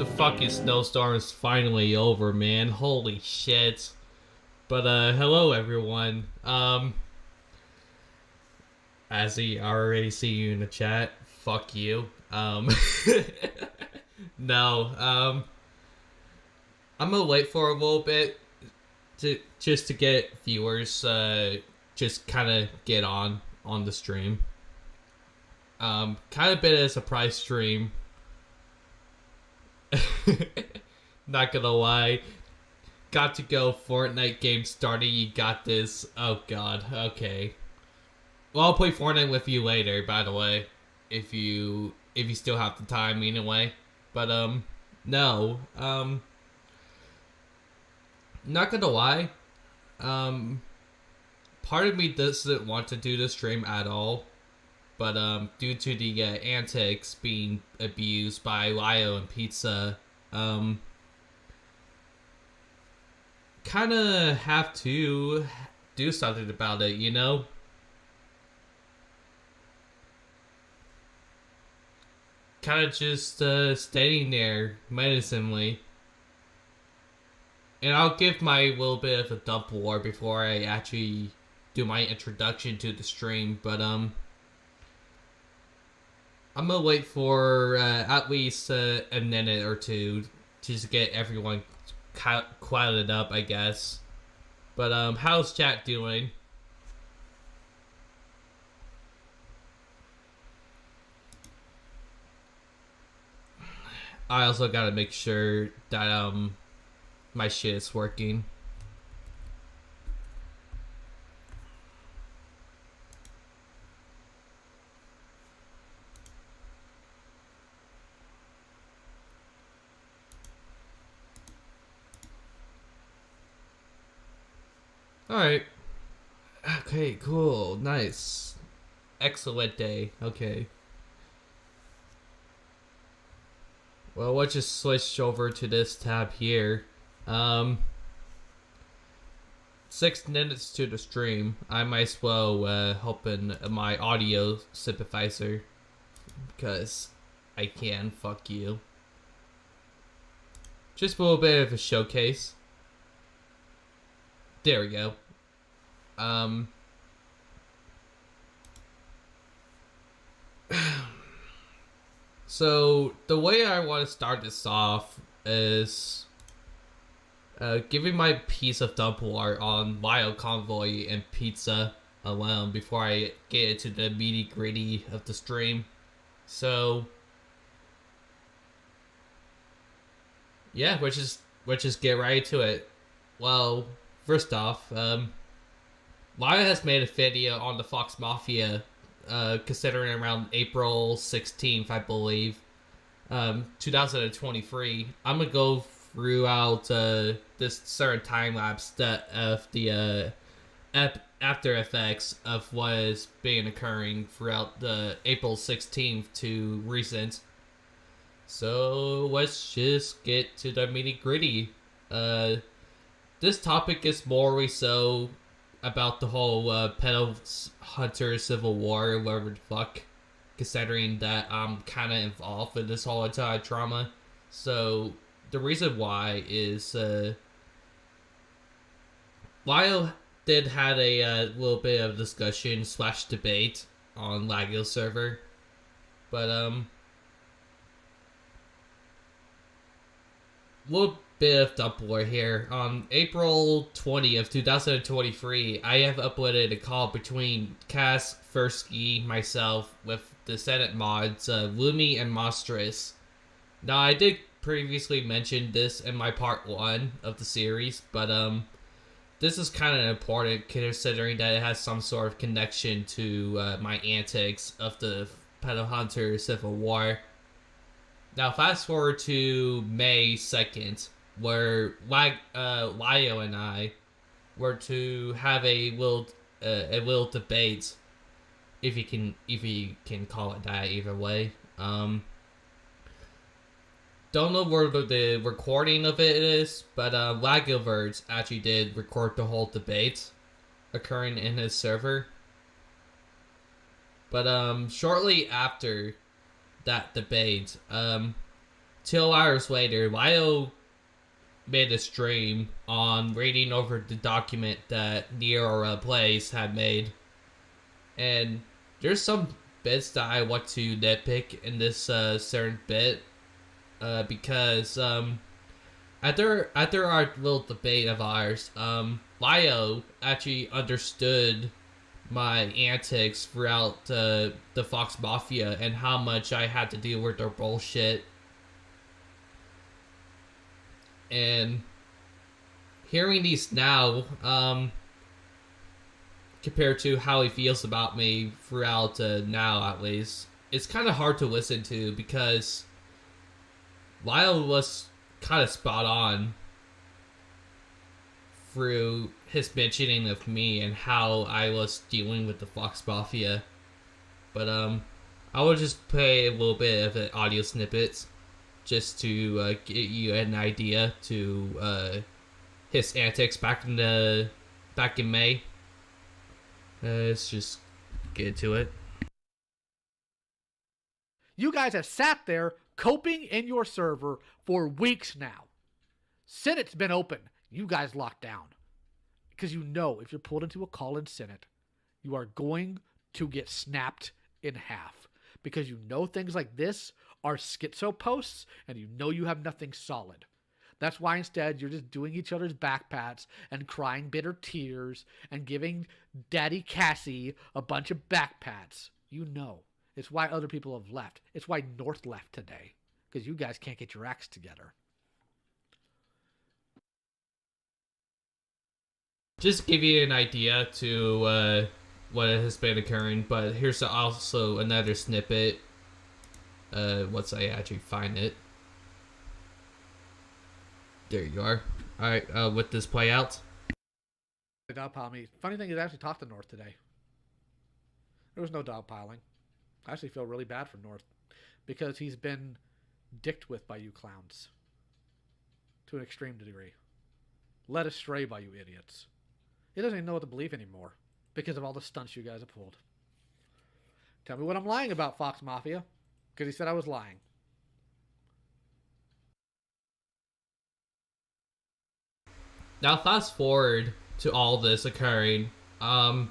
The fucking snowstorm is finally over, man. Holy shit. But hello everyone. As I already see you in the chat, fuck you. No, I'm gonna wait for a little bit to get viewers just kind of get on the stream. Kind of been a surprise stream. Not gonna lie. Got to go. Fortnite game starting. You got this. Oh god. Okay. Well, I'll play Fortnite with you later, by the way. If you still have the time anyway. But no. Not gonna lie. Part of me doesn't want to do the stream at all. But due to the antics being abused by Lio and Pizza, kind of have to do something about it, you know? Kind of just standing there menacingly. And I'll give my little bit of a dump war before I actually do my introduction to the stream, but I'm gonna wait for at least a minute or two just to get everyone quieted up, I guess. But how's chat doing? I also gotta make sure that my shit is working. Alright. Okay, cool. Nice. Excellent day. Okay. Well, let's just switch over to this tab here. 6 minutes to the stream. I might as well open my audio sympathizer. Because I can. Fuck you. Just a little bit of a showcase. There we go. So the way I want to start this off is giving my piece of dump war on Lio Convoy and Pizza alone before I get into the nitty gritty of the stream. So yeah, let's just get right to it. Well, first off, Lio has made a video on the Fox Mafia, considering around April 16th, I believe, 2023. I'm gonna go throughout this certain time lapse of the after effects of what is being occurring throughout the April 16th to recent. So let's just get to the nitty gritty. This topic is more so about the whole Pedo Hunter Civil War, whatever the fuck, considering that I'm kind of involved in this whole entire drama. So the reason why is Lyle did had a little bit of discussion / debate on Lagio server, but little bit of dump war here. On April 20th, 2023, I have uploaded a call between Cass, Fursky, myself, with the Senate mods, Lumi and Monstrous. Now, I did previously mention this in my part 1 of the series, but this is kind of important considering that it has some sort of connection to my antics of the Pedo Hunter Civil War. Now, fast forward to May 2nd, where Lio and I were to have a little debate, if you can call it that, either way. Don't know where the recording of it is, but Lagioverts actually did record the whole debate occurring in his server. But shortly after that debate, 2 hours later, Lio made a stream on reading over the document that Neo Plays had made. And there's some bits that I want to nitpick in this certain bit. Because after our little debate of ours, Lio actually understood my antics throughout the Fox Mafia and how much I had to deal with their bullshit. And hearing these now, compared to how he feels about me throughout now, at least, it's kind of hard to listen to because Lyle was kind of spot on through his mentioning of me and how I was dealing with the Fox Mafia. But I will just play a little bit of the audio snippets just to get you an idea to his antics back in May. Let's just get into it. You guys have sat there coping in your server for weeks now. Senate's been open. You guys locked down. Because you know if you're pulled into a call in Senate, you are going to get snapped in half. Because you know things like this are schizo posts and you know you have nothing solid. That's why instead you're just doing each other's backpats and crying bitter tears and giving Daddy Cassie a bunch of backpats. You know. It's why other people have left. It's why North left today. Because you guys can't get your acts together. Just give you an idea to what has been occurring, but here's also another snippet. Once I actually find it. There you are. Alright, with this play out. Dogpile me. Funny thing is I actually talked to North today. There was no dogpiling. I actually feel really bad for North. Because he's been dicked with by you clowns. To an extreme degree. Led astray by you idiots. He doesn't even know what to believe anymore. Because of all the stunts you guys have pulled. Tell me what I'm lying about, Fox Mafia. Because he said I was lying. Now fast forward to all this occurring. In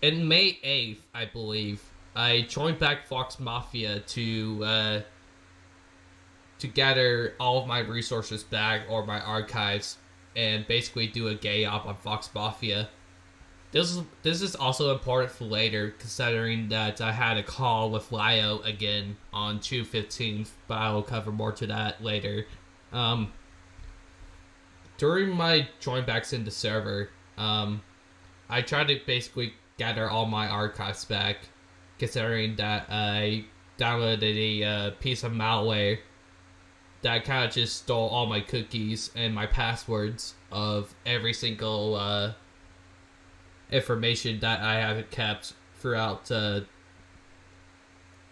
May 8th, I believe, I joined back Fox Mafia to gather all of my resources back or my archives and basically do a gay op on Fox Mafia. This is also important for later, considering that I had a call with Lio again on June 15th, but I will cover more to that later. During my joinbacks in the server, I tried to basically gather all my archives back, considering that I downloaded a piece of malware that kind of just stole all my cookies and my passwords of every single information that I have kept throughout web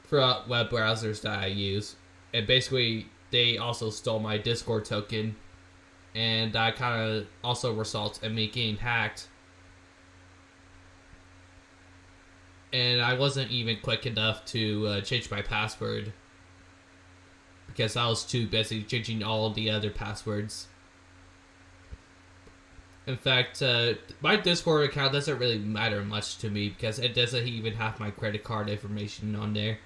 browsers that I use. And basically, they also stole my Discord token, and that kind of also results in me getting hacked. And I wasn't even quick enough to change my password, because I was too busy changing all the other passwords. In fact, my Discord account doesn't really matter much to me because it doesn't even have my credit card information on there.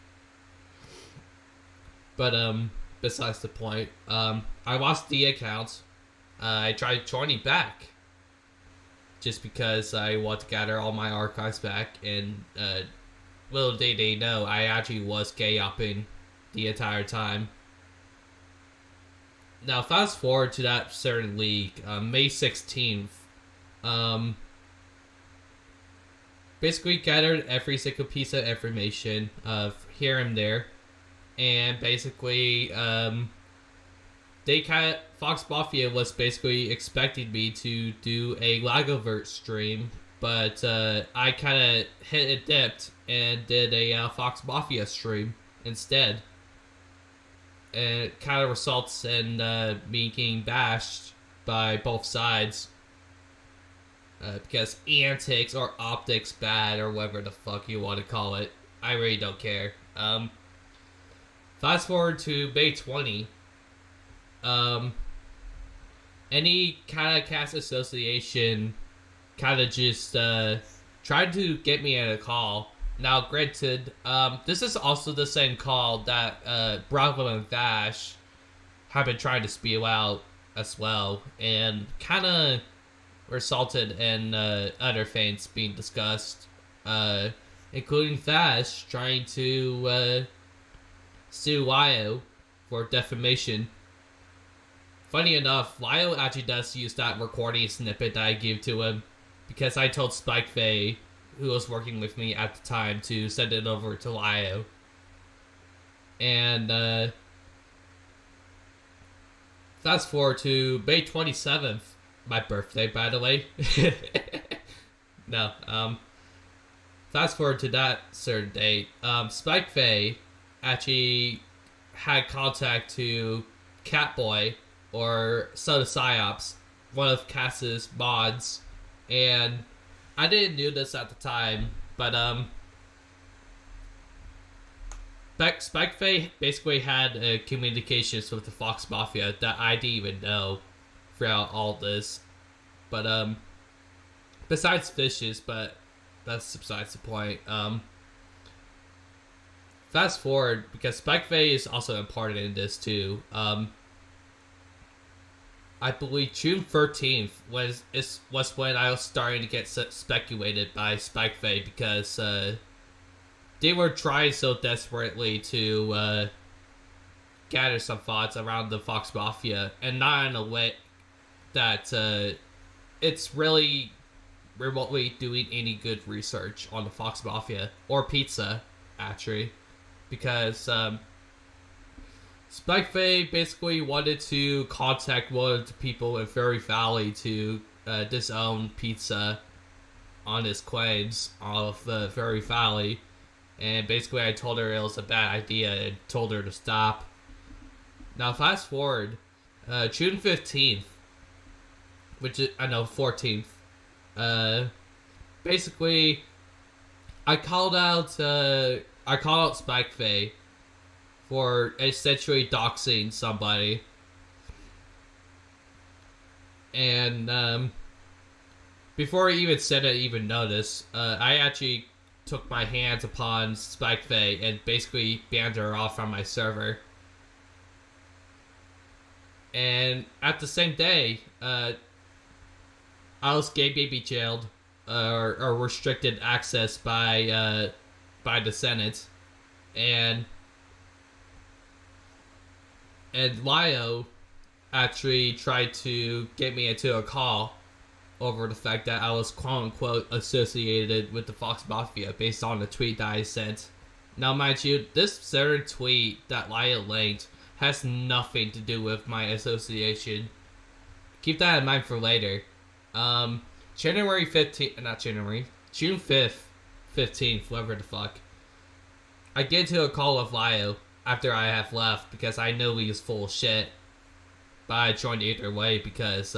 But besides the point, I lost the account. I tried joining back just because I want to gather all my archives back, and little did they know, I actually was gay-opping the entire time. Now, fast forward to that certain league, May 16th, basically gathered every single piece of information here and there, and basically, Fox Mafia was basically expecting me to do a Lagavert stream, but I kind of hit a dipped and did a Fox Mafia stream instead. And it kind of results in me getting bashed by both sides. Because antics or optics bad or whatever the fuck you want to call it. I really don't care. Fast forward to May 20. Any kind of cast association kind of just tried to get me at a call. Now, granted, this is also the same call that Bravo and Vash have been trying to spew out as well, and kind of resulted in other things being discussed, including Vash trying to sue Lyo for defamation. Funny enough, Lyo actually does use that recording snippet that I gave to him, because I told Spike Faye, who was working with me at the time, to send it over to Lyo. And fast forward to May 27th, my birthday, by the way. No, fast forward to that certain date. Spike Faye actually had contact to Catboy, or Soda Psyops, one of Cass's mods, and I didn't know this at the time, but Spike Faye basically had communications with the Fox Mafia that I didn't even know throughout all this. But besides fishes, but that's besides the point. Fast forward, because Spike Faye is also important in this too. I believe June 13th was when I was starting to get speculated by Spike Faye, because they were trying so desperately to gather some thoughts around the Fox Mafia, and not in a way that it's really remotely doing any good research on the Fox Mafia or pizza, actually, because Spike Faye basically wanted to contact one of the people in Furry Valley to disown pizza on his claims of Furry Valley, and basically I told her it was a bad idea and told her to stop. Now fast forward, June 15th, which is, I know, 14th, basically I called out Spike Faye for essentially doxing somebody. And before he even said it, even noticed, I actually took my hands upon Spike Faye and basically banned her off from my server. And at the same day, I was gay baby jailed, or restricted access by the Senate, and Lyo actually tried to get me into a call over the fact that I was quote-unquote associated with the Fox Mafia based on the tweet that I sent. Now, mind you, this certain tweet that Lyo linked has nothing to do with my association. Keep that in mind for later. January 15th, not January, June 5th, 15th, whatever the fuck, I get into a call with Lyo after I have left, because I know he was full of shit. But I joined either way because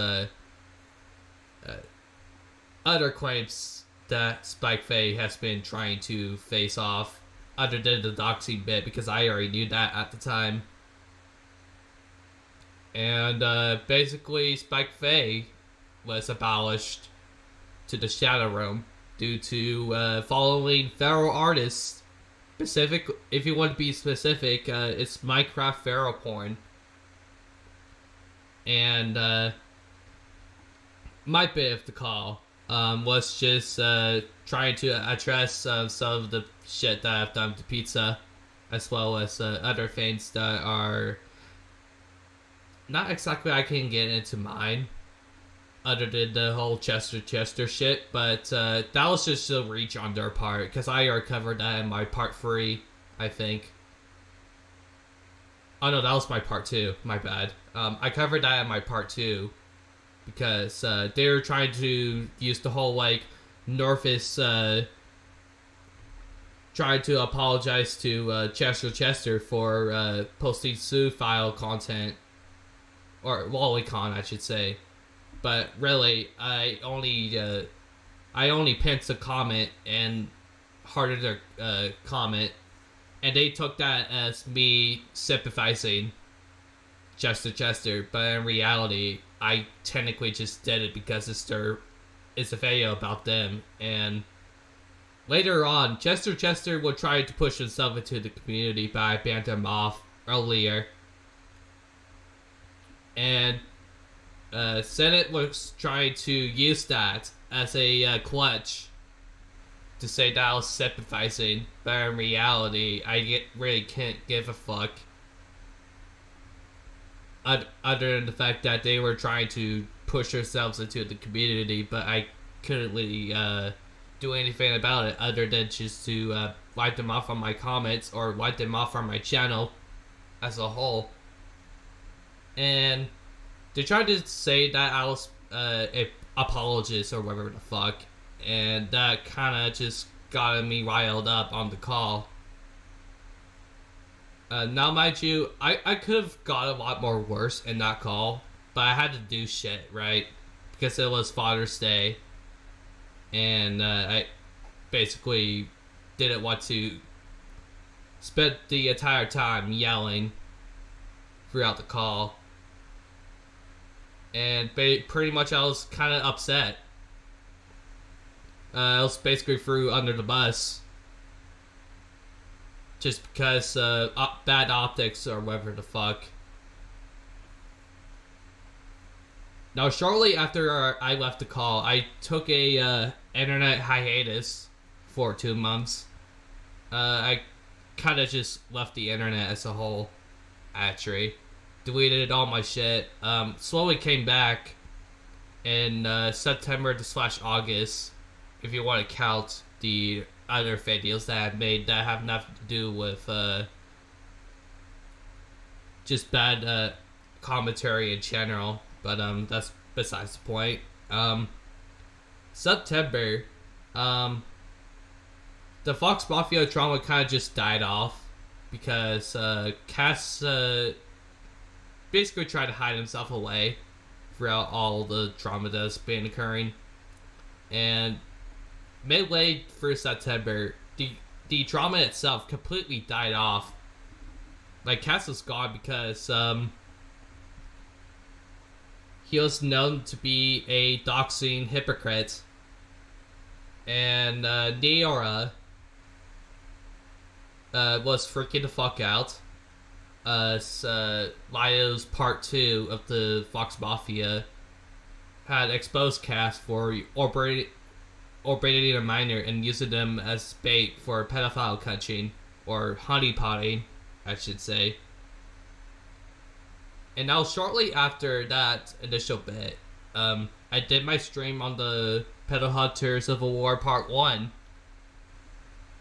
other claims that Spike Faye has been trying to face off, other than the doxing bit, because I already knew that at the time. And basically Spike Faye was abolished to the Shadow Realm due to following feral artists. Specific, if you want to be specific, it's Minecraft feral porn. And my bit of the call was just trying to address some of the shit that I've done to pizza, as well as other things that are not exactly I can get into mine, other than the whole Chester shit, but that was just a reach on their part, because I already covered that in my part 3, I think. Oh no, that was my part 2, my bad. I covered that in my part 2, because they were trying to use the whole, like, Northus trying to apologize to Chester for posting Sue file content, or Lolicon, I should say. But really, I only pinned the comment and hearted their comment And they took that as me sympathizing Chester, but in reality, I technically just did it because it's a video about them. And later on, Chester would try to push himself into the community, but I banned him off earlier. And Senate was trying to use that as a clutch to say that I was sympathizing, but in reality, I really can't give a fuck. Other than the fact that they were trying to push themselves into the community, but I couldn't really do anything about it other than just to wipe them off on my comments or wipe them off on my channel as a whole. And they tried to say that I was a apologist or whatever the fuck, and that kind of just got me riled up on the call. Now, mind you, I could have got a lot more worse in that call, but I had to do shit, right? Because it was Father's Day, and I basically didn't want to spend the entire time yelling throughout the call. And pretty much I was kind of upset. I was basically threw under the bus. Just because bad optics or whatever the fuck. Now, shortly after I left the call, I took a internet hiatus for 2 months. I kind of just left the internet as a whole, actually. Deleted all my shit. Slowly came back in September to /August, if you want to count the other videos that I've made that have nothing to do with just bad commentary in general. But that's besides the point. September, the Fox Mafia drama kind of just died off because Cass basically tried to hide himself away throughout all the drama that's been occurring. And midway through September, the drama itself completely died off. Like, Cass was gone because he was known to be a doxing hypocrite. And Neora was freaking the fuck out. Lio's part 2 of the Fox Mafia had exposed Cass for orbiting a minor and using them as bait for pedophile catching, or honeypotting, I should say. And now, shortly after that initial bit, I did my stream on the Pedo Hunter Civil War Part 1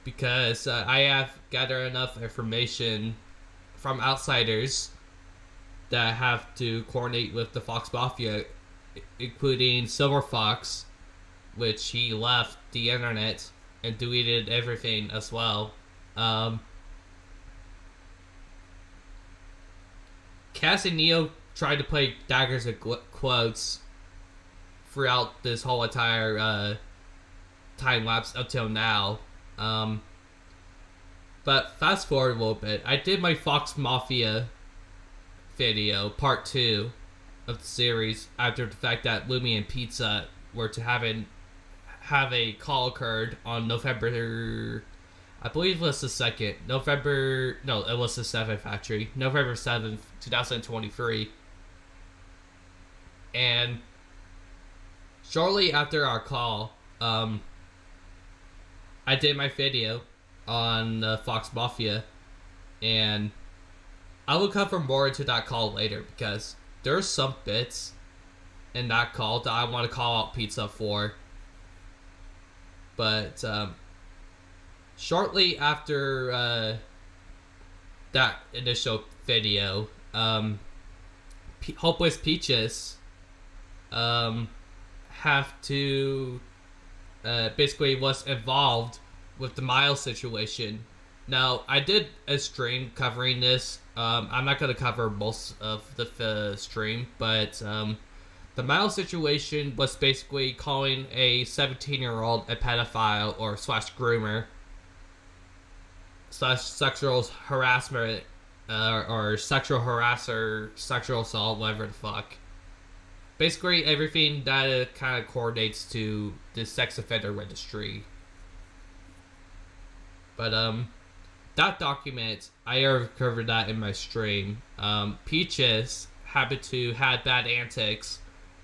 because I have gathered enough information from outsiders that have to coordinate with the Fox Mafia, including Silver Fox, which he left the internet and deleted everything as well. Cass and Neo tried to play daggers and quotes throughout this whole entire time lapse up till now. But fast forward a little bit, I did my Fox Mafia video, part 2 of the series, after the fact that Lumi and Pizza were to have a call occurred on November, I believe it was the 2nd, it was the 7th actually, November 7th, 2023. And shortly after our call, I did my video on Fox Mafia, and I will cover more into that call later because there's some bits in that call that I want to call out Pizza for. But shortly after that initial video, Hopeless Peaches have to basically was involved with the Miles situation. Now, I did a stream covering this. I'm not going to cover most of the stream, but the Miles situation was basically calling a 17-year-old a pedophile or /groomer slash sexual harassment, or sexual harasser, sexual assault, whatever the fuck. Basically, everything that kind of coordinates to the sex offender registry. But, that document, I already covered that in my stream. Peaches happened to had bad antics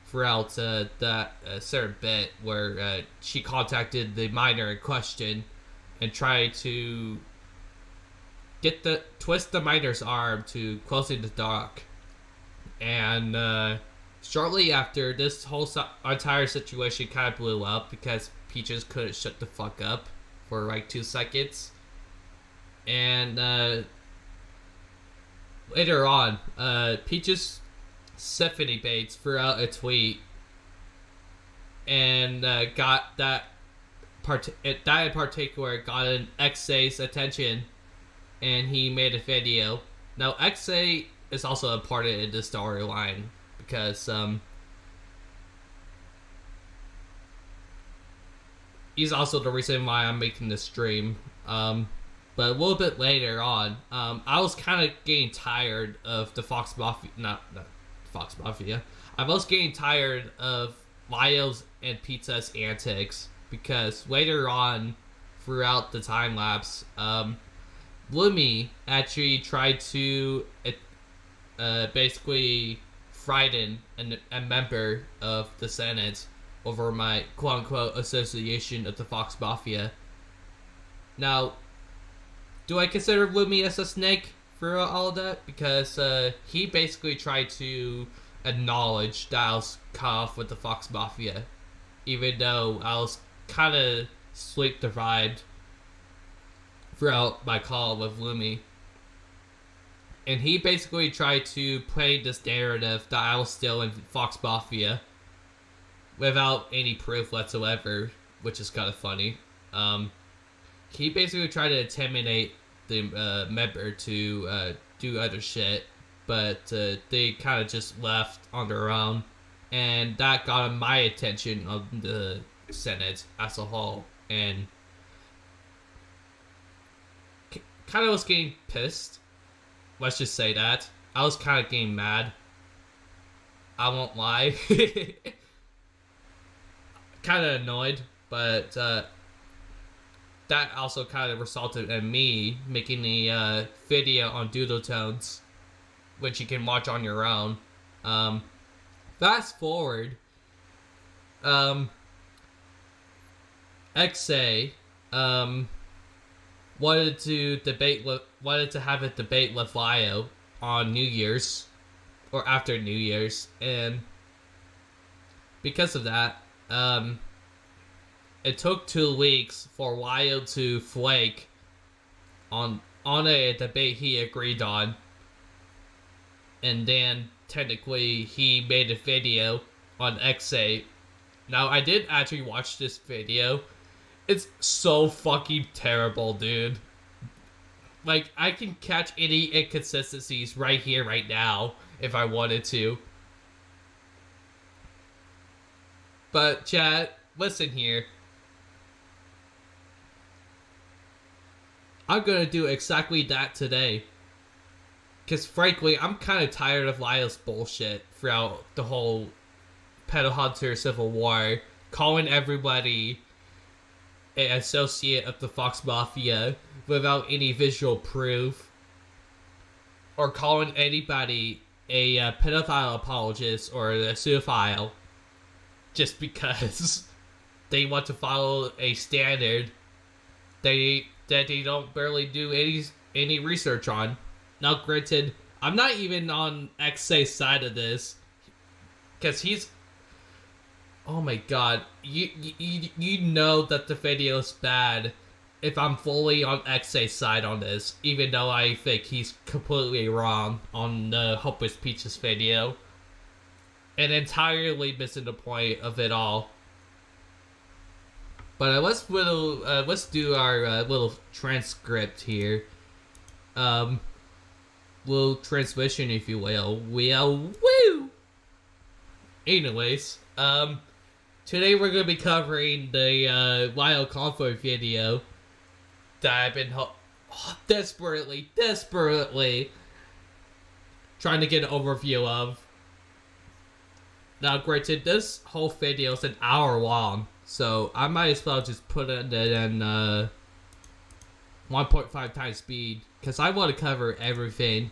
throughout that certain bit where she contacted the minor in question and tried to twist the minor's arm to closing the dock. And shortly after, this whole entire situation kind of blew up because Peaches couldn't shut the fuck up for like 2 seconds. And later on, Peaches Stephanie Bates threw out a tweet and got that in particular got an XA's attention, and he made a video. Now XA is also important in the storyline because he's also the reason why I'm making this stream. But a little bit later on, I was kind of getting tired of the Fox Mafia. Not Fox Mafia. I was getting tired of Lyo's and Pizza's antics because later on, throughout the time lapse, Bloomy actually tried to basically frighten a member of the Senate over my quote-unquote association of the Fox Mafia. Now, do I consider Bloomy as a snake for all of that? Because he basically tried to acknowledge that I was cut off with the Fox Mafia, even though I was kind of sleep deprived throughout my call with Bloomy. And he basically tried to play this narrative that I was still in Fox Mafia without any proof whatsoever, which is kind of funny. He basically tried to intimidate the member to do other shit, but they kind of just left on their own, and that got my attention of the Senate as a whole, and kind of was getting pissed. Let's just say that. I was kind of getting mad. I won't lie. Kind of annoyed, but that also kind of resulted in me making a video on doodle tones, which you can watch on your own. Fast forward, XA wanted to have a debate with Lyo on New Year's or after New Year's, and because of that, it took 2 weeks for Lyo to flake on a debate he agreed on, and then technically he made a video on XA. Now, I did actually watch this video. It's so fucking terrible, dude. Like, I can catch any inconsistencies right here, right now, if I wanted to. But, chat, listen here. I'm gonna do exactly that today. Because, frankly, I'm kind of tired of Lyo's bullshit throughout the whole Pedo Hunter Civil War. Calling everybody an associate of the Fox Mafia without any visual proof. Or calling anybody a pedophile apologist or a zoophile just because they want to follow a standard that they don't barely do any research on. Now, granted, I'm not even on XA's side of this, because he's... Oh my god, you know that the video's bad if I'm fully on XA's side on this, even though I think he's completely wrong on the Hopeless Peaches video, and entirely missing the point of it all. But let's do our little transcript here. Little transmission, if you will. Woo! Anyways, today we're going to be covering the Lyo Convoy video that I've been desperately trying to get an overview of. Now, granted, this whole video is an hour long, so I might as well just put it in 1.5 times speed, because I want to cover everything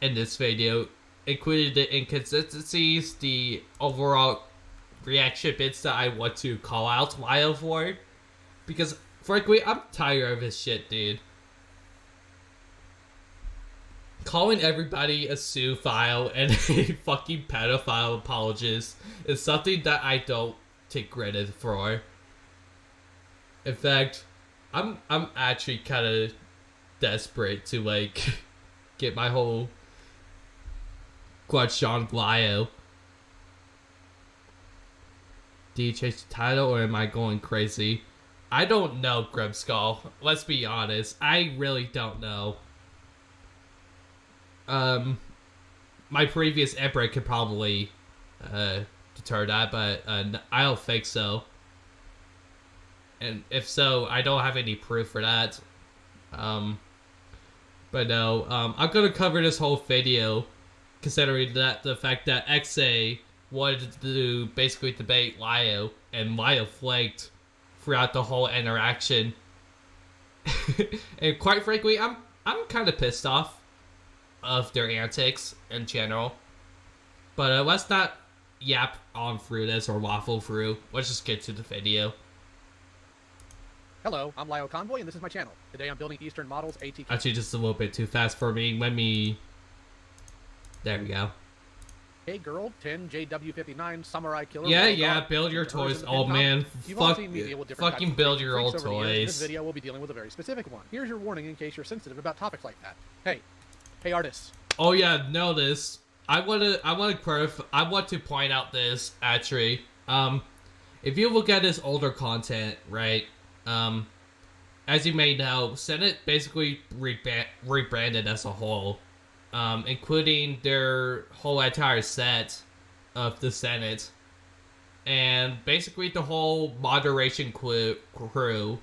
in this video, including the inconsistencies, the overall reaction bits that I want to call out Lyle for, because, frankly, I'm tired of his shit, dude. Calling everybody a zoophile and a fucking pedophile apologist is something that I don't take credit for. In fact, I'm actually kind of desperate to, like, get my whole clutch on Lyle. Do you change the title or am I going crazy? I don't know, Grimskull. Let's be honest. I really don't know. My previous Emperor could probably deter that, but I don't think so. And if so, I don't have any proof for that. But no, I'm gonna cover this whole video, considering that the fact that XA wanted to basically debate Lyle, and Lyle flaked throughout the whole interaction. And quite frankly, I'm kind of pissed off of their antics in general. But let's not yap on through this or waffle through. Let's just get to the video. Hello, I'm Lyle Convoy, and this is my channel. Today I'm building Eastern Models ATK. Actually, just a little bit too fast for me. Let me... There we go. Hey girl, 10 JW59 Samurai Killer. Yeah, build your toys, old man. Fucking build your old toys. In this video, we'll be dealing with a very specific one. Here's your warning in case you're sensitive about topics like that. Hey artists. Oh yeah, know this. I want to point out this, actually. If you look at this older content, right, as you may know, Senate basically rebranded as a whole, including their whole entire set of the Senate, and basically the whole moderation crew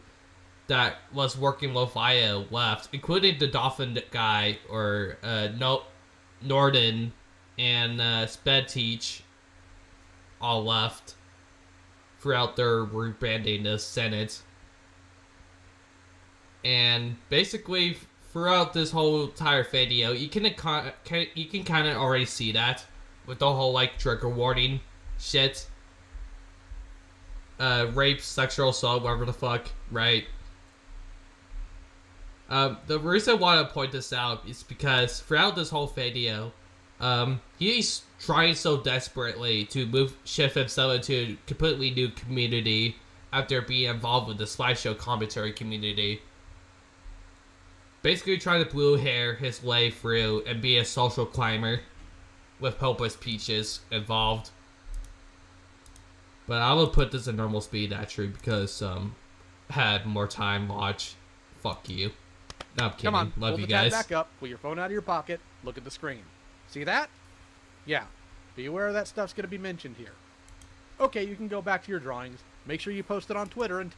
that was working with IO left, including the Dolphin guy, or Norden and Sped Teach, all left throughout their rebranding the Senate. And basically, throughout this whole entire video, you can kind of already see that with the whole like trigger warning shit, rape, sexual assault, whatever the fuck, right? The reason I want to point this out is because throughout this whole video, he's trying so desperately to shift himself into a completely new community after being involved with the slideshow commentary community. Basically trying to blue hair his way through and be a social climber with hopeless peaches involved. But I will put this in normal speed actually because I had more time watch. Fuck you. No, I'm kidding. Come on, love pull you the guys. tab back up, pull your phone out of your pocket, look at the screen. See that? Yeah. Be aware that stuff's going to be mentioned here. Okay, you can go back to your drawings. Make sure you post it on Twitter and...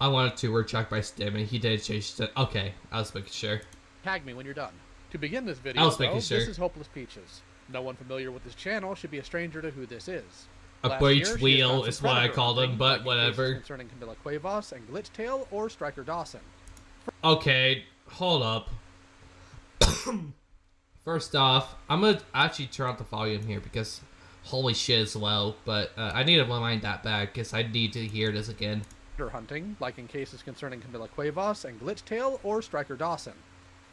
I wanted to recheck my stem and he did change it. Okay, I was making sure. Tag me when you're done. To begin this video, I was making sure. This is Hopeless Peaches. No one familiar with this channel should be a stranger to who this is. A breach wheel is what I call them, but whatever. Concerning Camilla Cuevas and Glitchtail or Striker Dawson. Okay, hold up. First off, I'm gonna actually turn up the volume here because holy shit it's low, but I need to rewind that back because I need to hear this again. Hunting, like in cases concerning Camilla Cuevas and Glitchtail or Striker Dawson.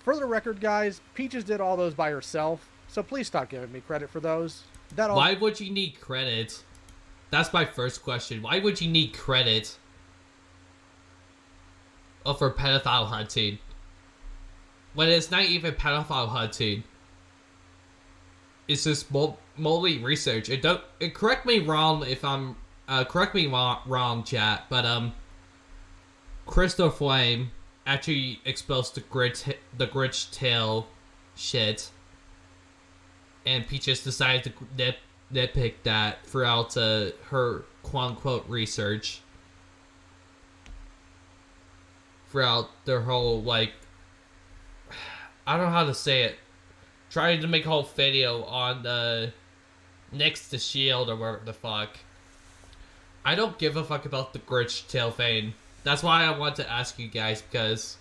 For the record, guys, Peaches did all those by herself, so please stop giving me credit for those. Why would you need credit? That's my first question. Why would you need credit? Oh, for pedophile hunting. When it's not even pedophile hunting. It's just moldy research. Correct me wrong if I'm... correct me wrong, chat, but, Crystal Flame actually exposed the Grinch tail shit. And Peaches decided to nitpick that throughout her quote-unquote research. throughout their whole, like, I don't know how to say it, trying to make a whole video on next to Shield or whatever the fuck. I don't give a fuck about the Grinch tail fane. That's why I want to ask you guys, because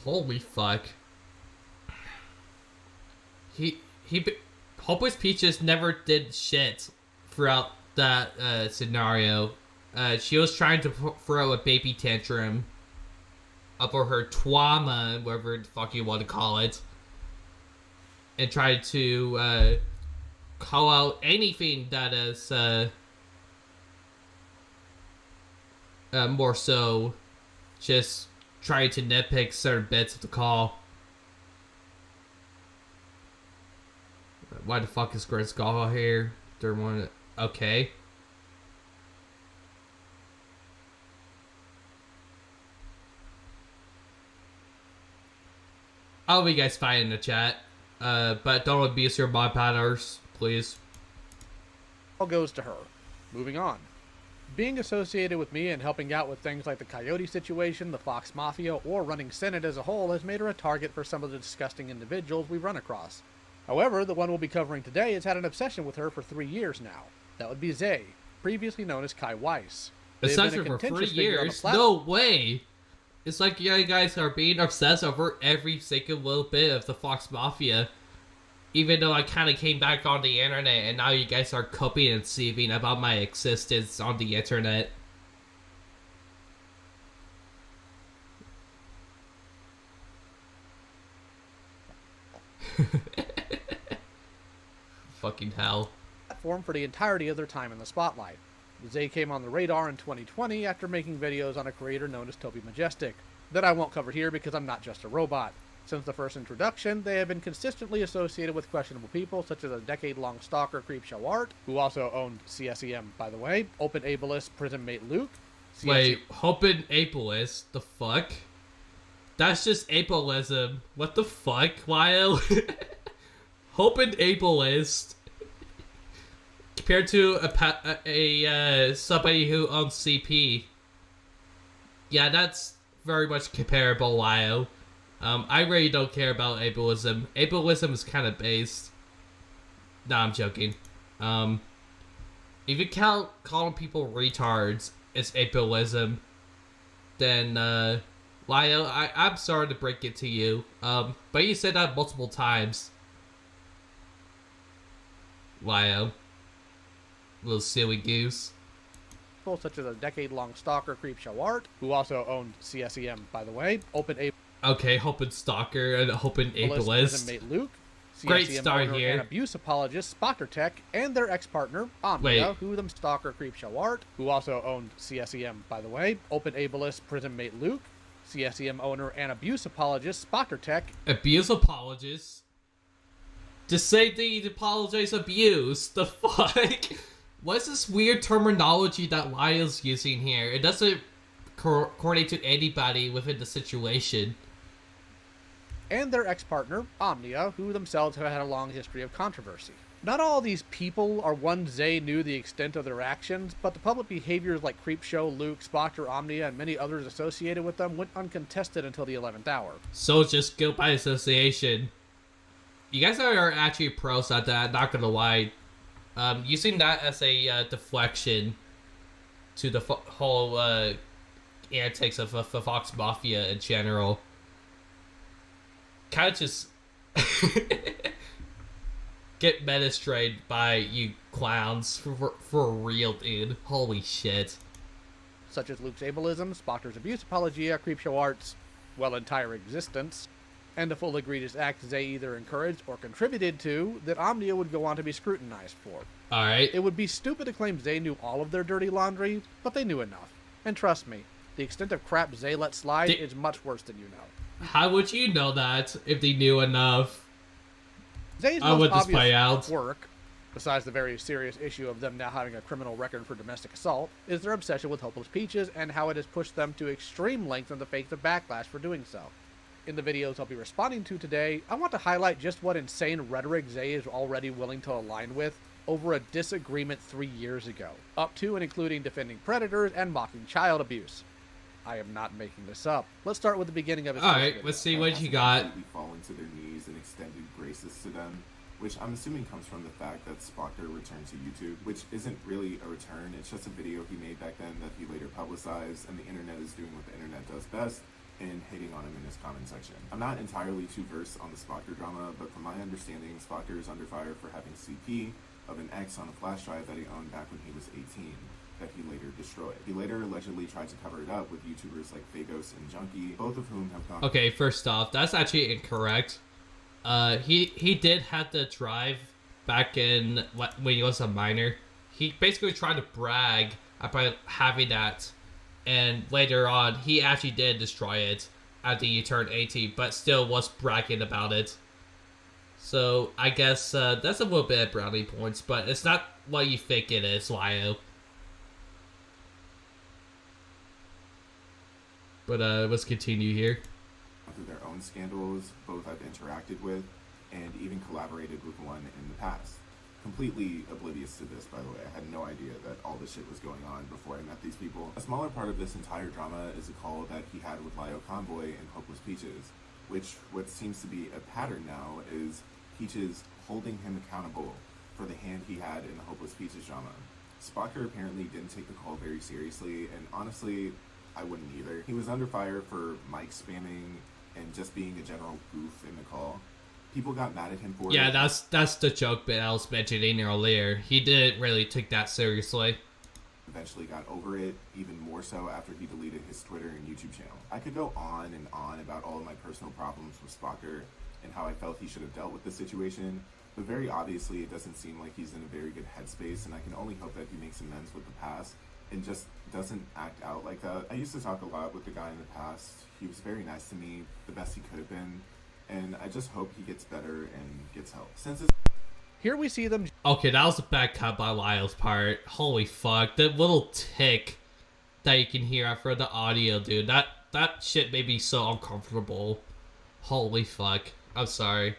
holy fuck. Hopeless Peaches never did shit throughout that scenario. She was trying to throw a baby tantrum up for her trauma, whatever the fuck you want to call it, and tried to call out anything that is more so just trying to nitpick certain bits of the call. Why the fuck is Grinch Gall here? They're one. Okay. I'll be guys fine in the chat. But don't abuse your mod patters, please. All goes to her. Moving on. Being associated with me and helping out with things like the Coyote situation, the Fox Mafia, or running Senate as a whole has made her a target for some of the disgusting individuals we've run across. However, the one we'll be covering today has had an obsession with her for 3 years now. That would be Zay, previously known as Kai Weiss. Obsession for 3 years? No way! It's like you guys are being obsessed over every single little bit of the Fox Mafia. Even though I kind of came back on the internet and now you guys are copying and seething about my existence on the internet. Fucking hell. Platform for the entirety of their time in the spotlight. Zay came on the radar in 2020 after making videos on a creator known as Toby Majestic, that I won't cover here because I'm not just a robot. Since the first introduction, they have been consistently associated with questionable people such as a decade-long stalker Creepshow Art, who also owned CSEM, by the way, Open Ableist Prison Mate Luke. Wait, Open Ableist? The fuck? That's just ableism. What the fuck, Lyle? Open Ableist compared to a somebody who owns CP. Yeah, that's very much comparable, Lyle. I really don't care about ableism. Ableism is kind of based. Nah, I'm joking. If you count calling people retards as ableism, then Lyle, I'm sorry to break it to you. But you said that multiple times. Lyle. Little silly goose. Such as a decade-long stalker Creepshow Art, who also owned CSEM, by the way, Open Ableist. Okay, Open Stalker and Open Ableist. Mate Luke, Great start here. And abuse apologist Spotter Tech and their ex-partner Omnia, who them stalker Creepshow Art, who also owned CSEM, by the way, Open Ableist Prison Mate Luke, CSEM owner and abuse apologist Spotter Tech. Abuse apologist? Just say they apologize abuse. The fuck? What's this weird terminology that Lyle's using here? It doesn't coordinate to anybody within the situation. And their ex-partner, Omnia, who themselves have had a long history of controversy. Not all these people are ones Zay knew the extent of their actions, but the public behaviors like Creepshow, Luke, Spotter, Omnia, and many others associated with them went uncontested until the 11th hour. So just guilt by association. You guys are actually pros at that, not gonna lie. Using that as a deflection to the whole antics of the Fox Mafia in general. Kind of just get meta-strayed by you clowns for real, dude. Holy shit. Such as Luke's ableism, Spotter's abuse apologia, Creepshow Art's, well, entire existence, and the full egregious acts Zay either encouraged or contributed to that Omnia would go on to be scrutinized for. Alright. It would be stupid to claim Zay knew all of their dirty laundry, but they knew enough. And trust me, the extent of crap Zay let slide is much worse than you know. How would you know that if they knew enough? Zay's most obvious work, besides the very serious issue of them now having a criminal record for domestic assault, is their obsession with Hopeless Peaches and how it has pushed them to extreme lengths in the face of backlash for doing so. In the videos I'll be responding to today, I want to highlight just what insane rhetoric Zay is already willing to align with over a disagreement 3 years ago, up to and including defending predators and mocking child abuse. I am not making this up. Let's start with the beginning of his Alright, let's see what you got. Completely falling to their knees and extended graces to them, which I'm assuming comes from the fact that Spocker returned to YouTube, which isn't really a return, it's just a video he made back then that he later publicized, and the internet is doing what the internet does best, and hating on him in his comment section. I'm not entirely too versed on the Spocker drama, but from my understanding, Spocker is under fire for having CP of an X on a flash drive that he owned back when he was 18, that he later destroyed. He later allegedly tried to cover it up with YouTubers like Fagos and Junkie, both of whom have gone... Okay, first off, that's actually incorrect. He did have the drive back in when he was a minor. He basically tried to brag about having that, and later on, he actually did destroy it after he turned 18, but still was bragging about it. So, I guess that's a little bit of brownie points, but it's not what you think it is, Lio. But let's continue here. Through their own scandals, both I've interacted with, and even collaborated with one in the past. Completely oblivious to this, by the way. I had no idea that all this shit was going on before I met these people. A smaller part of this entire drama is a call that he had with Lio Convoy and Hopeless Peaches, which what seems to be a pattern now is Peaches holding him accountable for the hand he had in the Hopeless Peaches drama. Spocker apparently didn't take the call very seriously, and honestly, I wouldn't either. He was under fire for mic spamming and just being a general goof in the call. People got mad at him for it. Yeah, that's the joke that I was mentioning earlier. He didn't really take that seriously. Eventually got over it, even more so after he deleted his Twitter and YouTube channel. I could go on and on about all of my personal problems with Spocker and how I felt he should have dealt with the situation, but very obviously it doesn't seem like he's in a very good headspace, and I can only hope that he makes amends with the past and just doesn't act out like that. I used to talk a lot with the guy in the past. He was very nice to me, the best he could have been, and I just hope he gets better and gets help. Since his... Here we see them. Okay, that was a bad cut by Lyle's part. Holy fuck, that little tick that you can hear after the audio, dude. That shit made me so uncomfortable. Holy fuck. I'm sorry.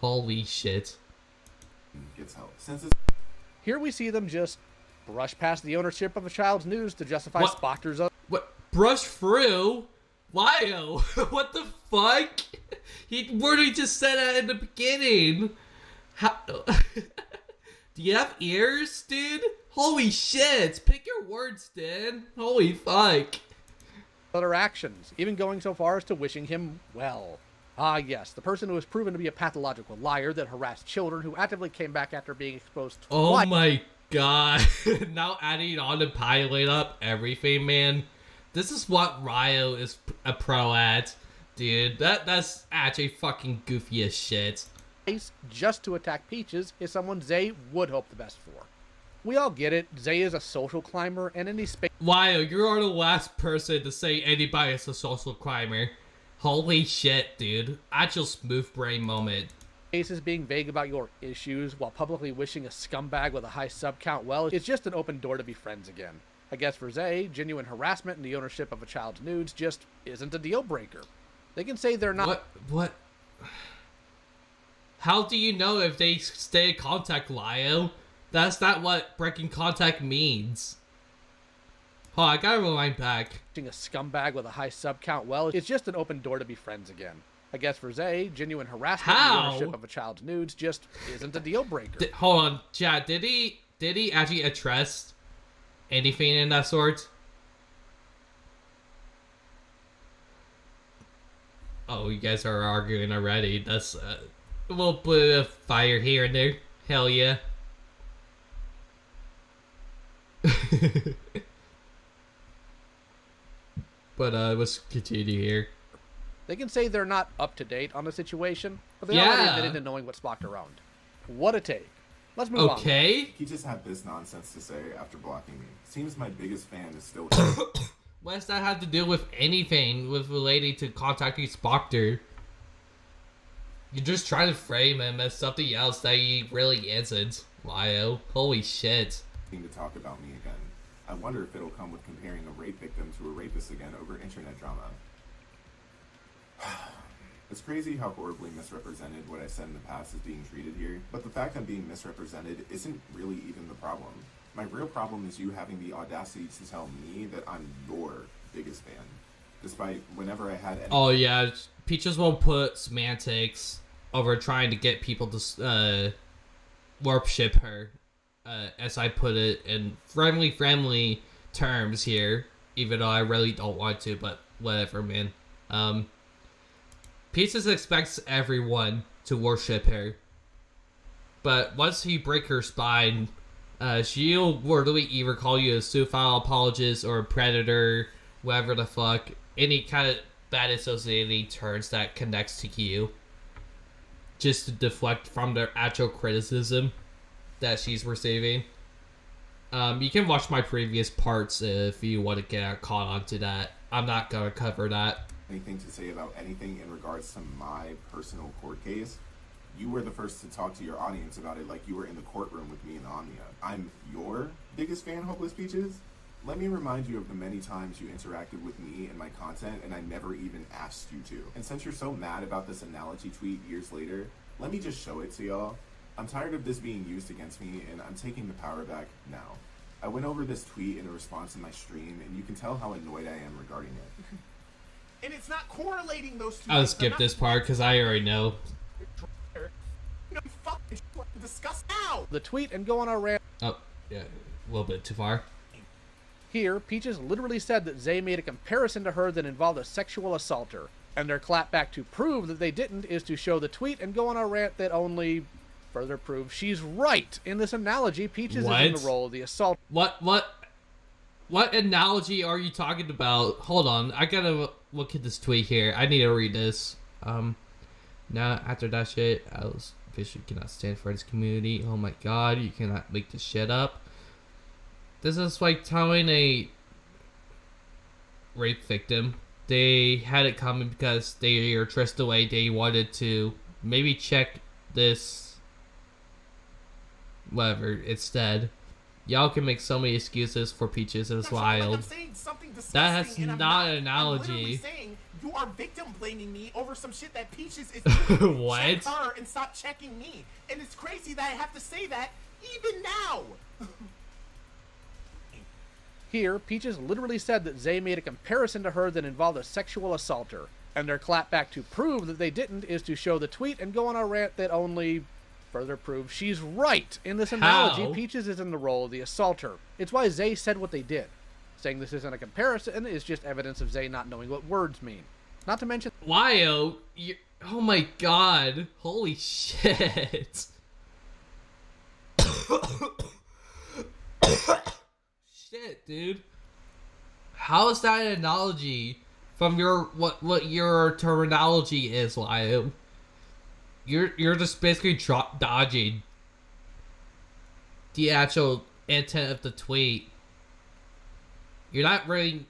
Holy shit. Gets help. Since his... Here we see them just brush past the ownership of a child's news to justify What? Spocker's own. What? Brush through? Lyle, what the fuck? He literally just said that in the beginning. How? Do you have ears, dude? Holy shit. Pick your words, dude. Holy fuck. Other actions, even going so far as to wishing him well. Ah, yes, the person who was proven to be a pathological liar that harassed children who actively came back after being exposed to Oh my god. Now adding on to pilot up everything, man. This is what Ryo is a pro at, dude. That's actually fucking goofy as shit. Just to attack Peaches is someone Zay would hope the best for. We all get it. Zay is a social climber, and any space... Ryo, you are the last person to say anybody is a social climber. Holy shit, dude. Actual smooth brain moment. Is being vague about your issues while publicly wishing a scumbag with a high sub count well, it's just an open door to be friends again. I guess for Zay, genuine harassment and the ownership of a child's nudes just isn't a deal breaker. They can say they're not... What? How do you know if they stay in contact, Lio? That's not what breaking contact means. Oh, I gotta rewind back. A scumbag with a high sub count well, it's just an open door to be friends again. I guess for Zay, genuine harassment and the ownership of a child's nudes just isn't a deal breaker. Hold on, Chad, did he actually address anything in that sort? Oh, you guys are arguing already. That's a little bit of fire here and there. Hell yeah. But let's continue here. They can say they're not up to date on the situation, but they already admitted to knowing what Spocker owned. What a take. Let's move on. Okay. He just had this nonsense to say after blocking me. Seems my biggest fan is still... What does that have to do with anything with relating to contacting Spocker? You're just trying to frame him as something else that he really isn't, Lio. Holy shit. ...to talk about me again. I wonder if it'll come with comparing a rape victim to a rapist again over internet drama. It's crazy how horribly misrepresented what I said in the past is being treated here, but the fact I'm being misrepresented isn't really even the problem. My real problem is you having the audacity to tell me that I'm your biggest fan. Despite whenever I had any... Oh yeah, Peaches will put semantics over trying to get people to warp ship her, as I put it in friendly terms here, even though I really don't want to, but whatever, man. Peaches expects everyone to worship her, but once you break her spine, she'll literally either call you a suicidal apologist or a predator, whatever the fuck, any kind of bad associating terms that connects to you, just to deflect from the actual criticism that she's receiving. You can watch my previous parts if you want to get caught onto that. I'm not going to cover that. Anything to say about anything in regards to my personal court case, you were the first to talk to your audience about it like you were in the courtroom with me and Omnia. I'm your biggest fan, Hopeless Peaches. Let me remind you of the many times you interacted with me and my content and I never even asked you to. And since you're so mad about this analogy tweet years later, let me just show it to y'all. I'm tired of this being used against me and I'm taking the power back now. I went over this tweet in a response in my stream and you can tell how annoyed I am regarding it. And it's not correlating those two. I'll skip this part because I already know. No, fucking discuss now. The tweet and go on a rant. Oh, yeah, a little bit too far. Here, Peaches literally said that Zay made a comparison to her that involved a sexual assaulter. And their clapback to prove that they didn't is to show the tweet and go on a rant that only further proves she's right. In this analogy, Peaches is in the role of the assaulter. What analogy are you talking about? Hold on, I gotta look at this tweet here. I need to read this. Now, after that shit, I was officially cannot stand for this community. Oh my god, you cannot make this shit up. This is like telling a rape victim they had it coming because they are triced away. They wanted to maybe check this, whatever, instead. Y'all can make so many excuses for Peaches as wild. That has not an analogy. You are victim blaming me over some shit that Peaches is what? Check her and stop checking me. And it's crazy that I have to say that even now. Here, Peaches literally said that Zay made a comparison to her that involved a sexual assaulter. And their clapback to prove that they didn't is to show the tweet and go on a rant that only further proves she's right. In this analogy, Peaches is in the role of the assaulter. It's why Zay said what they did. Saying this isn't a comparison is just evidence of Zay not knowing what words mean. Not to mention... Wyo, oh my god. Holy shit. Shit, dude. How is that an analogy from your what your terminology is, Wyo? You're just basically dodging the actual intent of the tweet. You're not really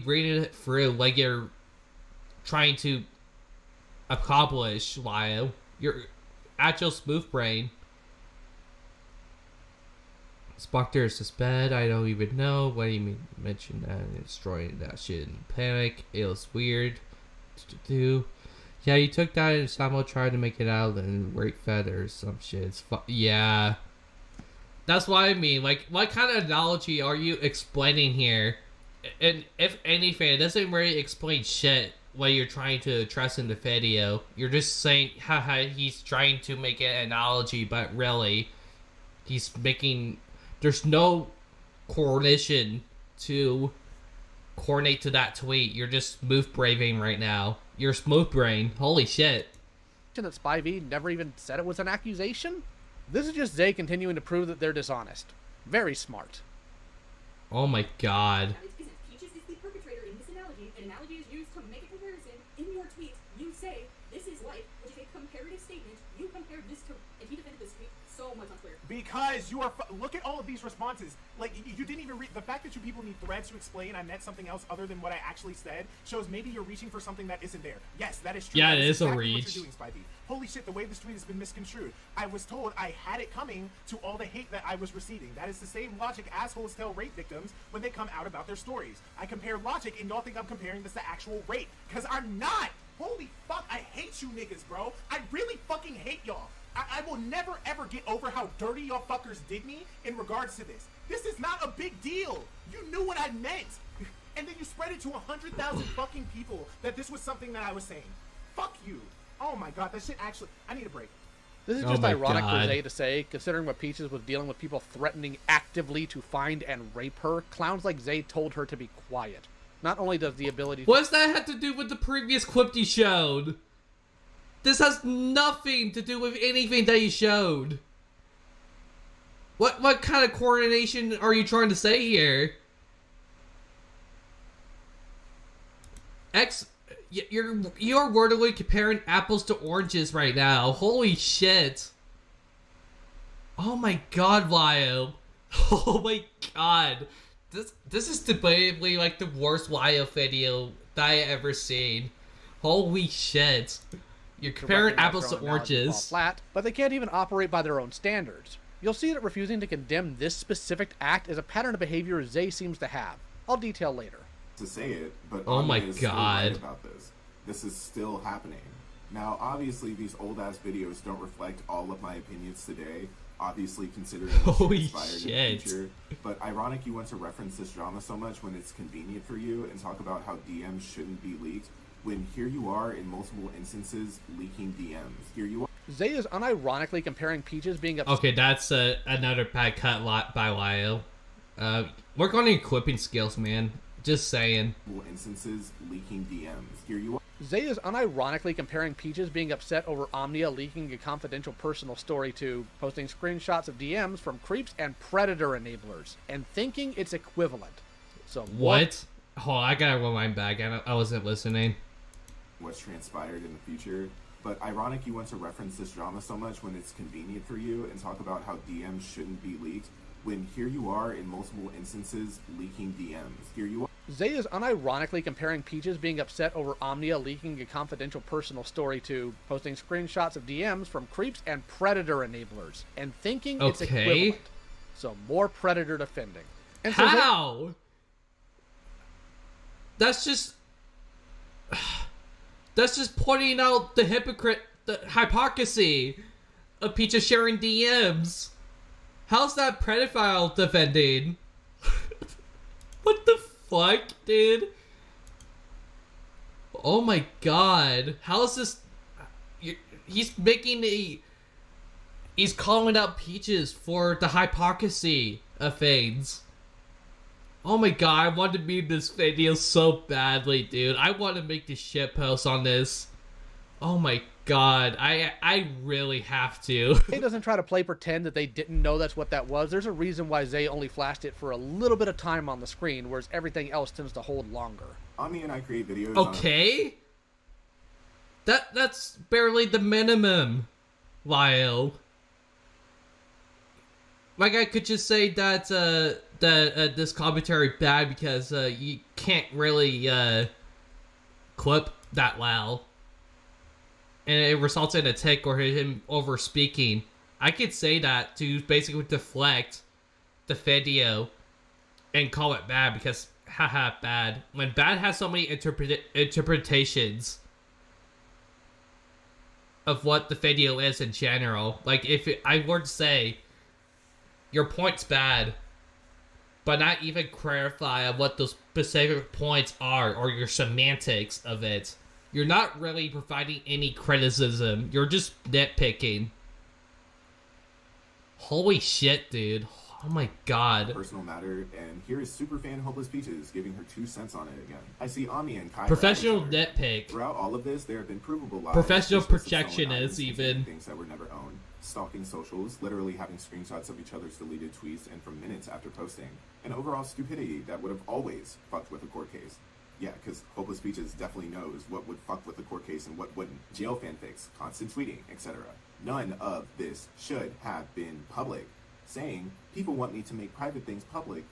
reading it through like you're trying to accomplish, Wyo. Your actual smooth brain. Spectre is just bad. I don't even know. What do you mean? Mention that and destroying that shit in panic. It was weird to do. Yeah, you took that and somehow tried to make it out and rape fed or some shit. It's yeah. That's what I mean. Like, what kind of analogy are you explaining here? And if anything, it doesn't really explain shit what you're trying to address in the video. You're just saying, haha, he's trying to make an analogy, but really, he's making... There's no coordination to coordinate to that tweet. You're just smooth braving right now. You're smooth brain. Holy shit. That Spy V never even said it was an accusation? This is just Zay continuing to prove that they're dishonest. Very smart. Oh my god. Peaches is the perpetrator in this analogy. An analogy is used to make a comparison. In your tweet, you say, this is life, which is a comparative statement. You compared this to, and he defended this tweet so much on Twitter. Because you are, look at all of these responses. Like, you didn't even read, the fact that you people need threads to explain I meant something else other than what I actually said shows maybe you're reaching for something that isn't there. Yes, that is true. Yeah, that it is exactly a reach. What you're doing, Spy V. Holy shit, the way this tweet has been misconstrued. I was told I had it coming to all the hate that I was receiving. That is the same logic assholes tell rape victims when they come out about their stories. I compare logic and y'all think I'm comparing this to actual rape. Because I'm not! Holy fuck, I hate you niggas, bro. I really fucking hate y'all. I will never ever get over how dirty y'all fuckers did me in regards to this. This is not a big deal. You knew what I meant. And then you spread it to 100,000 fucking people that this was something that I was saying. Fuck you. Oh my god, that shit actually... I need a break. This is Oh just my ironic God. for Zay to say, considering what Peaches was dealing with people threatening actively to find and rape her. Clowns like Zay told her to be quiet. Not only does the ability... What does that have to do with the previous clip you showed? This has nothing to do with anything that you showed. What kind of coordination are you trying to say here? You're wordily comparing apples to oranges right now. Holy shit. Oh my god, Lyle. Oh my god. This is debatably like the worst Lyle video that I ever seen. Holy shit. You're comparing apples to oranges. Flat, but they can't even operate by their own standards. You'll see that refusing to condemn this specific act is a pattern of behavior Zay seems to have. I'll detail later. To say it, but Oh my Anya is still right God. about this. This is still happening. Now, obviously, these old-ass videos don't reflect all of my opinions today, obviously considering this Holy inspired in shit. the future. But ironic you want to reference this drama so much when it's convenient for you and talk about how DMs shouldn't be leaked, when here you are in multiple instances leaking DMs. Here you are. Zay is unironically comparing Peaches being upset. Okay, that's another bad cut by Lyle. Work on your equipping skills, man. Just saying. Multiple instances leaking DMs. Here you are. Zay is unironically comparing Peaches being upset over Omnia leaking a confidential personal story to posting screenshots of DMs from creeps and predator enablers and thinking it's equivalent. So What? Hold on, I gotta rewind back. I wasn't listening. What's transpired in the future. But ironic you want to reference this drama so much when it's convenient for you and talk about how DMs shouldn't be leaked, when here you are in multiple instances leaking DMs. Here you are. Zay is unironically comparing Peaches being upset over Omnia leaking a confidential personal story to posting screenshots of DMs from creeps and predator enablers and thinking it's Okay. equivalent. So more predator defending. And so Zay- How? That's just pointing out the hypocrisy of Peaches sharing DMs. How's that pedophile defending? What the fuck, dude? Oh my god. How is this... He's calling out Peaches for the hypocrisy of things. Oh my god, I want to make this video so badly, dude. I want to make this shit post on this. Oh my god, I really have to. Zay doesn't try to play pretend that they didn't know that's what that was. There's a reason why Zay only flashed it for a little bit of time on the screen, whereas everything else tends to hold longer. Omni and I create videos Okay? That's barely the minimum, Lyle. Like, I could just say that, this commentary bad because, you can't really, clip that well. And it results in a tick or him over speaking. I could say that to basically deflect the video and call it bad because, haha, bad. When bad has so many interpretations of what the video is in general. Like, if I were to say, your point's bad, but not even clarify on what those specific points are or your semantics of it, you're not really providing any criticism. You're just nitpicking. Holy shit, dude. Oh my god. personal matter, and here is superfan Hopeless Peaches giving her 2 cents on it again. I see Ami and Kai. Professional nitpick. Throughout all of this, there have been provable lies. Professional such as stolen projectionist, items even. containing things that were never owned. Stalking socials, literally having screenshots of each other's deleted tweets and from minutes after posting. And overall stupidity that would have always fucked with a court case. Yeah, because Hopeless Peaches definitely knows what would fuck with a court case and what wouldn't. Jail fanfics, constant tweeting, etc. None of this should have been public. Saying, people want me to make private things public,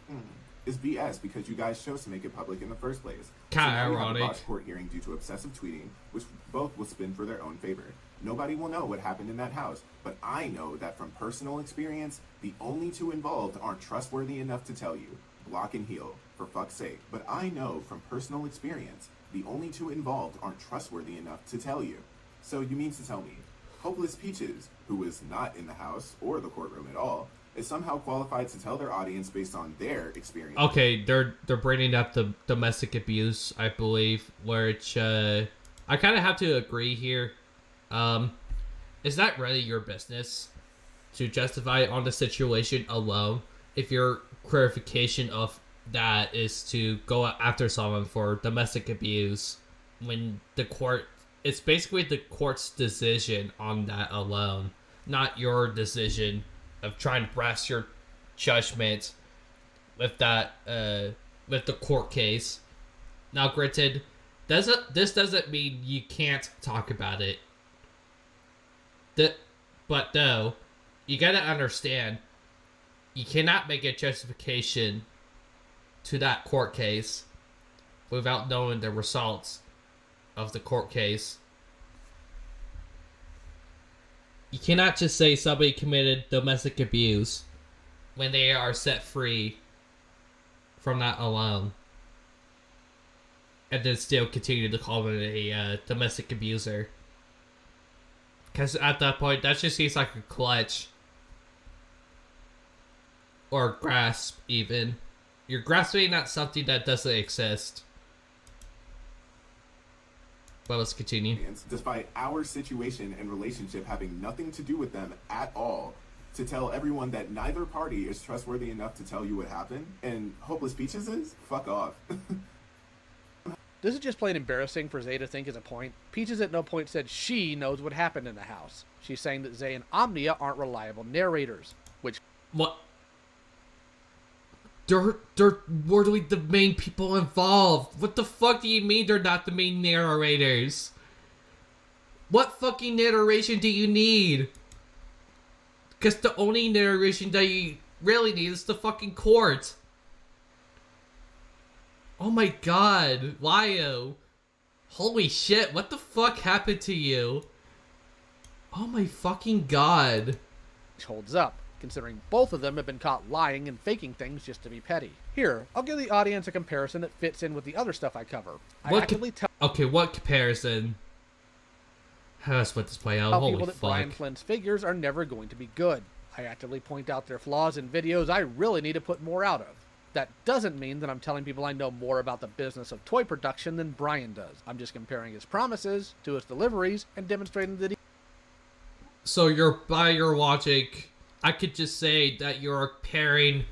is BS because you guys chose to make it public in the first place. Kinda So now we have a ironic. botched court hearing due to obsessive tweeting, which both will spin for their own favor. Nobody will know what happened in that house, but I know that from personal experience, the only 2 involved aren't trustworthy enough to tell you. Block and heal, for fuck's sake. But I know from personal experience, the only 2 involved aren't trustworthy enough to tell you. So you mean to tell me, Hopeless Peaches, who was not in the house or the courtroom at all, is somehow qualified to tell their audience based on their experience. Okay, they're bringing up the domestic abuse, I believe, which I kind of have to agree here. Is that really your business to justify on the situation alone if your clarification of that is to go after someone for domestic abuse when the court, it's basically the court's decision on that alone, not your decision of trying to press your judgment with that with the court case. Now granted, this doesn't mean you can't talk about it. But though, you gotta understand, you cannot make a justification to that court case without knowing the results of the court case. You cannot just say somebody committed domestic abuse when they are set free from that alone, and then still continue to call them a domestic abuser. Because at that point, that just seems like a clutch. Or grasp, even. You're grasping at something that doesn't exist. But let's continue. Despite our situation and relationship having nothing to do with them at all, to tell everyone that neither party is trustworthy enough to tell you what happened, and Hopeless Peaches is? Fuck off. This is just plain embarrassing for Zay to think is a point. Peaches at no point said she knows what happened in the house. She's saying that Zay and Omnia aren't reliable narrators, which... What? They're literally the main people involved. What the fuck do you mean they're not the main narrators? What fucking narration do you need? Because the only narration that you really need is the fucking court. Oh my god, Lyo. Holy shit, what the fuck happened to you? Oh my fucking god. holds up, considering both of them have been caught lying and faking things just to be petty. Here, I'll give the audience a comparison that fits in with the other stuff I cover. Okay, what comparison? Let's put this play out. Holy people that fuck. Brian Flynn's figures are never going to be good. I actively point out their flaws in videos I really need to put more out of. That doesn't mean that I'm telling people I know more about the business of toy production than Brian does. I'm just comparing his promises to his deliveries and demonstrating that he... So by your logic, I could just say that you're comparing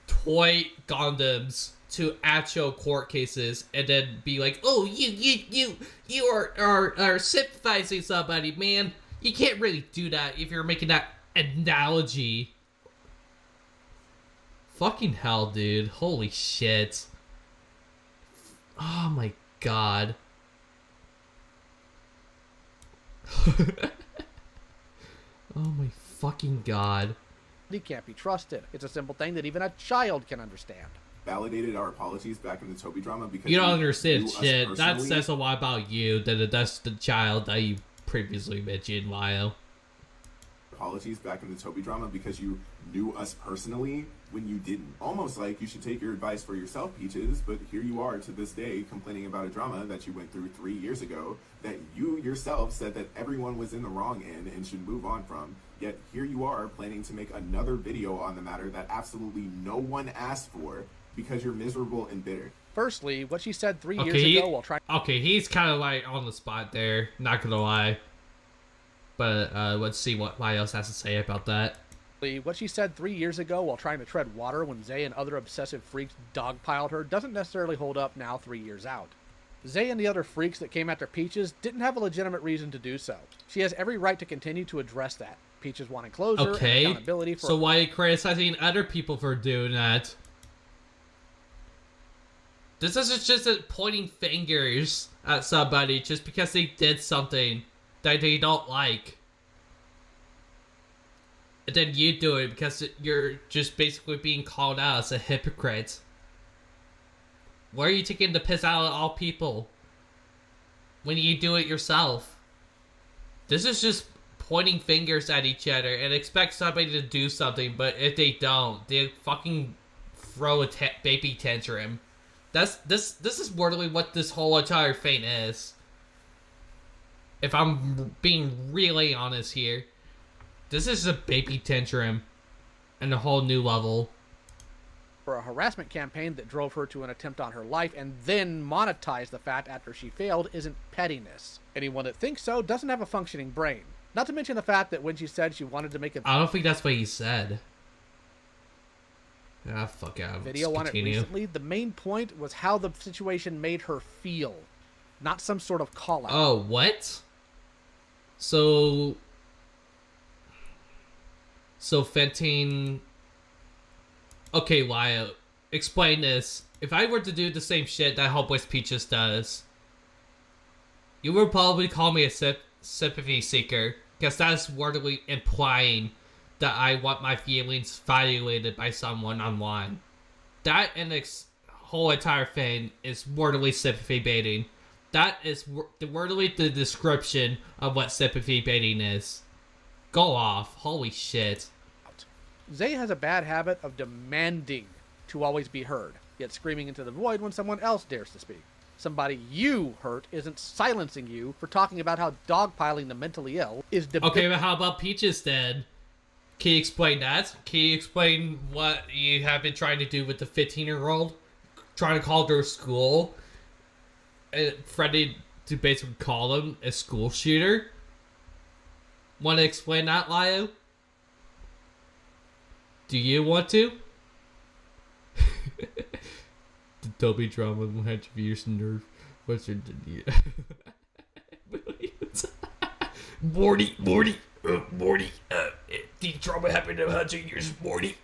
toy Gundams to actual court cases and then be like, oh, you are sympathizing somebody, man. You can't really do that if you're making that analogy. Fucking hell, dude. Holy shit. Oh my god. Oh my fucking god. He can't be trusted. It's a simple thing that even a child can understand. Validated our apologies back in the Toby drama because you don't understand shit. That personally. says a lot about you than that's the child that you previously mentioned, Lyle. Apologies back in the Toby drama because you knew us personally when you didn't. Almost like you should take your advice for yourself, Peaches, but here you are to this day complaining about a drama that you went through 3 years ago that you yourself said that everyone was in the wrong in and should move on from. Yet here you are planning to make another video on the matter that absolutely no one asked for because you're miserable and bitter. Firstly, what she said 3 years ago while trying... Okay, he's kind of like on the spot there, not gonna lie. But let's see what Miles has to say about that. What she said 3 years ago while trying to tread water when Zay and other obsessive freaks dogpiled her doesn't necessarily hold up now 3 years out. Zay and the other freaks that came after Peaches didn't have a legitimate reason to do so. She has every right to continue to address that. Peaches wanted closure and accountability for... So why are you criticizing other people for doing that? This is just pointing fingers at somebody just because they did something that they don't like. And then you do it because you're just basically being called out as a hypocrite. Why are you taking the piss out of all people when you do it yourself? This is just pointing fingers at each other and expect somebody to do something, but if they don't, they fucking throw a baby tantrum. This is literally what this whole entire thing is. if I'm being really honest here, this is a baby tantrum and a whole new level. For a harassment campaign that drove her to an attempt on her life and then monetized the fact after she failed isn't pettiness. Anyone that thinks so doesn't have a functioning brain. Not to mention the fact that when she said she wanted to make a I don't think that's what he said. Ah, fuck out. video on it recently, the main point was how the situation made her feel, not some sort of call out. Oh, what? So Fentine... Okay, Lyle, explain this. If I were to do the same shit that Hopeless Peaches does, you would probably call me a sympathy seeker, because that's wordily implying that I want my feelings violated by someone online. That and this whole entire thing is wordily sympathy baiting. That is wordily the description of what sympathy baiting is. Go off. Holy shit. Zay has a bad habit of demanding to always be heard, yet screaming into the void when someone else dares to speak. Somebody you hurt isn't silencing you for talking about how dogpiling the mentally ill is okay, but how about Peaches then? Can you explain that? Can you explain what you have been trying to do with the 15-year-old? Trying to call their school? And threatening to basically call him a school shooter? Want to explain that, Lio? Do you want to? The Toby drama will have years and nerve. What's your Morty. The drama happened in 100 years, Morty.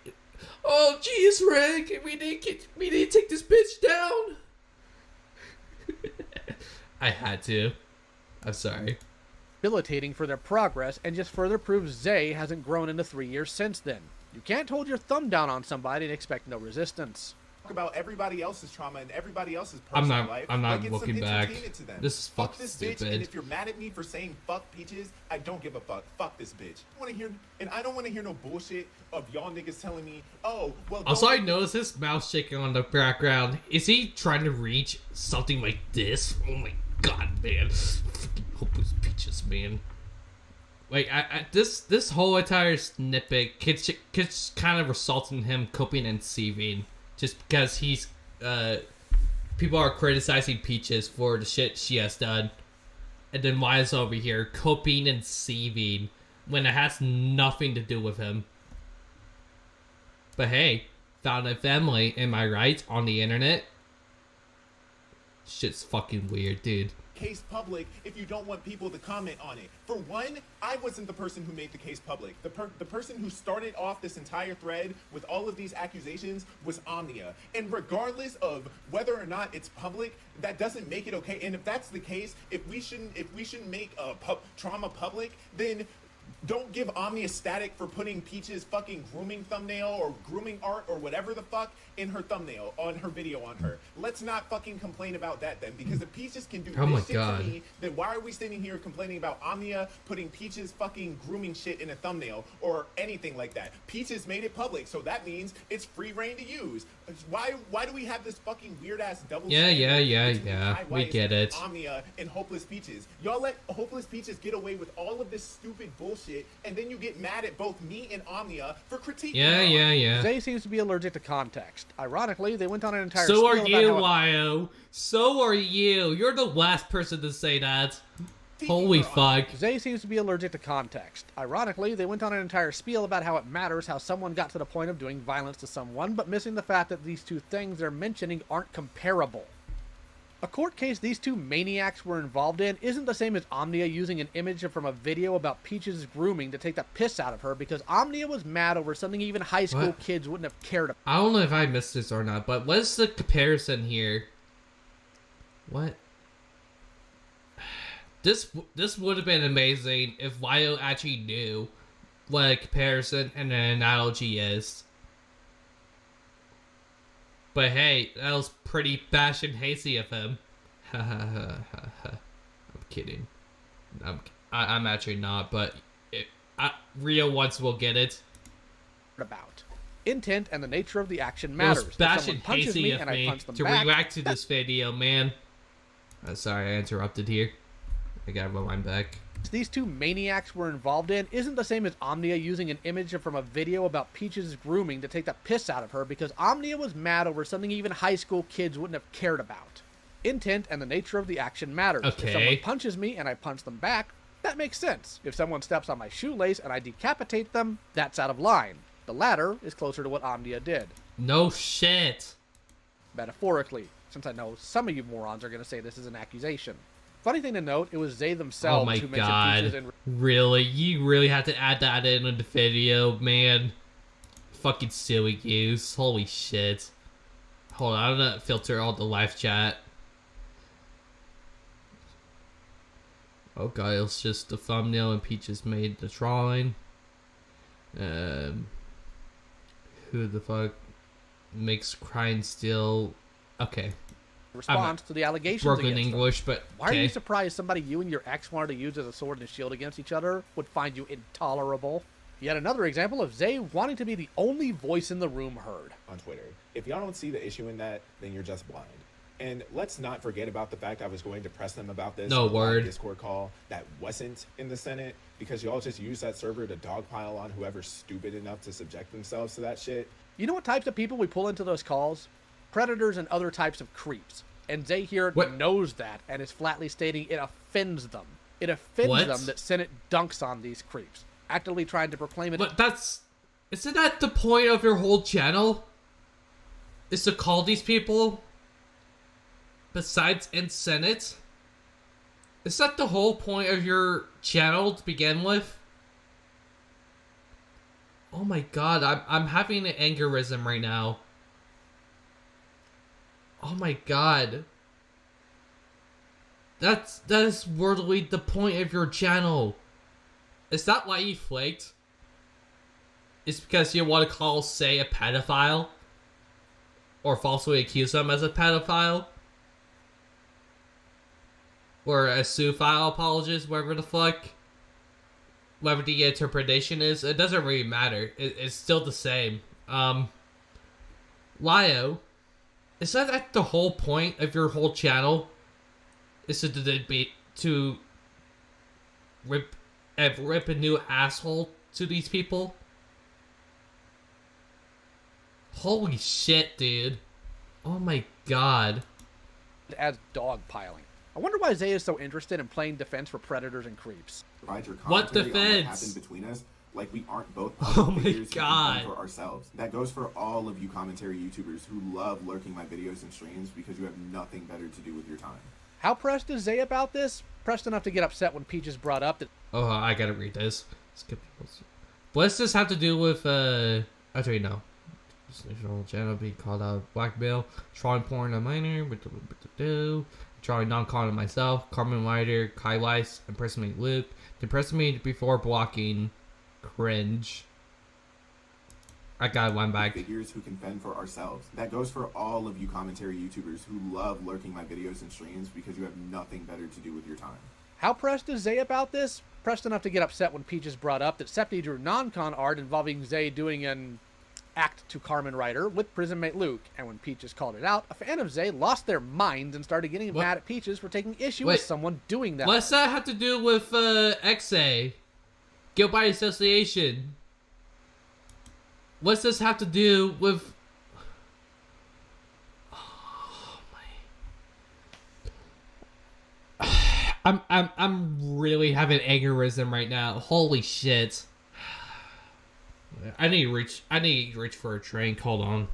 Oh, jeez, Rick. We need to take this bitch down. I had to. I'm sorry. Debilitating for their progress and just further proves Zay hasn't grown in the 3 years since then. You can't hold your thumb down on somebody and expect no resistance. About everybody else's trauma and everybody else's personal life. I'm not it's looking some back. entertainment to them. This is fuck fucking this stupid. Bitch, and if you're mad at me for saying fuck Peaches, I don't give a fuck. Fuck this bitch. I don't want to hear no bullshit of y'all niggas telling me, oh, well. Also, I noticed his mouth shaking on the background. Is he trying to reach something like this? Oh my god, man! Fucking Hopeless Peaches, man. Like, this whole entire snippet kids kind of results in him coping and seething, just because he's people are criticizing Peaches for the shit she has done, and then Maya's over here coping and seething when it has nothing to do with him. But hey, found a family, am I right, on the internet? Shit's fucking weird, dude. Case public if you don't want people to comment on it. For one, I wasn't the person who made the case public. The person who started off this entire thread with all of these accusations was Omnia. And regardless of whether or not it's public, that doesn't make it okay. And if that's the case, if we shouldn't make trauma public, then don't give Omnia static for putting Peach's fucking grooming thumbnail or grooming art or whatever the fuck in her thumbnail, on her video on her. Let's not fucking complain about that then, because if Peaches can do this shit to me, then why are we standing here complaining about Omnia putting Peach's fucking grooming shit in a thumbnail or anything like that? Peaches made it public, so that means it's free reign to use. Why do we have this fucking weird ass double Yeah. We get it. Omnia and Hopeless Peaches. Y'all let Hopeless Peaches get away with all of this stupid bullshit, and then you get mad at both me and Omnia for critiquing. Yeah. Zay seems to be allergic to context. Ironically, they went on an entire So spiel are about you, how Lio. So are you. You're the last person to say that. Holy fuck. Zay seems to be allergic to context. Ironically, they went on an entire spiel about how it matters how someone got to the point of doing violence to someone, but missing the fact that these two things they're mentioning aren't comparable. A court case these two maniacs were involved in isn't the same as Omnia using an image from a video about Peaches' grooming to take the piss out of her because Omnia was mad over something even high school kids wouldn't have cared about. I don't know if I missed this or not, but what's the comparison here? What? This would have been amazing if Lio actually knew what a comparison and an analogy is. But hey, that was pretty fashion hazy of him. I'm kidding. I'm actually not, but Rio once will get it. About intent and the nature of the action matters. It was fashion hazy of and me I punch them to back, react to this video, man. Sorry, I interrupted here. I gotta rewind back. These two maniacs were involved in isn't the same as Omnia using an image from a video about Peach's grooming to take the piss out of her because Omnia was mad over something even high school kids wouldn't have cared about. Intent and the nature of the action matters. Okay. If someone punches me and I punch them back, that makes sense. If someone steps on my shoelace and I decapitate them, that's out of line. The latter is closer to what Omnia did. No shit. Metaphorically, since I know some of you morons are going to say this is an accusation. Funny thing to note, it was they themselves Oh my who mentioned Peaches god. in... Really? You really have to add that in the video, man? Fucking silly goose. Holy shit. Hold on, I'm gonna filter all the live chat. Oh god, it's just the thumbnail and Peaches made the drawing. Who the fuck makes crying still? Okay. response to the allegations Broken against English, them. but Why okay. are you surprised somebody you and your ex wanted to use as a sword and a shield against each other would find you intolerable? Yet another example of Zay wanting to be the only voice in the room heard. On Twitter. If y'all don't see the issue in that, then you're just blind. And let's not forget about the fact I was going to press them about this No on word. a Discord call that wasn't in the Senate because y'all just use that server to dogpile on whoever's stupid enough to subject themselves to that shit. You know what types of people we pull into those calls? Predators and other types of creeps. And Zay here What? knows that and is flatly stating it offends them. It offends What? them that Senate dunks on these creeps, actively trying to proclaim it. But isn't that the point of your whole channel? Is to call these people, besides in Senate? Is that the whole point of your channel to begin with? Oh my god, I'm having an aneurysm right now. Oh my god. That is literally the point of your channel. Is that why you flaked? It's because you want to call, say, a pedophile? Or falsely accuse them as a pedophile? Or a zoophile apologist, whatever the fuck? Whatever the interpretation is, it doesn't really matter. It's still the same. Lio, is that like the whole point of your whole channel? Is to debate, to rip a new asshole to these people? Holy shit, dude. Oh my god. As dogpiling. I wonder why Zay is so interested in playing defense for predators and creeps. Provide your What commentary on defense? what happened between us, like we aren't both Oh my figures who can God. fend for ourselves. That goes for all of you commentary YouTubers who love lurking my videos and streams because you have nothing better to do with your time. How pressed is Zay about this? Pressed enough to get upset when Peaches brought up that Oh, I gotta read this. Skip. What does this have to do with, actually, no. National channel being called out blackmail, trying porn on minor, trying non-con on myself, Carmen Ryder, Kai Weiss, impersonate Luke, impersonate before blocking, cringe. I got one back. Figures who can fend for ourselves. That goes for all of you commentary YouTubers who love lurking my videos and streams because you have nothing better to do with your time. how pressed is Zay about this? Pressed enough to get upset when Peaches brought up that Septi drew non-con art involving Zay doing an act to Carmen Ryder with prison mate Luke, and when Peaches called it out, a fan of Zay lost their minds and started getting What? mad at Peaches for taking issue Wait. with someone doing that. What's that have to do with, XA? Guilt by association. What's this have to do with... Oh my... I'm really having aneurysm right now. Holy shit. I need to reach for a drink. Hold on.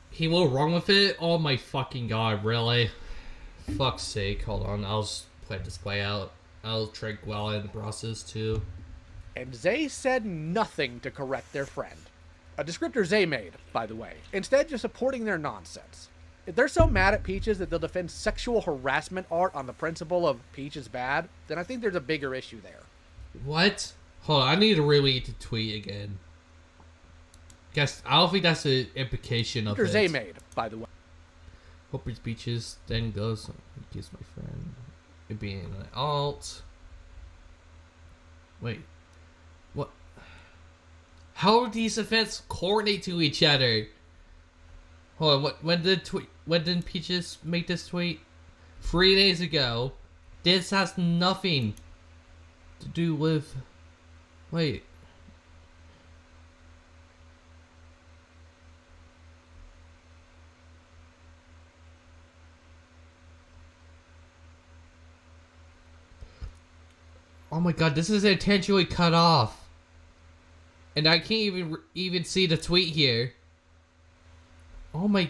He a little wrong with it? Oh my fucking god, really? Fuck's sake, hold on, I'll just play this play out. I'll drink well in the process too. And Zay said nothing to correct their friend. A descriptor Zay made, by the way. Instead, just supporting their nonsense. If they're so mad at Peaches that they'll defend sexual harassment art on the principle of Peach is bad, then I think there's a bigger issue there. What? Hold on, I need to reread the tweet again. Guess I don't think that's the implication of Descriptor Zay it. made, by the way. Hopper speeches, then goes, gives my friend, it being an alt. Wait, what? How do these events coordinate to each other? Hold on, when did Peaches make this tweet? 3 days ago. This has nothing to do with, wait. Oh my god, this is intentionally cut off. And I can't even see the tweet here. Oh my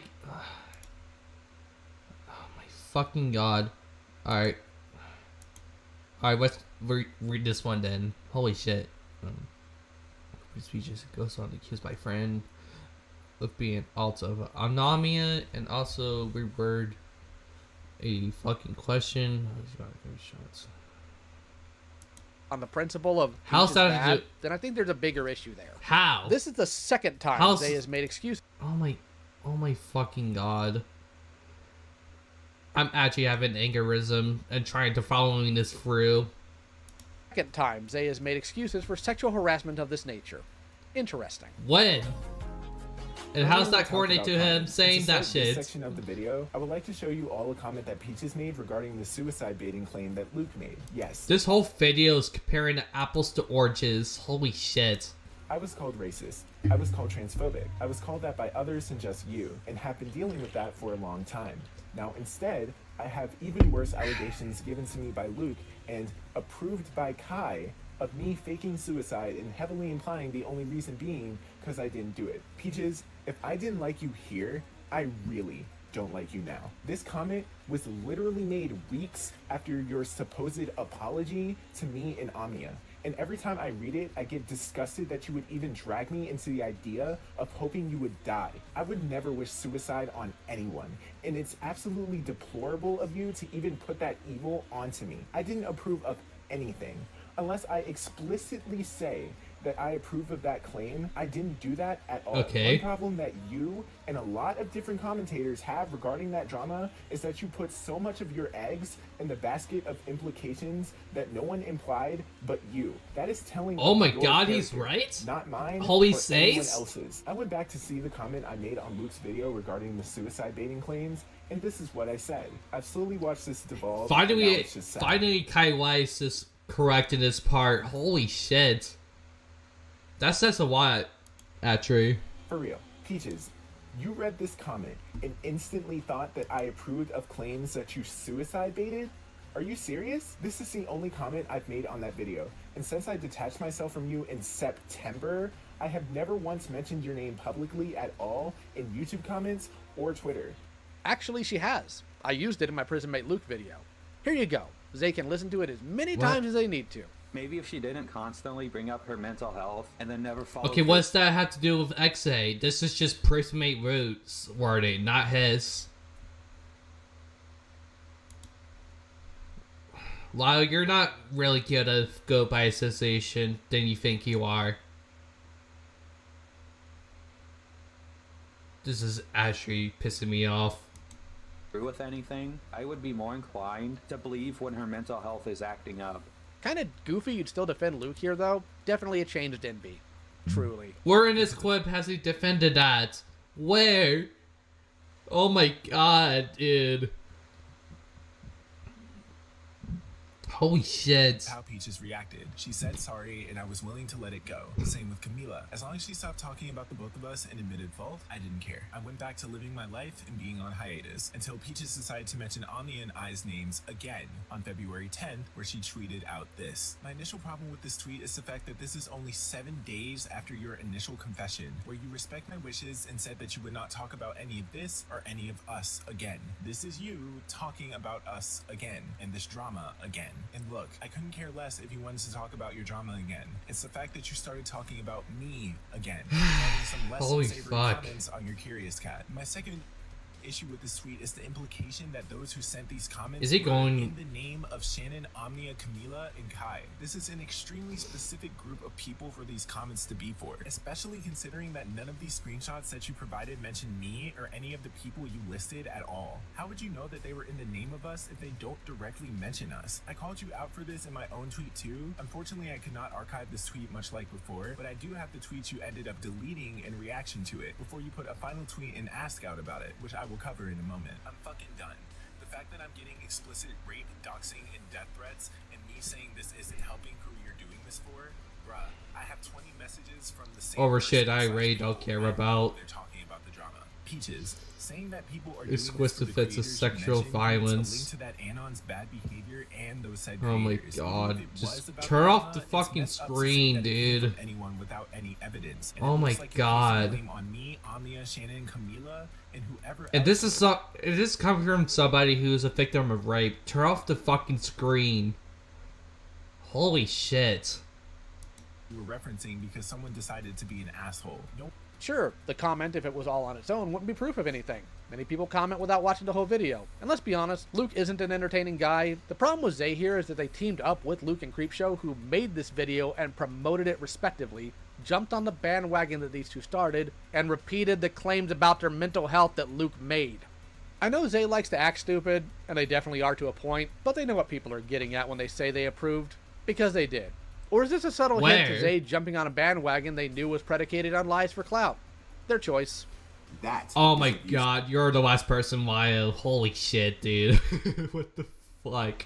fucking god. Alright. Alright, let's read this one then. Holy shit. Speeches goes on to accuse my friend of being alt of anomia and also reword a fucking question. Shots. On the principle of how's that bad, then I think there's a bigger issue there. How? This is the second time Zay has made excuses. Oh my fucking god. I'm actually having aneurysm and trying to following this through. Second time Zay has made excuses for sexual harassment of this nature. Interesting. When? And how's that coordinate to him saying that shit? In this section of the video, I would like to show you all a comment that Peaches made regarding the suicide baiting claim that Luke made. Yes. This whole video is comparing apples to oranges. Holy shit. I was called racist. I was called transphobic. I was called that by others than just you, and have been dealing with that for a long time. Now, instead, I have even worse allegations given to me by Luke and approved by Kai of me faking suicide and heavily implying the only reason being because I didn't do it. Peaches, if I didn't like you here, I really don't like you now. This comment was literally made weeks after your supposed apology to me and Amia. And every time I read it, I get disgusted that you would even drag me into the idea of hoping you would die. I would never wish suicide on anyone, and it's absolutely deplorable of you to even put that evil onto me. I didn't approve of anything. Unless I explicitly say that I approve of that claim, I didn't do that at all. Okay. One problem that you and a lot of different commentators have regarding that drama is that you put so much of your eggs in the basket of implications that no one implied but you. That is telling. Oh my your god, he's character, right? not mine Holy or anyone says? else's. I went back to see the comment I made on Luke's video regarding the suicide baiting claims, and this is what I said. I've slowly watched this devolve. Finally Kai Weiss is correct in this part. Holy shit. That says a lot, actually. For real. Peaches, you read this comment and instantly thought that I approved of claims that you suicide baited? Are you serious? This is the only comment I've made on that video. And since I detached myself from you in September, I have never once mentioned your name publicly at all in YouTube comments or Twitter. Actually, she has. I used it in my Prison Mate Luke video. Here you go. Zay can listen to it as many times as they need to. Maybe if she didn't constantly bring up her mental health and then never follow. Okay, what's that have to do with XA? This is just Prismate Roots wording, not his. Lyle, you're not really gonna go by association than you think you are. This is actually pissing me off. With anything, I would be more inclined to believe when her mental health is acting up. Kind of goofy you'd still defend Luke here, though. Definitely a changed NB. Truly. Where in this clip has he defended that? Where? Oh my god, dude. Holy shit. How Peaches reacted. She said sorry, and I was willing to let it go. Same with Camila. As long as she stopped talking about the both of us and admitted fault, I didn't care. I went back to living my life and being on hiatus until Peaches decided to mention Omni and I's names again on February 10th, where she tweeted out this. My initial problem with this tweet is the fact that this is only 7 days after your initial confession, where you respect my wishes and said that you would not talk about any of this or any of us again. This is you talking about us again and this drama again. And look, I couldn't care less if you wanted to talk about your drama again. It's the fact that you started talking about me again. Having some less Holy savory fuck. comments on your Curious Cat. My second issue with this tweet is the implication that those who sent these comments Is he were going- in the name of Shannon, Omnia, Camila, and Kai. This is an extremely specific group of people for these comments to be for, especially considering that none of these screenshots that you provided mention me or any of the people you listed at all. How would you know that they were in the name of us if they don't directly mention us? I called you out for this in my own tweet too. Unfortunately, I could not archive this tweet much like before, but I do have the tweets you ended up deleting in reaction to it before you put a final tweet and ask out about it, which I will cover in a moment. I'm fucking done. The fact that I'm getting explicit rape, doxing, and death threats, and me saying this isn't helping who you're doing this for, bruh, I have 20 messages from the same Over shit person I slash really people don't care who I know about. They're talking about the drama. Peaches, saying that people are doing this Exquisite for the fits of creators you sexual mentioned, violence. it's a link to that Anon's bad behavior and those said Oh my creators. god. Even if it was Just about turn off the it's fucking messed up to say screen, that it came dude. from anyone without any evidence. And Oh it my looks like you're placing god. blame on me, Omnia, Shannon, Camila, and whoever And this else. is it is coming from somebody who's a victim of rape. Turn off the fucking screen. Holy shit. You were referencing because someone decided to be an asshole. No. Sure, the comment, if it was all on its own, wouldn't be proof of anything. Many people comment without watching the whole video. And let's be honest, Luke isn't an entertaining guy. The problem with Zay here is that they teamed up with Luke and Creepshow, who made this video and promoted it respectively, jumped on the bandwagon that these two started, and repeated the claims about their mental health that Luke made. I know Zay likes to act stupid, and they definitely are to a point, but they know what people are getting at when they say they approved, because they did. Or is this a subtle hint to Where? Zay jumping on a bandwagon they knew was predicated on lies for clout? Their choice. That Oh is my abuse. god, you're the last person, Lyle. Holy shit, dude. What the fuck?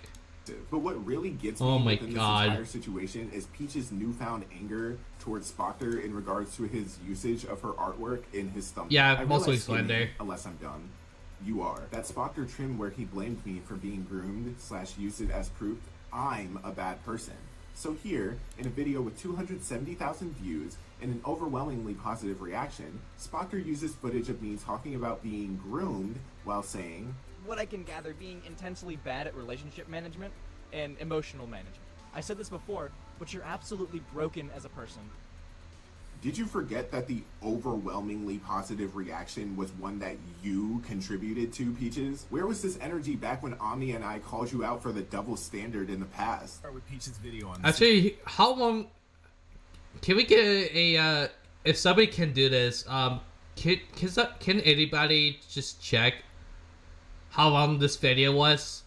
But what really gets me Oh my within God. this entire situation is Peach's newfound anger towards Spoctor in regards to his usage of her artwork in his thumbnail. Yeah, I mostly realize, Skinny, Slender. unless I'm done. You are. That Spoctor trim where he blamed me for being groomed / used it as proof, I'm a bad person. So here, in a video with 270,000 views and an overwhelmingly positive reaction, Spoctor uses footage of me talking about being groomed while saying, what I can gather, being intensely bad at relationship management and emotional management. I said this before, but you're absolutely broken as a person. did you forget that the overwhelmingly positive reaction was one that you contributed to, Peaches? Where was this energy back when Omni and I called you out for the double standard in the past? Start with Peach's video on this. Actually, how long can we get a if somebody can do this, can anybody just check how long this video was?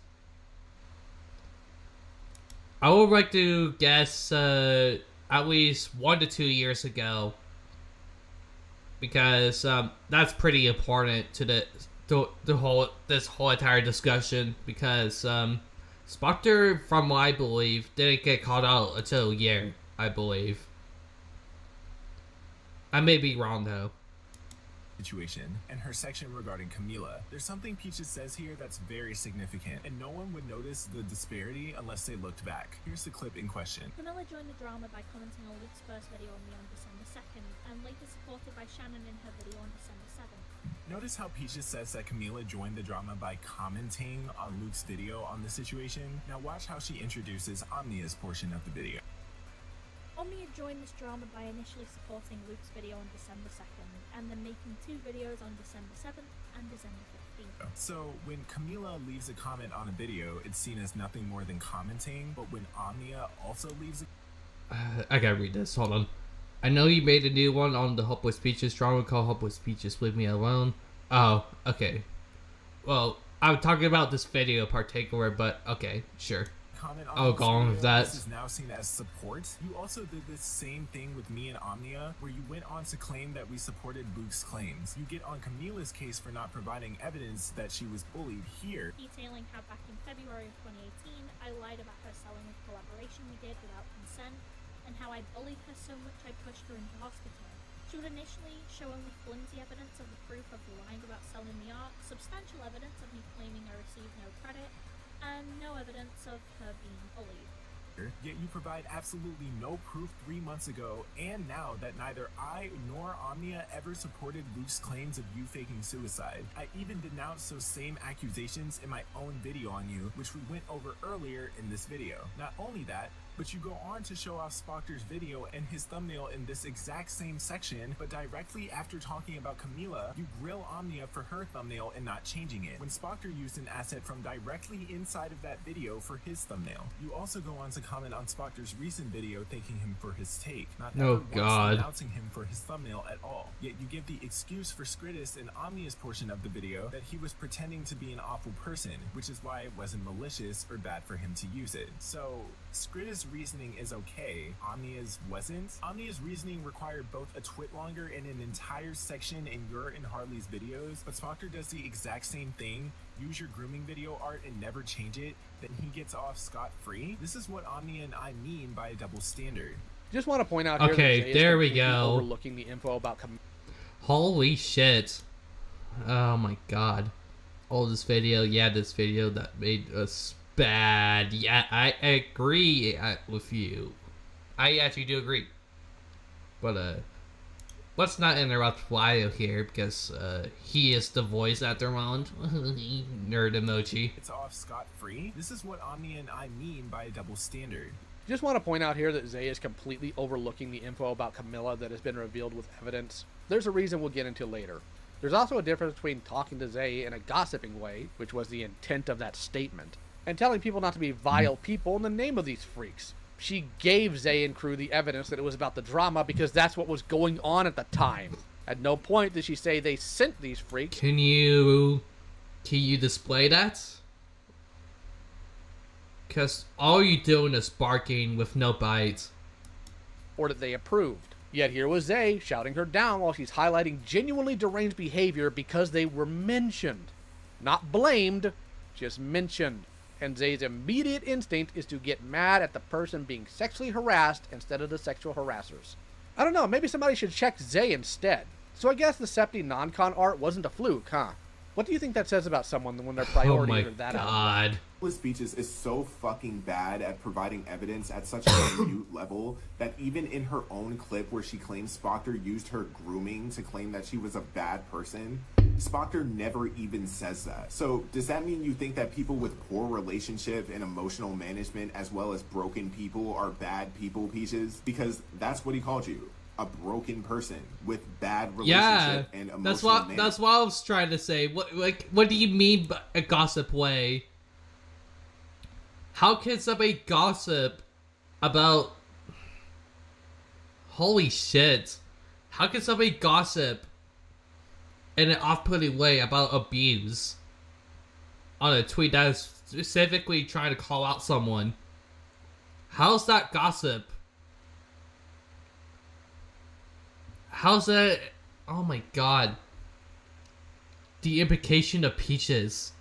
I would like to guess at least 1 to 2 years ago, because that's pretty important to this whole entire discussion, because Spoctor, from what I believe, didn't get called out until a year, I believe. I may be wrong though. Situation and her section regarding Camila. There's something Peaches says here that's very significant, and no one would notice the disparity unless they looked back. Here's the clip in question. Camilla joined the drama by commenting on Luke's first video on me on December 2nd, and later supported by Shannon in her video on December 7th. Notice how Peaches says that Camila joined the drama by commenting on Luke's video on the situation. Now watch how she introduces Omnia's portion of the video. Omnia joined this drama by initially supporting Luke's video on December 2nd, and then making 2 videos on December 7th and December 15th. So when Camila leaves a comment on a video, it's seen as nothing more than commenting, but when Omnia also leaves a I gotta read this. Hold on. I know you made a new one on the Hopeless Peaches drama called Hopeless Peaches Leave Me Alone. Oh, okay. Well, I'm talking about this video in particular, but okay, sure. comment on I'll this go on video, with that. this is now seen as support. You also did this same thing with me and Omnia, where you went on to claim that we supported Luke's claims. You get on Camila's case for not providing evidence that she was bullied here. Detailing how back in February of 2018, I lied about her selling a collaboration we did without consent, and how I bullied her so much I pushed her into hospital. She would initially show only flimsy evidence of the proof of lying about selling the art, substantial evidence of me claiming I received no credit, and no evidence of her being bullied. Yet you provide absolutely no proof 3 months ago and now that neither I nor Omnia ever supported Luke's claims of you faking suicide. I even denounced those same accusations in my own video on you, which we went over earlier in this video. Not only that, But you go on to show off Spoctor's video and his thumbnail in this exact same section, but directly after talking about Camila, you grill Omnia for her thumbnail and not changing it, when Spoctor used an asset from directly inside of that video for his thumbnail. You also go on to comment on Spoctor's recent video thanking him for his take, not ever once announcing him for his thumbnail at all. Yet you give the excuse for Skritis and Omnia's portion of the video that he was pretending to be an awful person, which is why it wasn't malicious or bad for him to use it. So, Skritis' reasoning is okay, Omnia's wasn't. Omnia's reasoning required both a twit longer and an entire section in your and Harley's videos, but Spoctor does the exact same thing, use your grooming video art and never change it, then he gets off scot-free? This is what Omnia and I mean by a double standard. Just want to point out here okay, that Zay there is we completely go. overlooking the info about Holy shit. Oh my god. Oh, this video, this video that made us bad. Yeah, I agree with you. I actually do agree. But, let's not interrupt Wario here because, he is the voice at the moment. Nerd emoji. It's off scot-free? This is what Omnia and I mean by a double standard. Just want to point out here that Zay is completely overlooking the info about Camilla that has been revealed with evidence. There's a reason we'll get into later. There's also a difference between talking to Zay in a gossiping way, which was the intent of that statement, and telling people not to be vile people in the name of these freaks. She gave Zay and crew the evidence that it was about the drama because that's what was going on at the time. At no point did she say they sent these freaks. Can you display that? Because all you're doing is barking with no bite. Or that they approved. Yet here was Zay shouting her down while she's highlighting genuinely deranged behavior because they were mentioned. Not blamed, just mentioned. And Zay's immediate instinct is to get mad at the person being sexually harassed instead of the sexual harassers. I don't know, maybe somebody should check Zay instead. So I guess the Septi non-con art wasn't a fluke, huh? What do you think that says about someone when their priorities are that out? Speeches is so fucking bad at providing evidence at such a minute level that even in her own clip where she claims Spoctor used her grooming to claim that she was a bad person, Spoctor never even says that. So does that mean you think that people with poor relationship and emotional management as well as broken people are bad people, Peaches? Because that's what he called you. A broken person with bad relationship and emotional management. That's what I was trying to say. What do you mean by a gossip way? How can somebody gossip about... Holy shit. How can somebody gossip in an off-putting way about abuse on a tweet that is specifically trying to call out someone? How's that gossip? How's that... Oh my god. The implication of Peaches.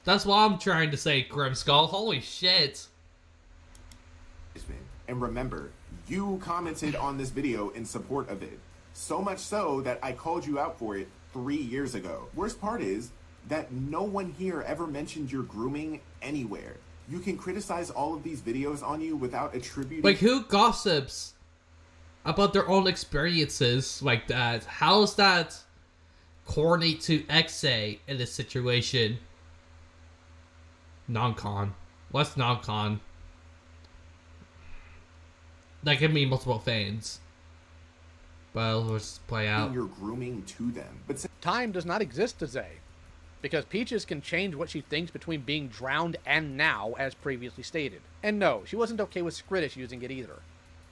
That's what I'm trying to say, Grimskull. Holy shit. And remember, you commented on this video in support of it. So much so that I called you out for it 3 years ago. Worst part is that no one here ever mentioned your grooming anywhere. You can criticize all of these videos on you without attributing... Like, who gossips about their own experiences like that? How's that coordinate to XA in this situation? Non-con. What's non-con? That can mean multiple fans. Well, let's play out. You're grooming to them. But time does not exist to Zay. Because Peaches can change what she thinks between being drowned and now, as previously stated. And no, she wasn't okay with Skritis using it either.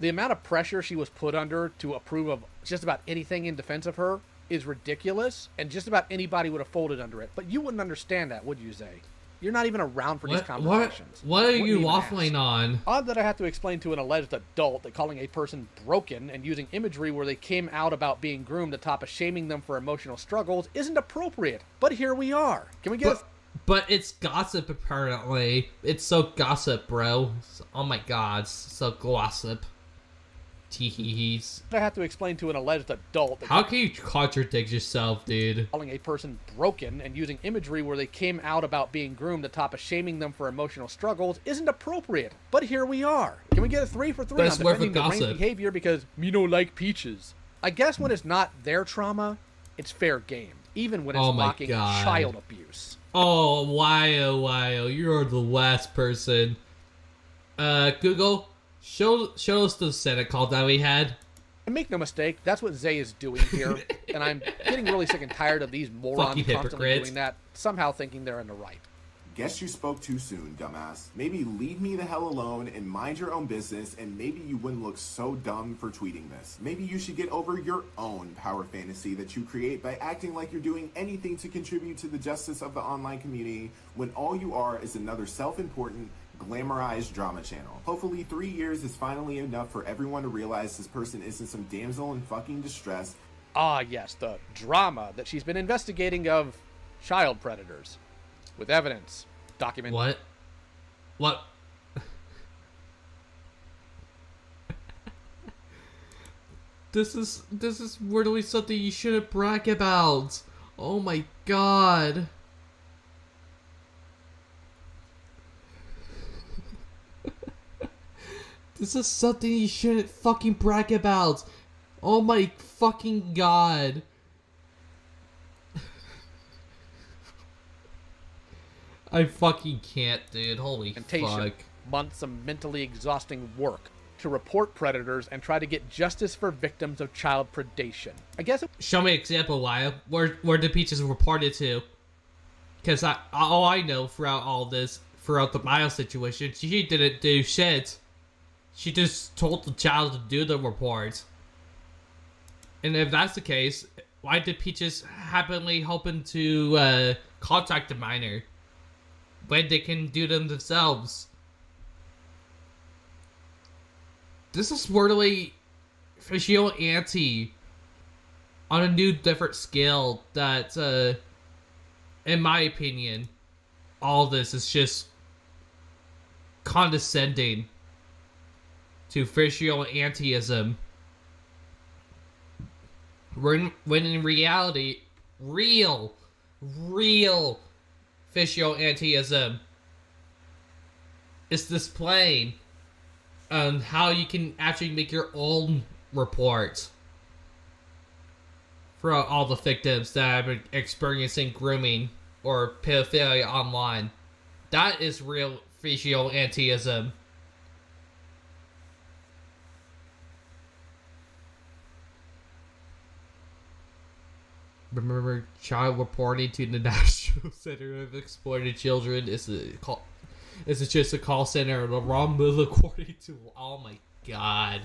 The amount of pressure she was put under to approve of just about anything in defense of her is ridiculous, and just about anybody would have folded under it. But you wouldn't understand that, would you, Zay? You're not even around for these conversations. What are you waffling on? Odd that I have to explain to an alleged adult that calling a person broken and using imagery where they came out about being groomed atop of shaming them for emotional struggles isn't appropriate. But here we are. Can we get... But it's gossip, apparently. It's so gossip, bro. Oh my god, so gossip. Teehees. I have to explain to an alleged adult that... How can you contradict yourself, dude? Calling a person broken and using imagery where they came out about being groomed atop of shaming them for emotional struggles isn't appropriate. But here we are. Can we get a 3 for 3 on defending deranged behavior because me no like Peaches? I guess when it's not their trauma, it's fair game. Even when it's mocking child abuse. Oh, wow, you're the last person. Google, show us the Senate call that we had. And make no mistake, that's what Zay is doing here. And I'm getting really sick and tired of these morons Fucking constantly hypocrite. doing that, somehow thinking they're in the right. Guess you spoke too soon, dumbass. Maybe leave me the hell alone and mind your own business, and maybe you wouldn't look so dumb for tweeting this. Maybe you should get over your own power fantasy that you create by acting like you're doing anything to contribute to the justice of the online community when all you are is another self-important, glamorized drama channel. Hopefully 3 years is finally enough for everyone to realize this person isn't some damsel in fucking distress. Ah, yes, the drama that she's been investigating of child predators. With evidence. Document. What? This is really something you shouldn't brag about. Oh my god. This is something you shouldn't fucking brag about. Oh my fucking god. I fucking can't, dude. Holy fuck. Months of mentally exhausting work to report predators and try to get justice for victims of child predation. I guess Show me an example, Lyle. Where the Peaches reported to. Because all I know throughout all this, throughout the Miles situation, she didn't do shit. She just told the child to do the report. And if that's the case, why did Peaches happily hoping to contact the minor when they can do them themselves? This is really vigilante on a new, different scale that, in my opinion, all this is just condescending to vigilantism. When in reality, real vigilantism is displaying on how you can actually make your own report for all the victims that have been experiencing grooming or pedophilia online. That is real vigilantism. Remember, child reporting to the National Center of Exploited Children is just a call center. The wrong move according to. Oh my god.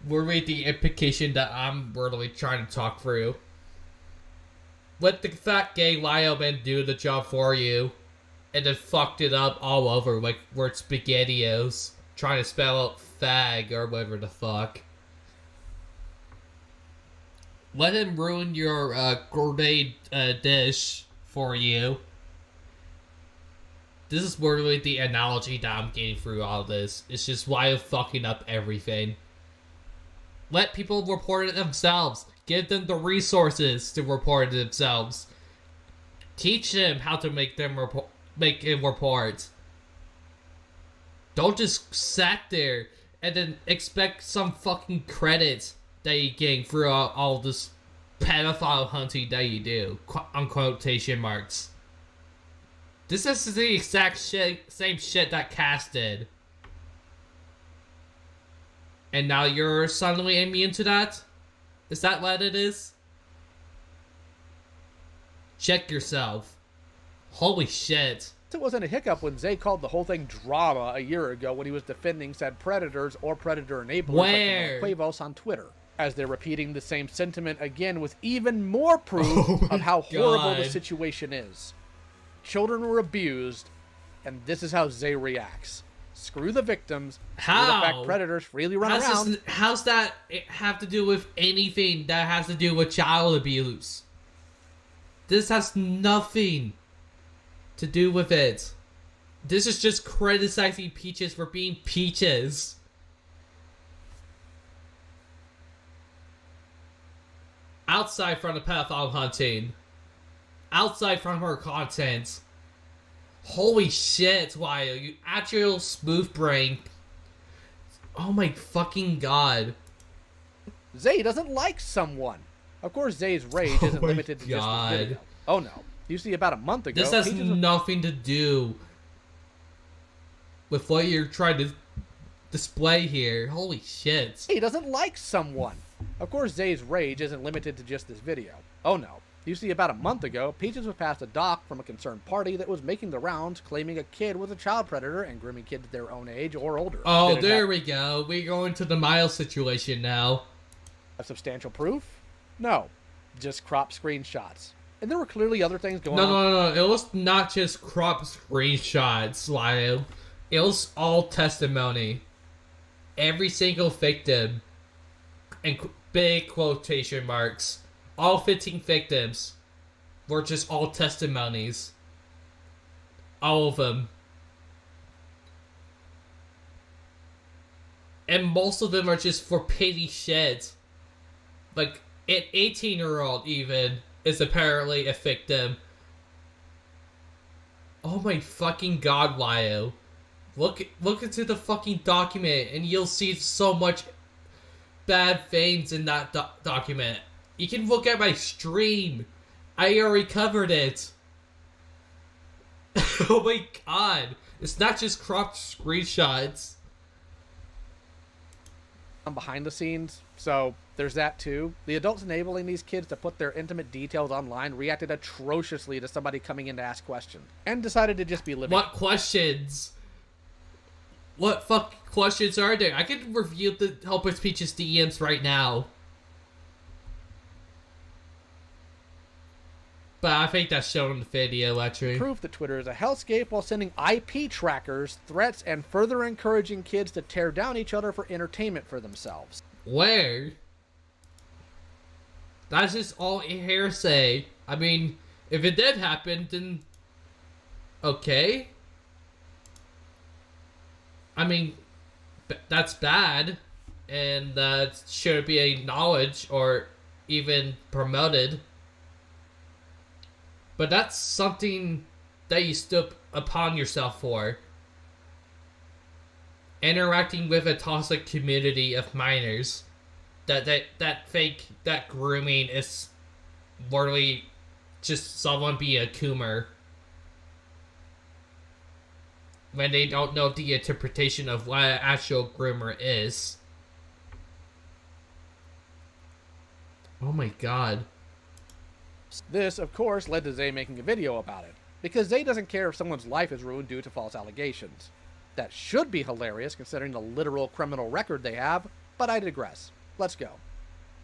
We're with the implication that I'm really trying to talk through. Let the fat gay Lio man do the job for you, and then fucked it up all over like we're SpaghettiOs trying to spell out fag or whatever the fuck. Let him ruin your gourmet dish for you. This is literally the analogy that I'm getting through all this. It's just why I'm fucking up everything. Let people report it themselves. Give them the resources to report it themselves. Teach them how to make a report. Don't just sat there and then expect some fucking credit that you're getting throughout all this pedophile hunting that you do, on quotation marks. This is the exact same shit that Cass did. And now you're suddenly immune to that? Is that what it is? Check yourself. Holy shit. it wasn't a hiccup when Zay called the whole thing drama a year ago when he was defending said predators or predator enablers like Quavos on Twitter, as they're repeating the same sentiment again with even more proof of how horrible the situation is. Children were abused, and this is how Zay reacts. Screw the victims. How? The fact predators freely run around. How's that have to do with anything that has to do with child abuse? This has nothing to do with it. This is just criticizing Peaches for being Peaches. Outside from the pedophile hunting. Outside from her content. Holy shit, Wyo, you actual smooth brain. Oh my fucking god. Zay doesn't like someone. Of course, Zay's rage isn't limited to just the video. Oh no. You see, about a month ago, This has Peaches was- nothing to do with what you're trying to display here. Holy shit. he doesn't like someone. Of course, Zay's rage isn't limited to just this video. Oh no. You see, about a month ago, Peaches was passed a doc from a concerned party that was making the rounds, claiming a kid was a child predator and grooming kids their own age or older. Oh, Did it there have we go. We go into the Miles situation now. substantial proof? No. Just crop screenshots. And there were clearly other things going No, on. no. It was not just crop screenshots, Lyle. It was all testimony. Every single victim, and big quotation marks, all 15 victims were just all testimonies. All of them. And most of them are just for pity shit. Like, an 18-year-old even is apparently a victim. Oh my fucking god, Lyle. Look into the fucking document and you'll see so much bad things in that document. You can look at my stream. I already covered it. Oh my god. It's not just cropped screenshots. Behind the scenes, so there's that too. The adults enabling these kids to put their intimate details online reacted atrociously to somebody coming in to ask questions, and decided to just be living. What questions? What fuck questions are there? I can review the Helpless Peaches DMs right now. But I think that's shown in the video, actually. Proof that Twitter is a hellscape while sending IP trackers, threats, and further encouraging kids to tear down each other for entertainment for themselves. Where? That's just all hearsay. I mean, if it did happen, then... okay. I mean, that's bad. And that should be acknowledged or even promoted. But that's something that you stood upon yourself for. Interacting with a toxic community of minors. That fake, that grooming is literally just someone being a coomer. When they don't know the interpretation of what an actual groomer is. Oh my god. This, of course, led to Zay making a video about it, because Zay doesn't care if someone's life is ruined due to false allegations. That should be hilarious considering the literal criminal record they have, but I digress. Let's go.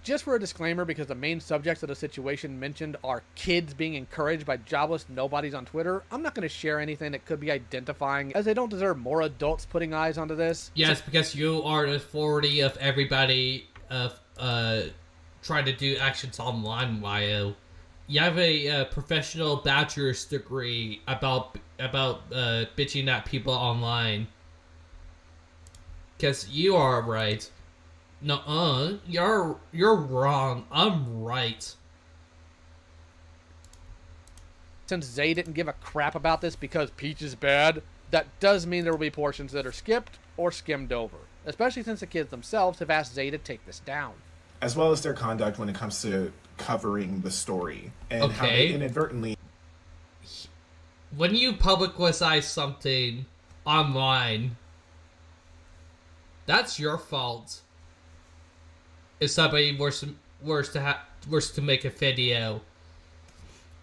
Just for a disclaimer, because the main subjects of the situation mentioned are kids being encouraged by jobless nobodies on Twitter, I'm not going to share anything that could be identifying, as they don't deserve more adults putting eyes onto this. Yes, because you are the authority of everybody of trying to do actions online, Mario. You have a professional bachelor's degree about bitching at people online. Because you are right. No, you're wrong. I'm right. Since Zay didn't give a crap about this because Peach is bad, that does mean there will be portions that are skipped or skimmed over. Especially since the kids themselves have asked Zay to take this down. As well as their conduct when it comes to covering the story and how they inadvertently... When you publicize something online, that's your fault. If somebody were to make a video,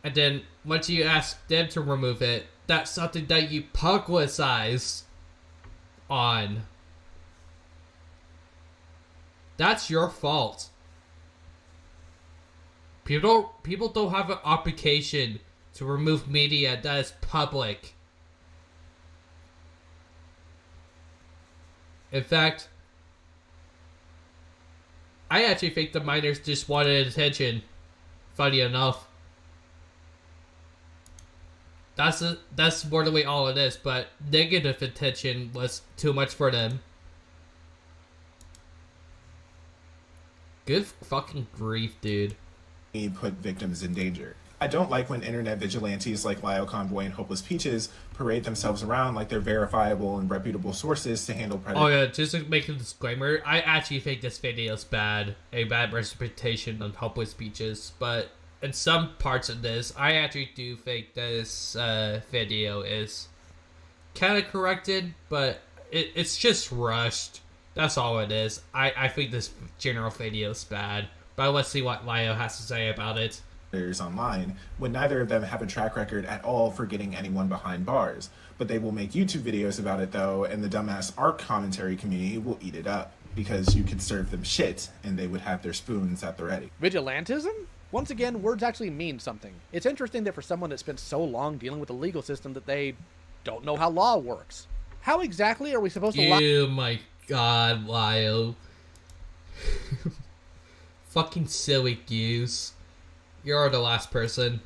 and then once you ask them to remove it, that's something that you publicize on. That's your fault. People don't have an obligation to remove media that is public. In fact, I actually think the minors just wanted attention. Funny enough. That's more than all it is, but negative attention was too much for them. Good fucking grief, dude. Put victims in danger. I don't like when internet vigilantes like Lyle Convoy and Hopeless Peaches parade themselves around like they're verifiable and reputable sources to handle predators. Oh yeah, just to make a disclaimer, I actually think this video is bad. A bad representation on Hopeless Peaches, but in some parts of this, I actually do think this video is kind of corrected, but it's just rushed. That's all it is. I think this general video is bad, but let's see what Lio has to say about it. Online, when neither of them have a track record at all for getting anyone behind bars. But they will make YouTube videos about it though, and the dumbass art commentary community will eat it up, because you could serve them shit, and they would have their spoons at the ready. Vigilantism? Once again, words actually mean something. It's interesting that for someone that spent so long dealing with the legal system that they don't know how law works. How exactly are we supposed to Oh my god, Lio. Fucking silly goose. You're the last person.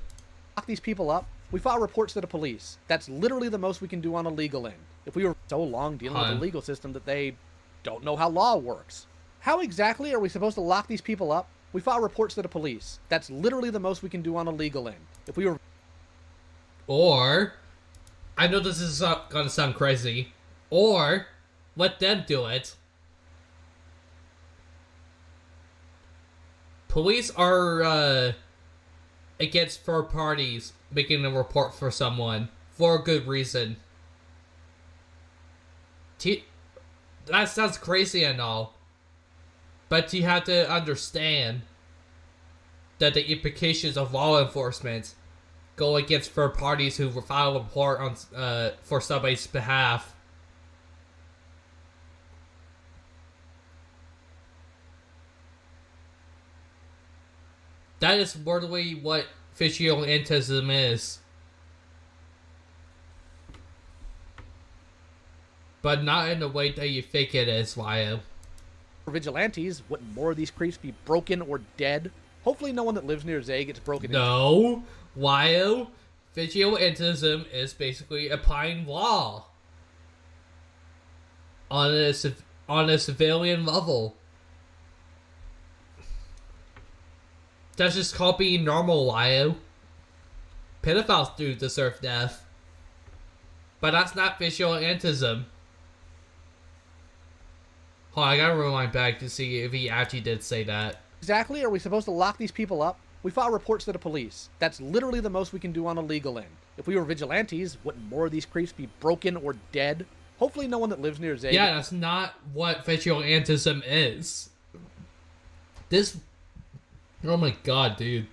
lock these people up? We file reports to the police. That's literally the most we can do on a legal end. If we were so long dealing with the legal system that they don't know how law works. How exactly are we supposed to lock these people up? We file reports to the police. That's literally the most we can do on a legal end. If we were... Or, I know this is gonna sound crazy, or let them do it. Police are against third parties making a report for someone for a good reason. That sounds crazy and all, but you have to understand that the implications of law enforcement go against third parties who file a report on for somebody's behalf. That is literally what vigilantism is. But not in the way that you think it is, Lio. Vigilantes, wouldn't more of these creeps be broken or dead? Hopefully no one that lives near Zay gets broken into. No, Lio. Vigilantism is basically applying law on a civilian level. That's just called being normal, Lio. Pedophiles do deserve death. But that's not vigilantism. Hold on, I gotta rewind back to see if he actually did say that. Exactly are we supposed to lock these people up? We file reports to the police. That's literally the most we can do on a legal end. If we were vigilantes, wouldn't more of these creeps be broken or dead? Hopefully no one that lives near Zay... Yeah, that's not what vigilantism is. This... Oh my god, dude.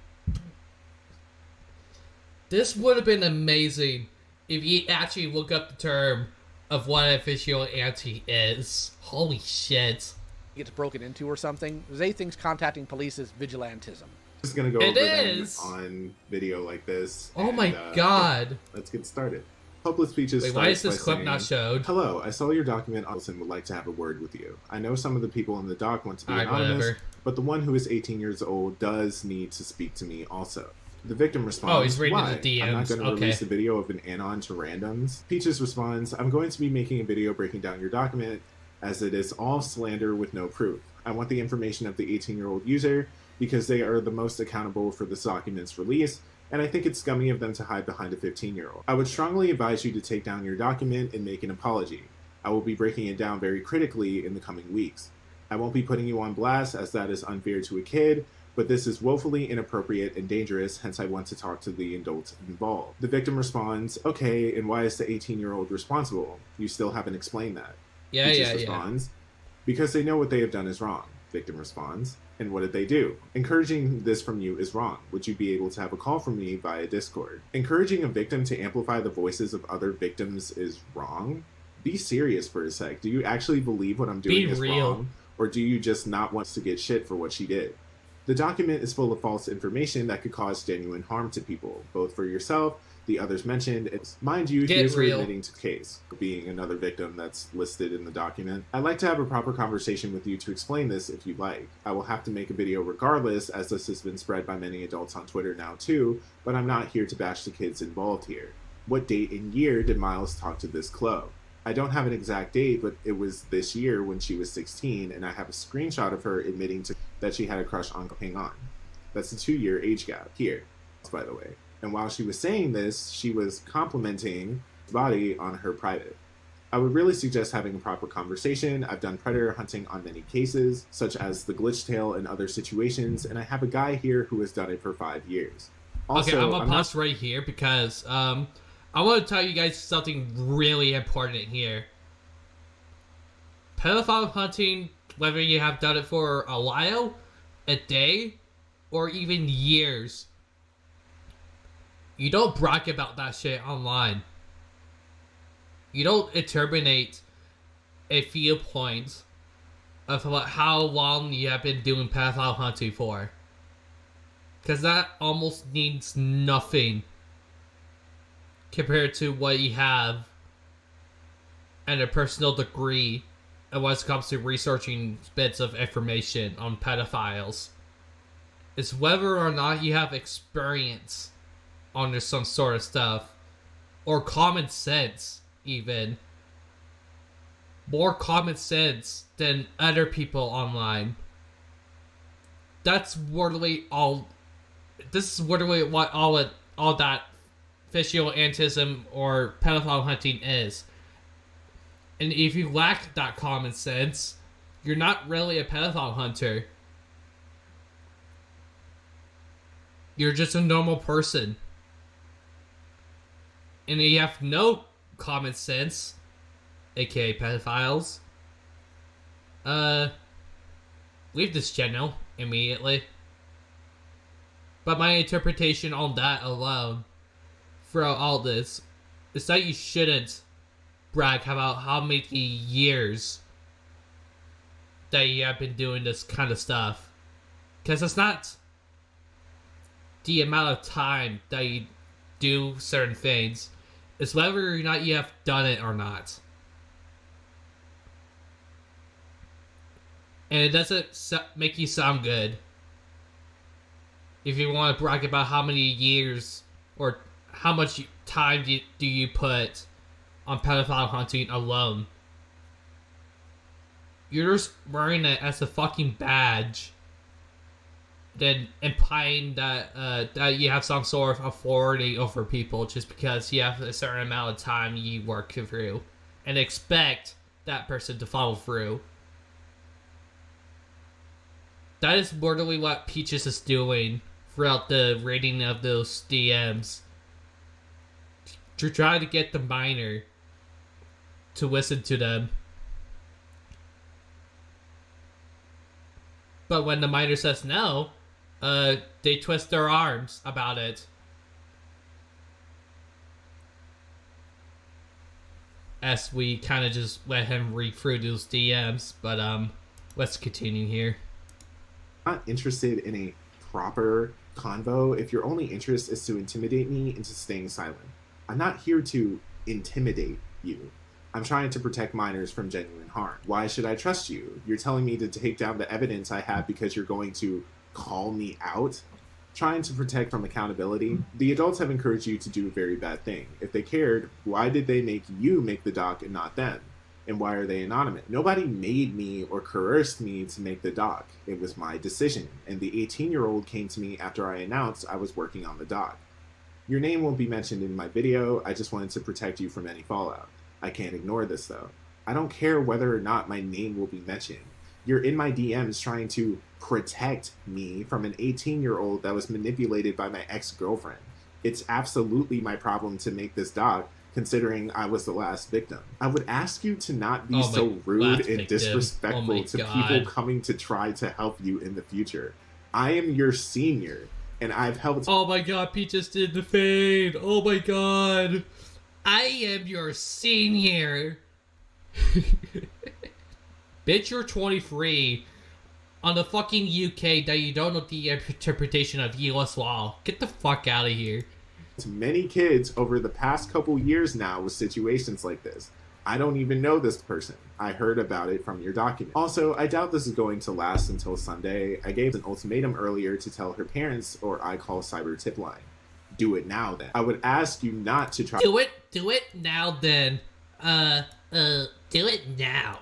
This would have been amazing if you actually look up the term of what a vigilante is. Holy shit. Gets broken into or something. Zay thinks contacting police is vigilantism. Just gonna go over them on video like this. Oh my god. Let's get started. Hopeless Peaches. Wait, why is this clip not showed? Hello, I saw your document. Olsen would like to have a word with you. I know some of the people in the doc want to be anonymous, but the one who is 18 years old does need to speak to me also. The victim responds, oh, he's reading why? the DMs. I'm not going to release a video of an anon to randoms. Peaches responds, I'm going to be making a video breaking down your document as it is all slander with no proof. I want the information of the 18-year-old user because they are the most accountable for this document's release, and I think it's scummy of them to hide behind a 15-year-old. I would strongly advise you to take down your document and make an apology. I will be breaking it down very critically in the coming weeks. I won't be putting you on blast as that is unfair to a kid, but this is woefully inappropriate and dangerous, hence I want to talk to the adults involved. The victim responds, okay, and why is the 18-year-old responsible? You still haven't explained that. Peaches responds, because they know what they have done is wrong. Victim responds, and what did they do? Encouraging this from you is wrong. Would you be able to have a call from me via Discord? Encouraging a victim to amplify the voices of other victims is wrong? Be serious for a sec. Do you actually believe what I'm doing is wrong? Or do you just not want to get shit for what she did? The document is full of false information that could cause genuine harm to people, both for yourself, the others mentioned. It's, mind you, here's admitting to the case, being another victim that's listed in the document. I'd like to have a proper conversation with you to explain this if you'd like. I will have to make a video regardless, as this has been spread by many adults on Twitter now too, but I'm not here to bash the kids involved here. What date and year did Miles talk to this Chloe? I don't have an exact date, but it was this year when she was 16, and I have a screenshot of her admitting to that she had a crush on Hang On. That's a 2-year age gap here, by the way. And while she was saying this, she was complimenting his body on her private. I would really suggest having a proper conversation. I've done predator hunting on many cases, such as the glitch tail and other situations, and I have a guy here who has done it for 5 years. Also, okay, I'm gonna pause right here because I want to tell you guys something really important here. Pedophile hunting, whether you have done it for a while, a day, or even years, you don't brag about that shit online. You don't interminate a viewpoint of how long you have been doing pedophile hunting for. Because that almost means nothing compared to what you have and a personal degree and when it comes to researching bits of information on pedophiles. It's whether or not you have experience on some sort of stuff, or common sense, even. More common sense than other people online. That's literally all. This is literally what all that vigilantism or pedophile hunting is. And if you lack that common sense, you're not really a pedophile hunter. You're just a normal person. And you have no common sense, aka pedophiles, leave this channel immediately. But my interpretation on that alone, throughout all this, is that you shouldn't brag about how many years that you have been doing this kind of stuff. Because it's not the amount of time that you do certain things. It's whether or not you have done it or not. And it doesn't make you sound good. If you want to brag about how many years or how much time do you put on pedophile hunting alone. You're just wearing it as a fucking badge. Then implying that that you have some sort of authority over people just because you have a certain amount of time you work through, and expect that person to follow through. That is literally what Peaches is doing throughout the reading of those DMs, to try to get the minor to listen to them. But when the minor says no, they twist their arms about it. As we kind of just let him read through those DMs, but let's continue here. I'm not interested in a proper convo if your only interest is to intimidate me into staying silent. I'm not here to intimidate you. I'm trying to protect minors from genuine harm. Why should I trust you? You're telling me to take down the evidence I have because you're going to call me out? Trying to protect from accountability. The adults have encouraged you to do a very bad thing. If they cared, why did they make you make the doc and not them? And why are they anonymous? Nobody made me or coerced me to make the doc. It was my decision. And the 18-year-old came to me after I announced I was working on the doc. Your name won't be mentioned in my video. I just wanted to protect you from any fallout. I can't ignore this though. I don't care whether or not my name will be mentioned. You're in my DMs trying to protect me from an 18-year-old that was manipulated by my ex-girlfriend. It's absolutely my problem to make this doc, considering I was the last victim. I would ask you to not be so rude and disrespectful to people coming to try to help you in the future. I am your senior, and I've helped— Oh my god, Peaches did the fade. Oh my god. I am your senior. Bitch, you're 23 on the fucking UK that you don't know the interpretation of US law. Get the fuck out of here. To many kids over the past couple years now with situations like this. I don't even know this person. I heard about it from your document. Also, I doubt this is going to last until Sunday. I gave an ultimatum earlier to tell her parents, or I call cyber tip line. Do it now then. I would ask you not to try— Do it now then. Do it now.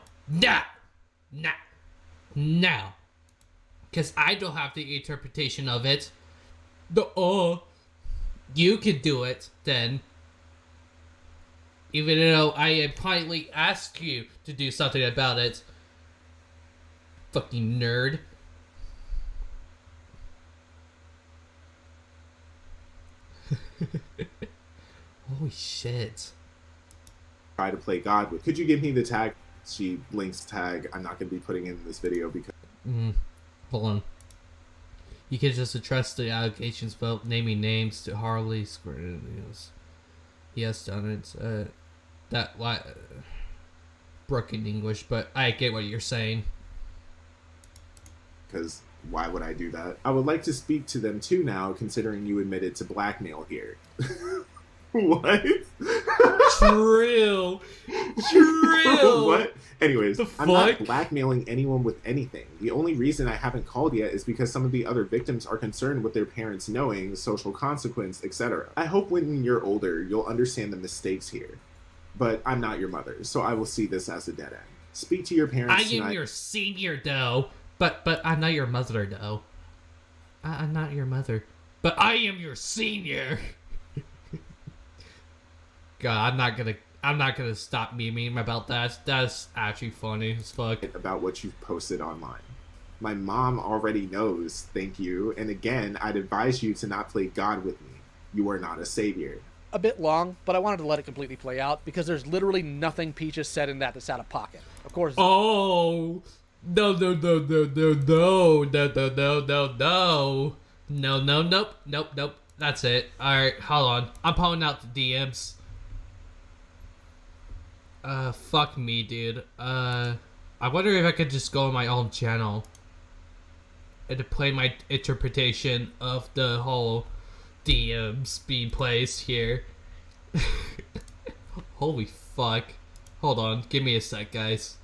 Now. Because I don't have the interpretation of it. You can do it then. even though I politely asked you to do something about it. Fucking nerd. Holy shit. Try to play God with. Could you give me the tag? She links tag. I'm not going to be putting in this video because... Hold on. You can just address the allegations about naming names to Harley Square. He has done it. That broken English, but I get what you're saying. Because why would I do that? I would like to speak to them too now, considering you admitted to blackmail here. What? True. What? Anyways, the I'm not blackmailing anyone with anything. The only reason I haven't called yet is because some of the other victims are concerned with their parents knowing, social consequence, etc. I hope when you're older, you'll understand the mistakes here. But I'm not your mother, so I will see this as a dead end. Speak to your parents tonight. I am your senior, though. But I'm not your mother, though. I'm not your mother. But I am your senior. God, I'm not gonna stop memeing about that. That's actually funny as fuck. About what you've posted online. My mom already knows, thank you. And again, I'd advise you to not play God with me. You are not a savior. A bit long, but I wanted to let it completely play out because there's literally nothing Peaches said in that's out of pocket. Of course. Oh. No. Nope. That's it. Alright, hold on. I'm pulling out the DMs. Fuck me, dude. I wonder if I could just go on my own channel and to play my interpretation of the whole DMs being placed here. Holy fuck. Hold on, give me a sec, guys.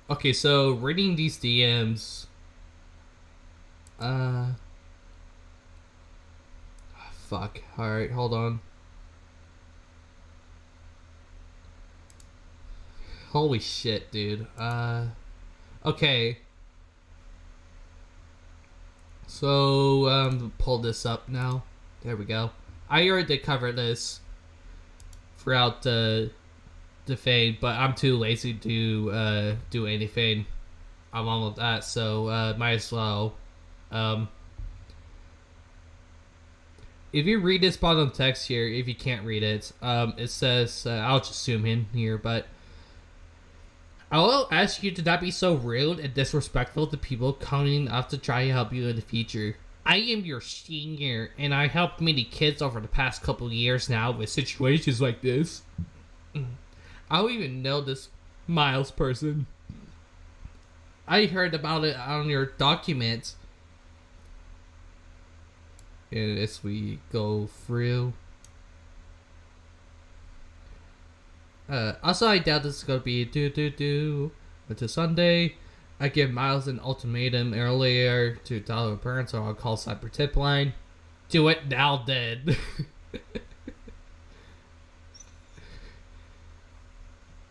Okay, so reading these DMs. Fuck. Alright, hold on. Holy shit, dude. Okay. So, pull this up now. There we go. I already covered this throughout the fade, but I'm too lazy to do anything along with that, so might as well. If you read this bottom text here, if you can't read it, it says, I'll just zoom in here, but I will ask you to not be so rude and disrespectful to people coming up to try to help you in the future. I am your senior, and I helped many kids over the past couple of years now with situations like this. I don't even know this Miles person. I heard about it on your document. And as we go through. Also, I doubt this is going to be until Sunday. I give Miles an ultimatum earlier to tell her parents, or I'll call Cyber Tip Line. Do it now, then.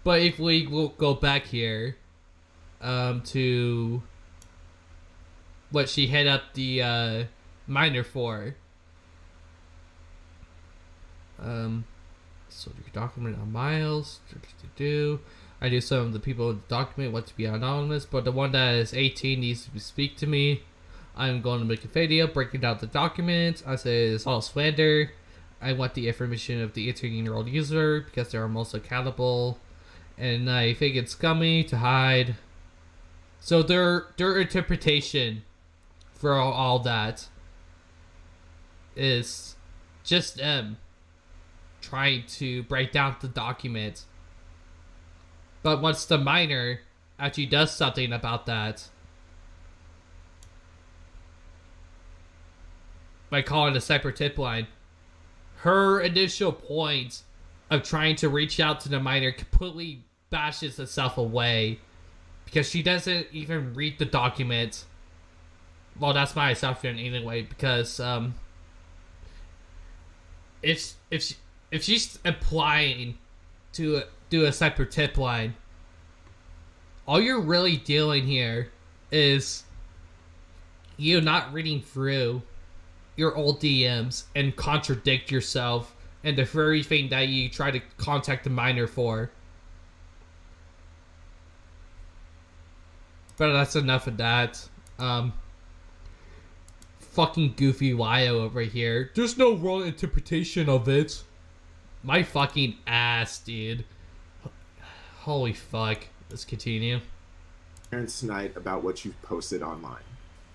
But if we will go back here to what she hit up the minor for. So your document on Miles. I do some of the people in the document want to be anonymous, but the one that is 18 needs to speak to me. I'm going to make a video breaking down the document. I say it's all slander. I want the information of the 18-year-old user because they are most accountable. And I think it's scummy to hide. So their interpretation for all that is just them trying to break down the document. But once the minor actually does something about that, by calling the cyber tip line, her initial point of trying to reach out to the minor completely bashes itself away because she doesn't even read the document. Well, that's my assumption anyway, because if she's applying to do a cyber tip line, all you're really doing here is you not reading through your old DMs and contradict yourself and the very thing that you try to contact the minor for. But that's enough of that. Fucking goofy Wyo over here. There's no wrong interpretation of it. My fucking ass, dude. Holy fuck. Let's continue. Parents tonight about what you've posted online.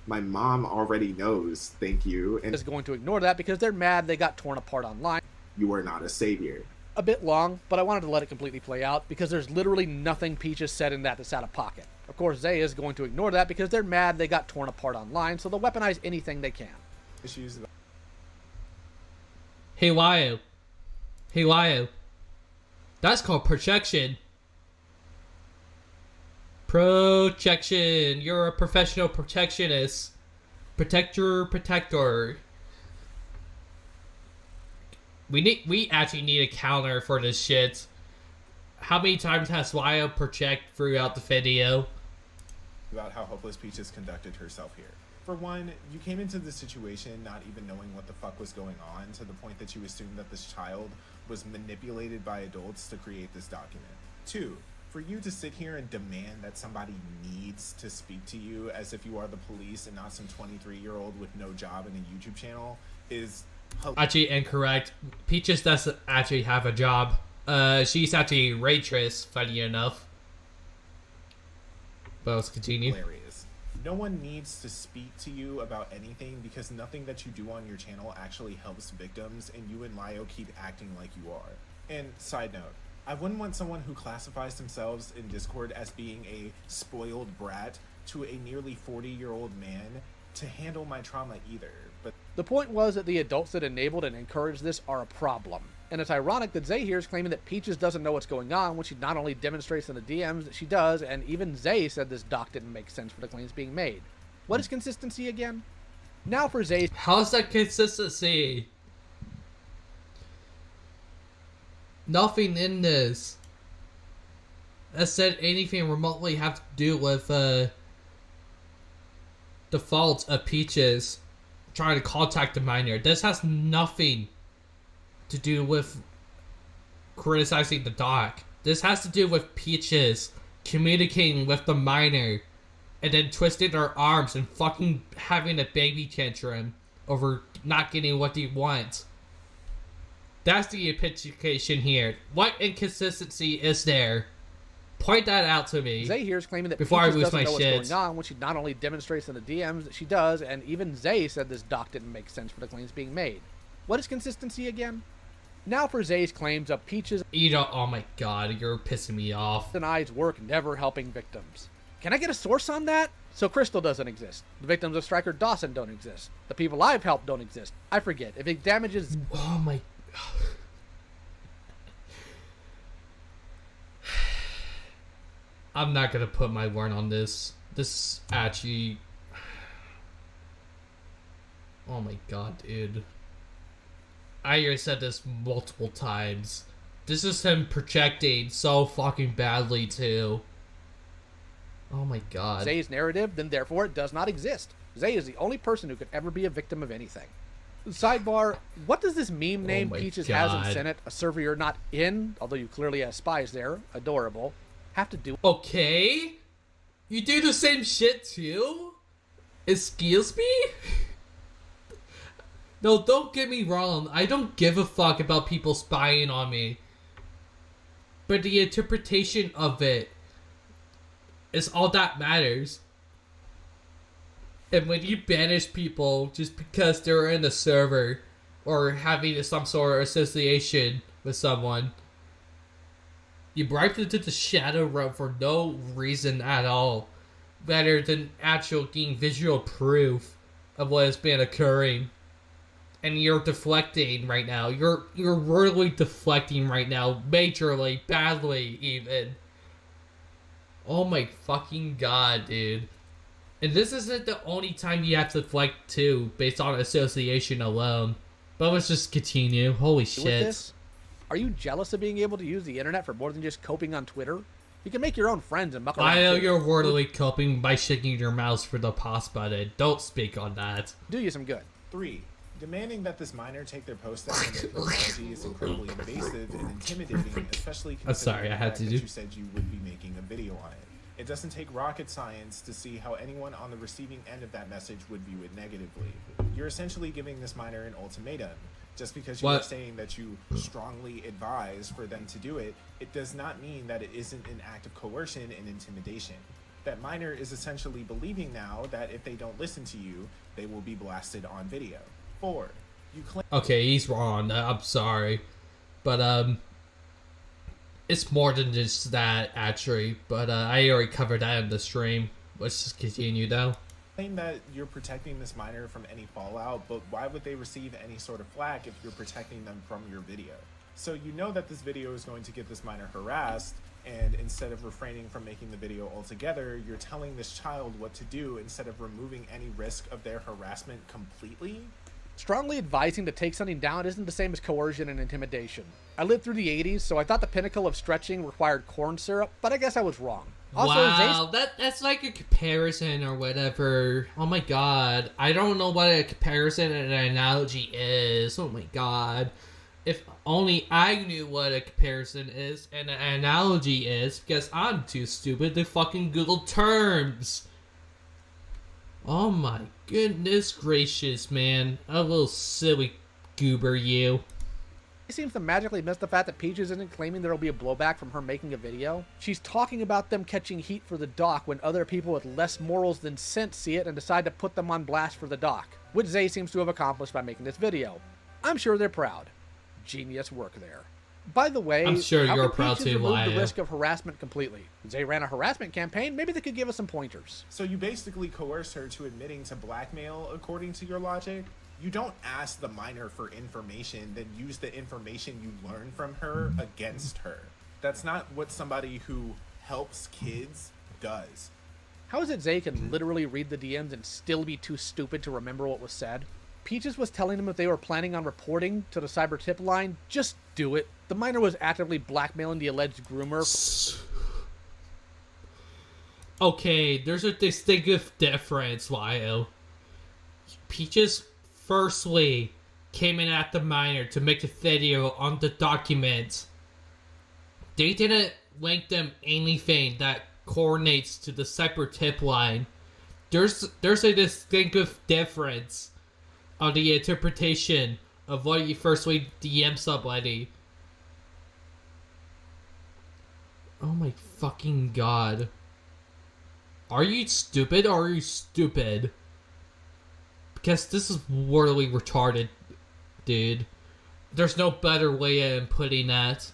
My mom already knows, thank you, and Is going to ignore that because they're mad they got torn apart online. you are not a savior. A bit long, but I wanted to let it completely play out because there's literally nothing Peaches said in that that's out of pocket. Of course, Zay is going to ignore that because they're mad they got torn apart online, so they'll weaponize anything they can. Issues about Hey, Wyo. Hey, Wyo. That's called projection. Projection. You're a professional protectionist. Protector. We actually need a counter for this shit. How many times has Wyo project throughout the video? how hopeless Peaches conducted herself here. For one, you came into this situation not even knowing what the fuck was going on, to the point that you assumed that this child was manipulated by adults to create this document. 2, for you to sit here and demand that somebody needs to speak to you as if you are the police and not some 23-year-old with no job and a YouTube channel is Actually incorrect. Peaches doesn't actually have a job. She's actually a waitress, funny enough. But let's continue. hilarious. No one needs to speak to you about anything because nothing that you do on your channel actually helps victims, and you and Lio keep acting like you are. And side note, I wouldn't want someone who classifies themselves in Discord as being a spoiled brat to a nearly 40-year-old man to handle my trauma either. But The point was that the adults that enabled and encouraged this are a problem. And it's ironic that Zay here is claiming that Peaches doesn't know what's going on when she not only demonstrates in the DMs that she does, and even Zay said this doc didn't make sense for the claims being made. What is consistency again? Now for Zay's... How's that consistency? Nothing in this that said anything remotely have to do with the fault of Peaches trying to contact the minor. This has nothing to do with criticizing the doc. This has to do with Peaches communicating with the minor and then twisting her arms and fucking having a baby tantrum over not getting what he wants. That's the implication here. What inconsistency is there? Point that out to me. Zay here is claiming that before Peaches I lose doesn't my know what's shit. going on when she not only demonstrates in the DMs that she does, and even Zay said this doc didn't make sense for the claims being made. What is consistency again? Now for Zay's claims of Peaches You know, oh my god, you're pissing me off. and I's work never helping victims. Can I get a source on that? So Crystal doesn't exist. The victims of Striker Dawson don't exist. The people I've helped don't exist. I forget. If it damages... Oh my... I'm not gonna put my word on this. This actually... Oh my god, dude. I already said this multiple times. This is him projecting so fucking badly, too. Oh my god. Zay's narrative, then therefore it does not exist. Zay is the only person who could ever be a victim of anything. Sidebar, what does this meme name my Peaches has in God. Senate, a server you're not in, although you clearly have spies there, adorable, have to do... Okay? You do the same shit, too? Excuse me? No, don't get me wrong. I don't give a fuck about people spying on me. But the interpretation of it is all that matters. And when you banish people just because they're in the server or having some sort of association with someone, you bribe them to the shadow realm for no reason at all, rather than actual getting visual proof of what has been occurring. And you're deflecting right now. You're really deflecting right now, majorly, badly even. Oh my fucking god, dude. And this isn't the only time you have to deflect too, based on association alone. But let's just continue. Holy with shit. this? Are you jealous of being able to use the internet for more than just coping on Twitter? You can make your own friends and muck around. I know too. you're worthily coping by shaking your mouse for the pause button. Don't speak on that. Do you some good. 3, Demanding that this minor take their post down and their technology is incredibly invasive and intimidating, especially considering the fact that you said you would be making a video on it. It doesn't take rocket science to see how anyone on the receiving end of that message would view it negatively. You're essentially giving this minor an ultimatum. Just because you are saying that you strongly advise for them to do it, it does not mean that it isn't an act of coercion and intimidation. That minor is essentially believing now that if they don't listen to you, they will be blasted on video. 4. You claim. Okay, he's wrong. I'm sorry, but it's more than just that actually. But I already covered that in the stream. Let's just continue though. Claim that you're protecting this minor from any fallout, but why would they receive any sort of flack if you're protecting them from your video? So you know that this video is going to get this minor harassed, and instead of refraining from making the video altogether, you're telling this child what to do instead of removing any risk of their harassment completely? Strongly advising to take something down isn't the same as coercion and intimidation. I lived through the 80s, so I thought the pinnacle of stretching required corn syrup, but I guess I was wrong. Also, wow, that's like a comparison or whatever. Oh my god. I don't know what a comparison and an analogy is. Oh my god. If only I knew what a comparison is and an analogy is, because I'm too stupid to fucking Google terms. Oh my goodness gracious, man. A little silly goober, you. He seems to magically miss the fact that Peaches isn't claiming there'll be a blowback from her making a video. She's talking about them catching heat for the doc when other people with less morals than sense see it and decide to put them on blast for the doc, which Zay seems to have accomplished by making this video. I'm sure they're proud. Genius work there. By the way, I'm sure how you're can proud Peaches too, remove Lyle. the risk of harassment completely? Zay ran a harassment campaign. Maybe they could give us some pointers. So you basically coerce her to admitting to blackmail according to your logic? You don't ask the minor for information, then use the information you learn from her against her. That's not what somebody who helps kids does. How is it Zay can literally read the DMs and still be too stupid to remember what was said? Peaches was telling them if they were planning on reporting to the cyber tip line, just do it. The minor was actively blackmailing the alleged groomer. Okay, there's a distinctive difference, Lyle. Peaches firstly came in at the minor to make a video on the document. They didn't link them anything that coordinates to the cyber tip line. There's a distinctive difference on the interpretation of what you firstly DM somebody. Oh my fucking god. Are you stupid or are you stupid? Because this is mortally retarded, dude. There's no better way of putting that.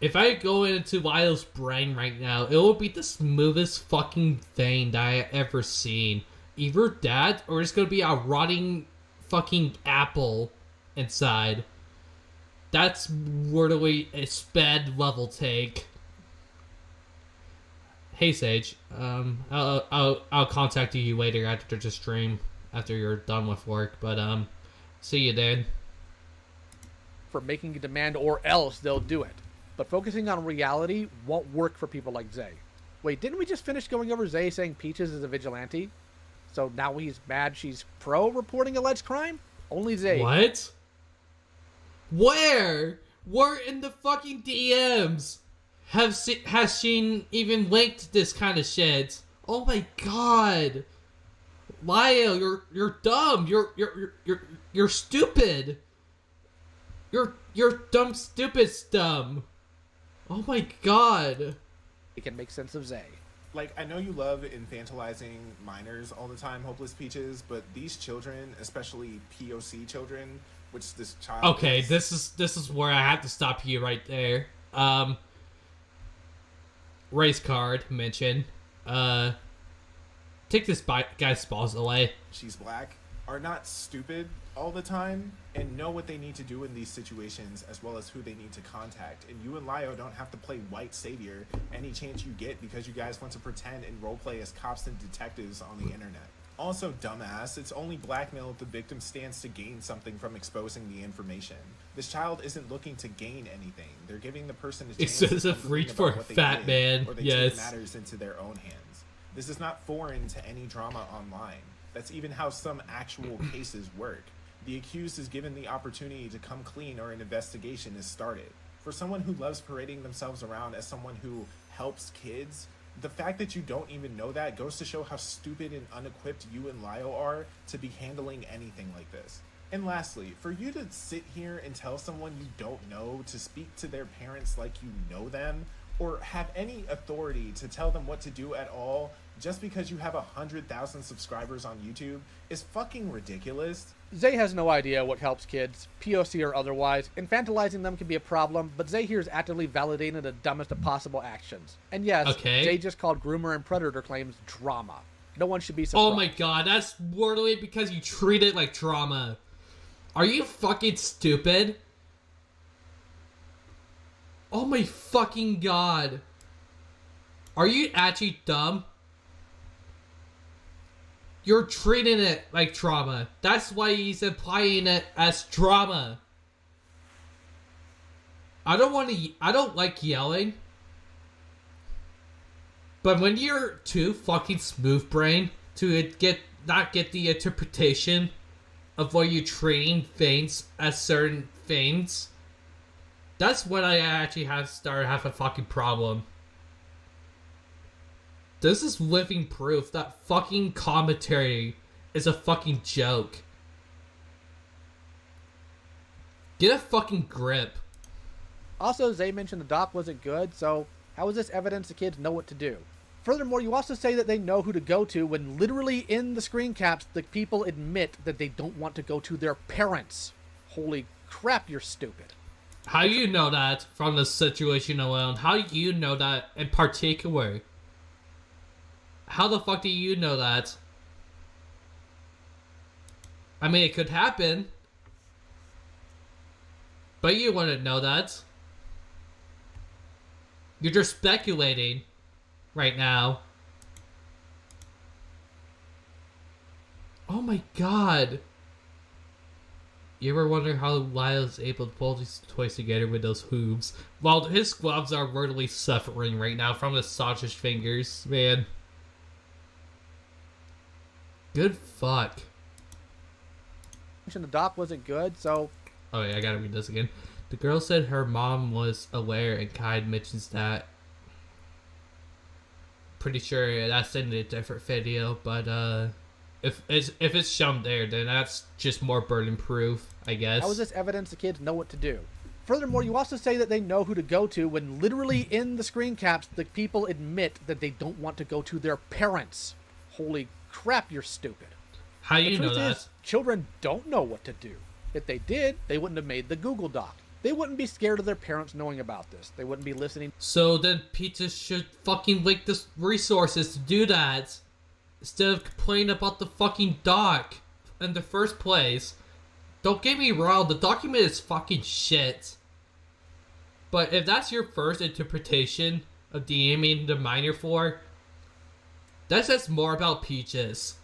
If I go into Lyle's brain right now, it will be the smoothest fucking thing that I ever seen. Either that, or it's gonna be a rotting fucking apple inside. That's literally a sped level take. Hey Sage, I'll contact you later after the stream, after you're done with work. But see you then. For making a demand, or else they'll do it. But focusing on reality won't work for people like Zay. Wait, didn't we just finish going over Zay saying Peaches is a vigilante? So now he's mad she's pro reporting alleged crime? Only Zay. What? Where? Where in the fucking DMs has she even linked this kind of shit? Oh my god. Lyle, you're dumb. You're stupid. You're dumb, stupid, dumb. Oh my god. It can make sense of Zay. Like, I know you love infantilizing minors all the time, Hopeless Peaches, but these children, especially POC children, which this child Okay, this is where I have to stop you right there. Race card mention. Take this guy's balls away. She's black, are not stupid all the time and know what they need to do in these situations as well as who they need to contact. And you and Lio don't have to play white savior any chance you get because you guys want to pretend and roleplay as cops and detectives on the internet. Also, dumbass, it's only blackmail if the victim stands to gain something from exposing the information. This child isn't looking to gain anything. They're giving the person a chance It's just a reach for a fat man. or they Yes. take matters into their own hands. This is not foreign to any drama online. That's even how some actual cases work. The accused is given the opportunity to come clean or an investigation is started. For someone who loves parading themselves around as someone who helps kids, the fact that you don't even know that goes to show how stupid and unequipped you and Lyle are to be handling anything like this. And lastly, for you to sit here and tell someone you don't know to speak to their parents like you know them, or have any authority to tell them what to do at all just because you have 100,000 subscribers on YouTube is fucking ridiculous. Zay has no idea what helps kids, POC or otherwise. Infantilizing them can be a problem, but Zay here is actively validating the dumbest of possible actions. And yes, Zay just called groomer and predator claims drama. No one should be surprised. Oh my god, that's literally because you treat it like drama. Are you fucking stupid? Oh my fucking god. Are you actually dumb? You're treating it like drama. That's why he's implying it as drama. I don't like yelling. But when you're too fucking smooth brain to not get the interpretation of what you're treating things as certain things, that's when I actually have a fucking problem. This is living proof that fucking commentary is a fucking joke. Get a fucking grip. Also, Zay mentioned the doc wasn't good, so how is this evidence the kids know what to do? Furthermore, you also say that they know who to go to when literally in the screen caps, the people admit that they don't want to go to their parents. Holy crap, you're stupid. How do you know that from the situation alone? How do you know that in particular? How the fuck do you know that? I mean, it could happen. But you wouldn't know that. You're just speculating right now. Oh my god. You ever wonder how Lyle's able to pull these toys together with those hooves? Well, his gloves are really suffering right now from the sausage fingers, man. Good fuck. The doc wasn't good, so... Oh yeah, I gotta read this again. The girl said her mom was aware and Kai mentions that. Pretty sure that's in a different video, but if it's shown there, then that's just more burden proof, I guess. How is this evidence the kids know what to do? Furthermore, you also say that they know who to go to when literally in the screen caps, the people admit that they don't want to go to their parents. Holy crap, you're stupid. How do you know that? Is, children don't know what to do. If they did, they wouldn't have made the Google Doc. They wouldn't be scared of their parents knowing about this. They wouldn't be listening. So then Pizza should fucking link the resources to do that, instead of complaining about the fucking doc in the first place. Don't get me wrong, the document is fucking shit. But if that's your first interpretation of DMing the minor for, that says more about Peaches.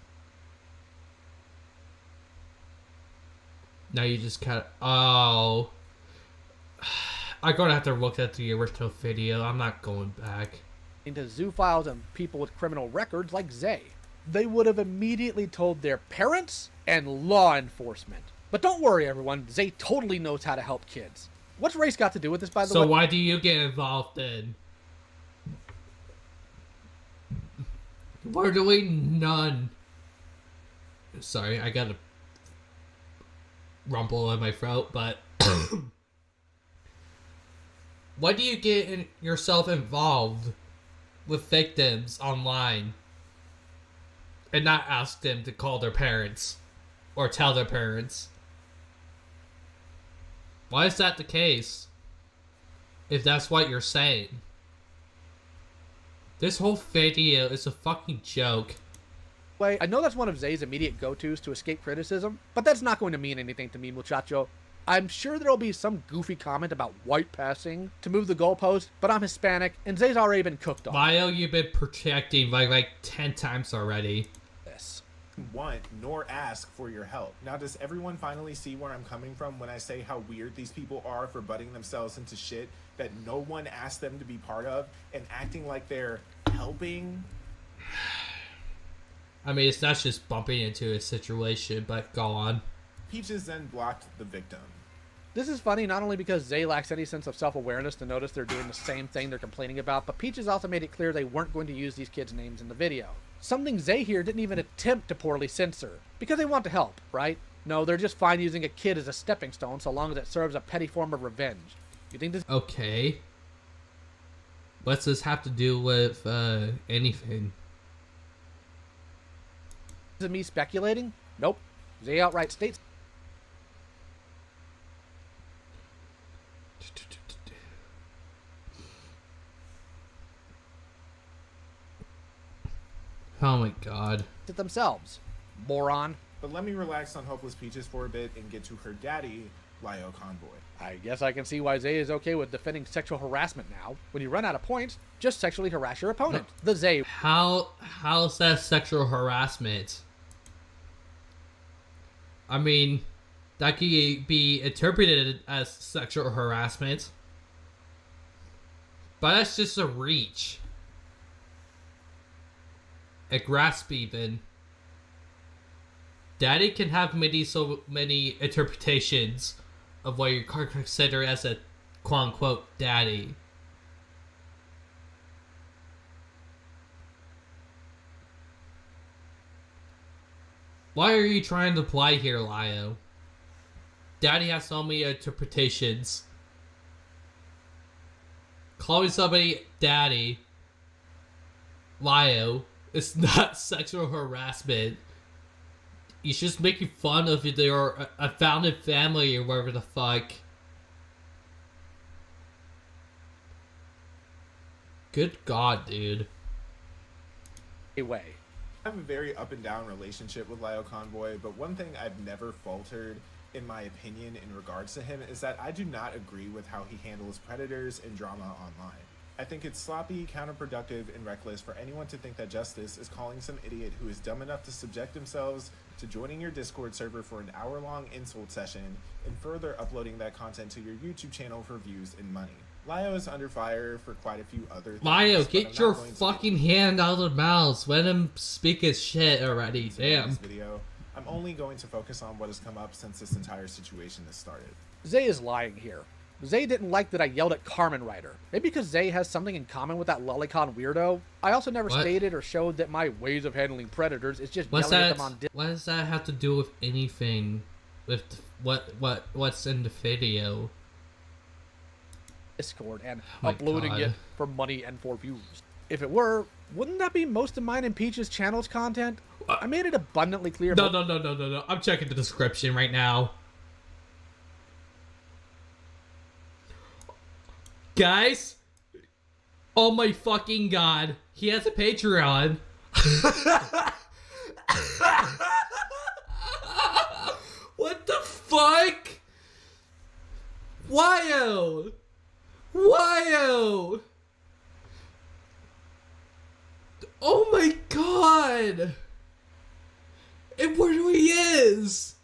Now you just kind of... Oh. I'm going to have to look at the original video. I'm not going back. Into zoophiles and people with criminal records like Zay. They would have immediately told their parents and law enforcement. But don't worry, everyone. Zay totally knows how to help kids. What's race got to do with this, by the way? So why do you get involved then? Literally none. Sorry, I got a rumble in my throat, but... Why do you get yourself involved with victims online and not ask them to call their parents or tell their parents? Why is that the case? If that's what you're saying. This whole video is a fucking joke. I know that's one of Zay's immediate go-tos to escape criticism, but that's not going to mean anything to me, muchacho. I'm sure there'll be some goofy comment about white passing to move the goalpost, but I'm Hispanic, and Zay's already been cooked on. Bio, you've been protecting like 10 times already. This. Want nor ask for your help. Now, does everyone finally see where I'm coming from when I say how weird these people are for butting themselves into shit that no one asked them to be part of and acting like they're helping? I mean, it's not just bumping into a situation, but go on. Peaches then blocked the victim. This is funny not only because Zay lacks any sense of self-awareness to notice they're doing the same thing they're complaining about, but Peaches also made it clear they weren't going to use these kids' names in the video. Something Zay here didn't even attempt to poorly censor, because they want to help, right? No, they're just fine using a kid as a stepping stone so long as it serves a petty form of revenge. You think this... Okay. What's this have to do with, anything? Is it me speculating? Nope. Zay outright states... Oh my god. it themselves. Moron. But let me relax on Hopeless Peaches for a bit and get to her daddy, Lio Convoy. I guess I can see why Zay is okay with defending sexual harassment now. When you run out of points, just sexually harass your opponent. The Zay. How's that sexual harassment? I mean, that could be interpreted as sexual harassment. But that's just a reach. A grasp even. Daddy can have so many interpretations of what you consider as a quote-unquote daddy. Why are you trying to apply here, Lio? Daddy has so many interpretations. Calling somebody daddy, Lio, is not sexual harassment. He's just making fun of their a founded family or whatever the fuck. Good God, dude. Way. I have a very up and down relationship with Lio Convoy, but one thing I've never faltered in my opinion in regards to him is that I do not agree with how he handles predators and drama online. I think it's sloppy, counterproductive, and reckless for anyone to think that justice is calling some idiot who is dumb enough to subject themselves to joining your Discord server for an hour-long insult session and further uploading that content to your YouTube channel for views and money. Lio is under fire for quite a few other things. Lio, get your fucking hand out of the mouth. Let him speak his shit already. Damn. This video, I'm only going to focus on what has come up since this entire situation has started. Zay is lying here. Zay didn't like that I yelled at Carmen Rider. Maybe because Zay has something in common with that lolicon weirdo. I also never stated or showed that my ways of handling predators is just yelling at them on What does that have to do with anything? With what's in the video? Discord and uploading it for money and for views. If it were, wouldn't that be most of mine and Peach's channel's content? I made it abundantly clear. No. I'm checking the description right now. Guys, oh my fucking god, he has a Patreon. What the fuck? Wyo! Oh my god! It literally is!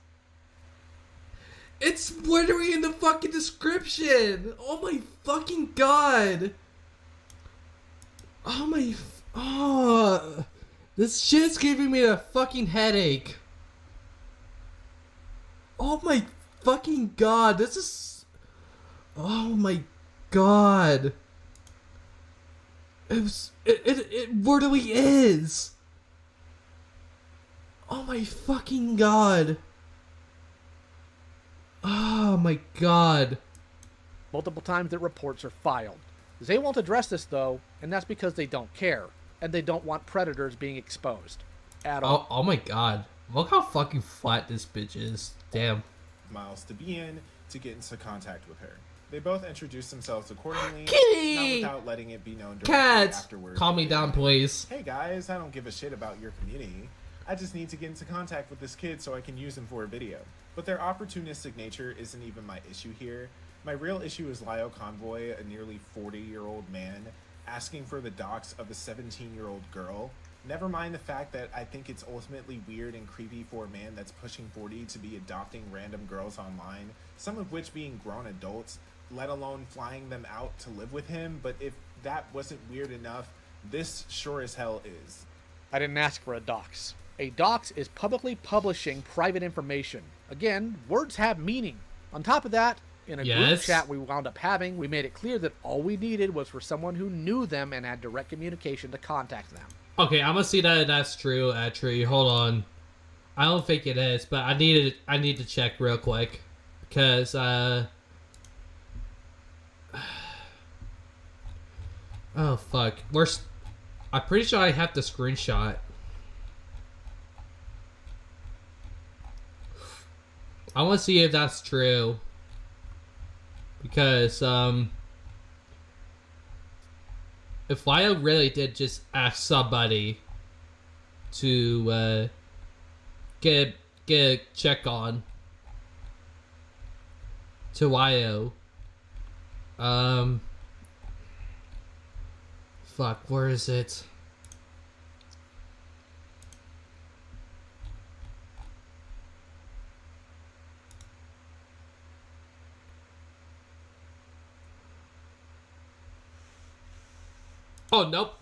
It's literally in the fucking description! Oh my fucking god! Oh, this shit's giving me a fucking headache. Oh my fucking god, this is... Oh my god. It literally is! Oh my fucking god. Oh my god. Multiple times that reports are filed. Zay won't address this though, and that's because they don't care, and they don't want predators being exposed. At all. Oh my god. Look how fucking flat this bitch is. Damn. Miles to be in to get into contact with her. They both introduce themselves accordingly, Kitty! not without letting it be known directly Cats! afterwards. Calm me down, please. Hey guys, I don't give a shit about your community. I just need to get into contact with this kid so I can use him for a video. But their opportunistic nature isn't even my issue here. My real issue is Lio Convoy, a nearly 40-year-old man, asking for the docs of a 17-year-old girl. Never mind the fact that I think it's ultimately weird and creepy for a man that's pushing 40 to be adopting random girls online, some of which being grown adults, let alone flying them out to live with him. But if that wasn't weird enough, this sure as hell is. I didn't ask for a dox. A dox is publicly publishing private information. Again, words have meaning. On top of that, in a group chat we wound up having, we made it clear that all we needed was for someone who knew them and had direct communication to contact them. Okay, I'm gonna see that that's true, actually. Hold on. I don't think it is, but I need to check real quick. Because, oh, fuck. I'm pretty sure I have the screenshot. I want to see if that's true. Because, if Lyle really did just ask somebody to, get a check on to Lyle, fuck, where is it? Oh, nope.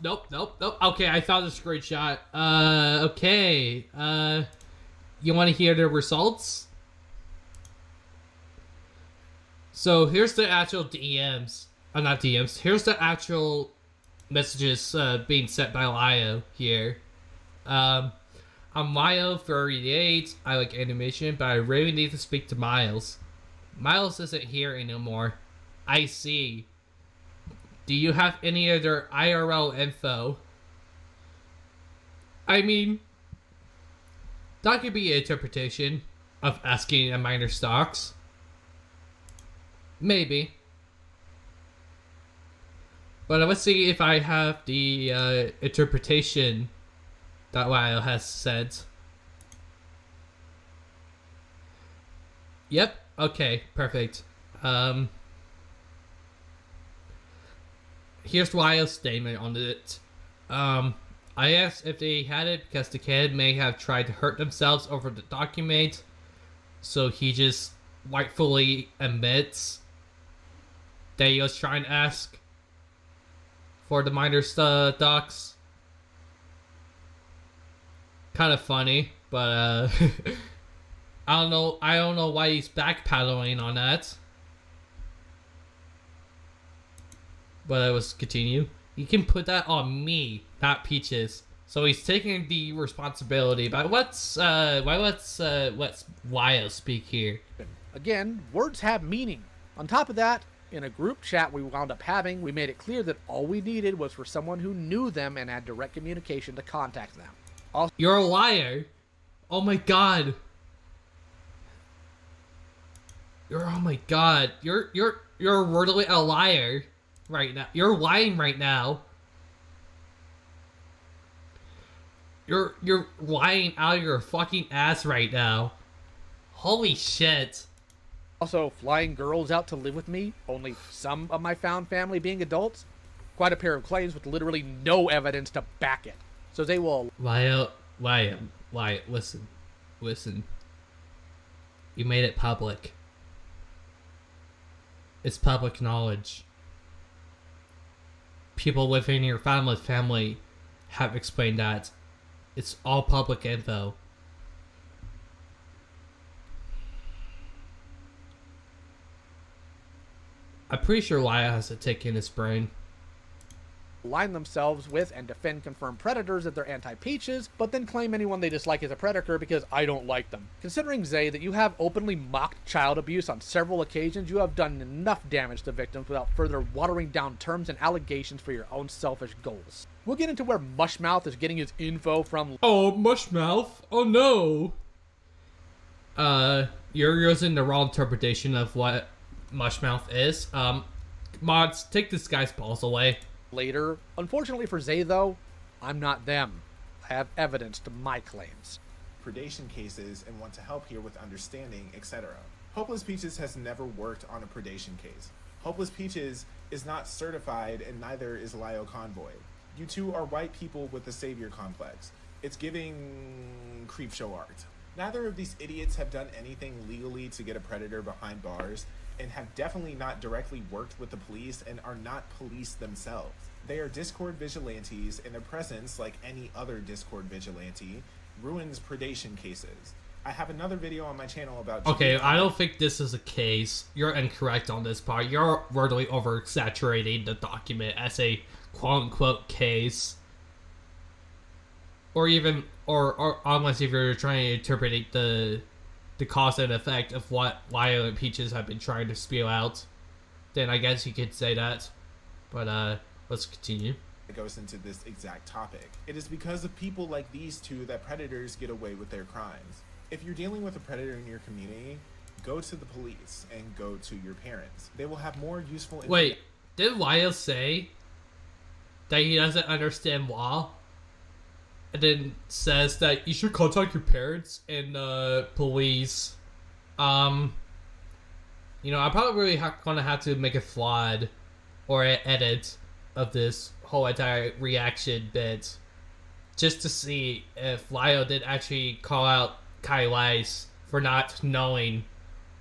Okay, I found the screenshot. Okay. You want to hear the results? So, here's the actual DMs. Not DMs. Here's the actual messages being sent by Lio here. I'm Lio, 38. I like animation, but I really need to speak to Miles. Miles isn't here anymore. I see. Do you have any other IRL info? I mean, that could be an interpretation of asking a minor stocks. Maybe. But let's see if I have the interpretation that Lyle has said. Yep. Okay. Perfect. Here's Lyle's statement on it. I asked if they had it because the kid may have tried to hurt themselves over the document. So he just rightfully admits that he was trying to ask for the minor docs. Kind of funny, but I don't know why he's backpedaling on that. But let's continue. You can put that on me, not Peaches. So he's taking the responsibility. But let's Lyle speak here. Again, words have meaning. On top of that, in a group chat we wound up having, we made it clear that all we needed was for someone who knew them and had direct communication to contact them. Also, you're a liar. Oh my god. Oh my god. You're really a liar right now. You're lying right now. You're lying out of your fucking ass right now. Holy shit. Also, flying girls out to live with me, only some of my found family being adults. Quite a pair of claims with literally no evidence to back it. So they will... Lyle, listen. You made it public. It's public knowledge. People within your family have explained that. It's all public info. I'm pretty sure Lyle has a tick in his brain. Align themselves with and defend confirmed predators that they're anti-Peaches, but then claim anyone they dislike as a predator because I don't like them. Considering, Zay, that you have openly mocked child abuse on several occasions, you have done enough damage to victims without further watering down terms and allegations for your own selfish goals. We'll get into where Mushmouth is getting his info from. Oh, Mushmouth? Oh no! You're using the wrong interpretation of what Mushmouth is. Mods, take this guy's balls away. Later. Unfortunately for Zay, though, I'm not them. I have evidence to my claims. Predation cases and want to help here with understanding, etc. Hopeless Peaches has never worked on a predation case. Hopeless Peaches is not certified and neither is Lio Convoy. You two are white people with a savior complex. It's giving creepshow art. Neither of these idiots have done anything legally to get a predator behind bars, and have definitely not directly worked with the police and are not police themselves. They are Discord vigilantes, and their presence, like any other Discord vigilante, ruins predation cases. I have another video on my channel about... Okay, I don't think this is a case. You're incorrect on this part. You're really oversaturating the document as a quote-unquote case. Or even, or unless if you're trying to interpret the cause and effect of what Lyle and Peaches have been trying to spew out, then I guess you could say that. But, let's continue. It goes into this exact topic. It is because of people like these two that predators get away with their crimes. If you're dealing with a predator in your community, go to the police and go to your parents. They will have more useful information. Wait, did Lyle say that he doesn't understand law? And then says that you should contact your parents and police. I'm probably really gonna have to make a flawed or an edit of this whole entire reaction bit just to see if Lyle did actually call out Kai Weiss for not knowing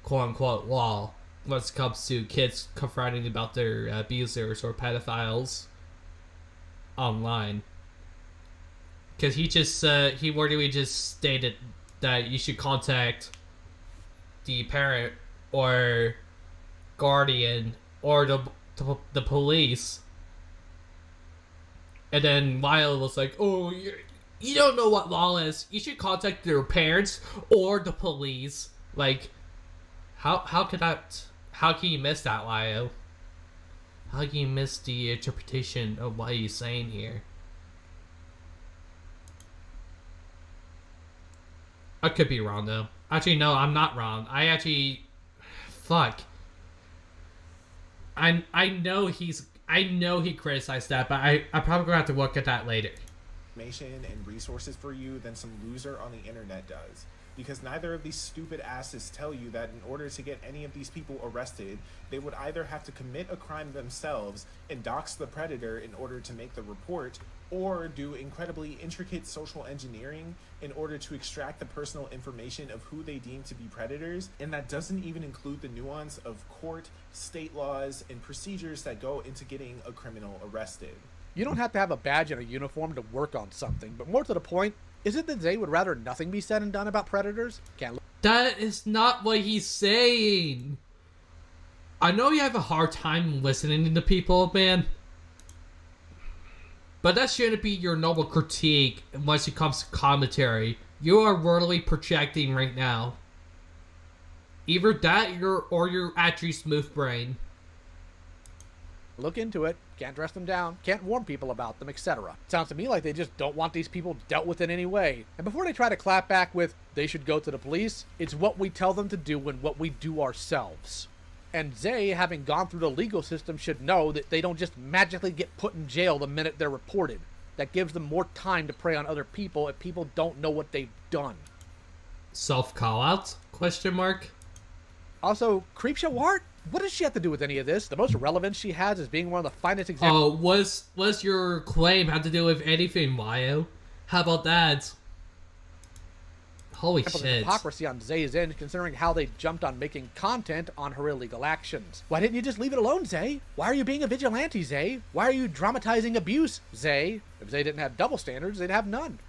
quote-unquote law when it comes to kids confronting about their abusers or pedophiles online. Because he literally just stated that you should contact the parent or guardian or the police. And then Lyle was like, oh, you don't know what law is. You should contact their parents or the police. Like, how can you miss that, Lyle? How can you miss the interpretation of what he's saying here? I could be wrong, though. Actually, no, I'm not wrong. Fuck. I know he criticized that, but I probably gonna have to look at that later. And resources for you than some loser on the internet does. Because neither of these stupid asses tell you that in order to get any of these people arrested, they would either have to commit a crime themselves and dox the predator in order to make the report, or do incredibly intricate social engineering in order to extract the personal information of who they deem to be predators. And that doesn't even include the nuance of court, state laws, and procedures that go into getting a criminal arrested. You don't have to have a badge and a uniform to work on something, but more to the point, is it that Zay would rather nothing be said and done about predators? That is not what he's saying. I know you have a hard time listening to people, man. But that shouldn't be your normal critique unless it comes to commentary. You are really projecting right now. Either that or you're actually smooth brain. Look into it. Can't dress them down. Can't warn people about them, etc. Sounds to me like they just don't want these people dealt with in any way. And before they try to clap back with, they should go to the police, it's what we tell them to do and what we do ourselves. And Zay, having gone through the legal system, should know that they don't just magically get put in jail the minute they're reported. That gives them more time to prey on other people if people don't know what they've done. Self-call-out? Question mark? Also, Creepshow art? What does she have to do with any of this? The most relevance she has is being one of the finest examples. Oh, was your claim have to do with anything, Mayo? How about that? Holy shit. Hypocrisy on Zay's end, considering how they jumped on making content on her illegal actions. Why didn't you just leave it alone, Zay? Why are you being a vigilante, Zay? Why are you dramatizing abuse, Zay? If Zay didn't have double standards, they'd have none.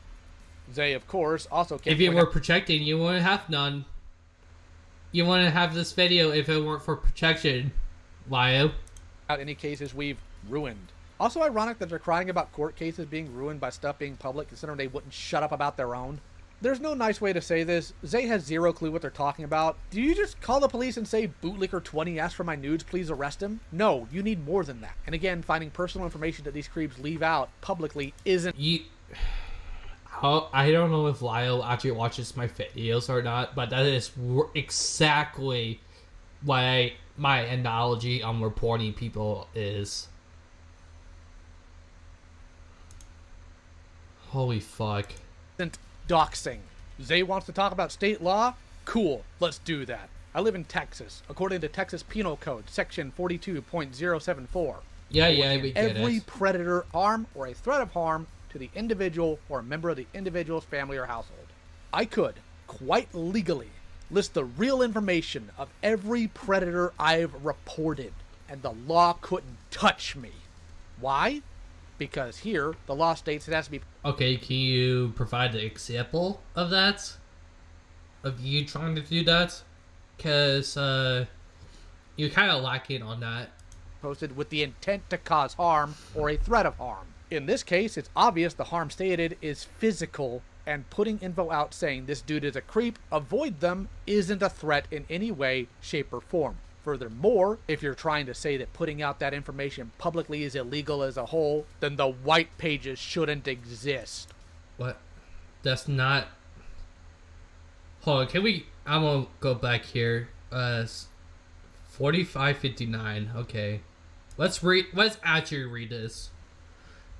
Zay, of course, also can't... If you were protecting, you wouldn't have none. You wouldn't have this video if it weren't for protection, Lio. Out any cases we've ruined. Also ironic that they're crying about court cases being ruined by stuff being public, considering they wouldn't shut up about their own. There's no nice way to say this. Zay has zero clue what they're talking about. Do you just call the police and say, Bootlicker20 asked for my nudes, please arrest him? No, you need more than that. And again, finding personal information that these creeps leave out publicly isn't... I don't know if Lyle actually watches my videos or not, but that is exactly what my analogy on reporting people is. Holy fuck. Doxing. Zay wants to talk about state law? Cool, let's do that. I live in Texas. According to Texas Penal Code, section 42.074. Yeah, we get it. Every predator, harm, or a threat of harm to the individual or a member of the individual's family or household. I could, quite legally, list the real information of every predator I've reported, and the law couldn't touch me. Why? because here, the law states it has to be... Okay, can you provide an example of that? Of you trying to do that? Because, you're kind of lacking on that. ...posted with the intent to cause harm or a threat of harm. In this case, it's obvious the harm stated is physical, and putting info out saying this dude is a creep, avoid them, isn't a threat in any way, shape, or form. Furthermore, if you're trying to say that putting out that information publicly is illegal as a whole, then the white pages shouldn't exist. What? That's not... Hold on, can we... I'm gonna go back here. 4559, okay. Let's actually read this.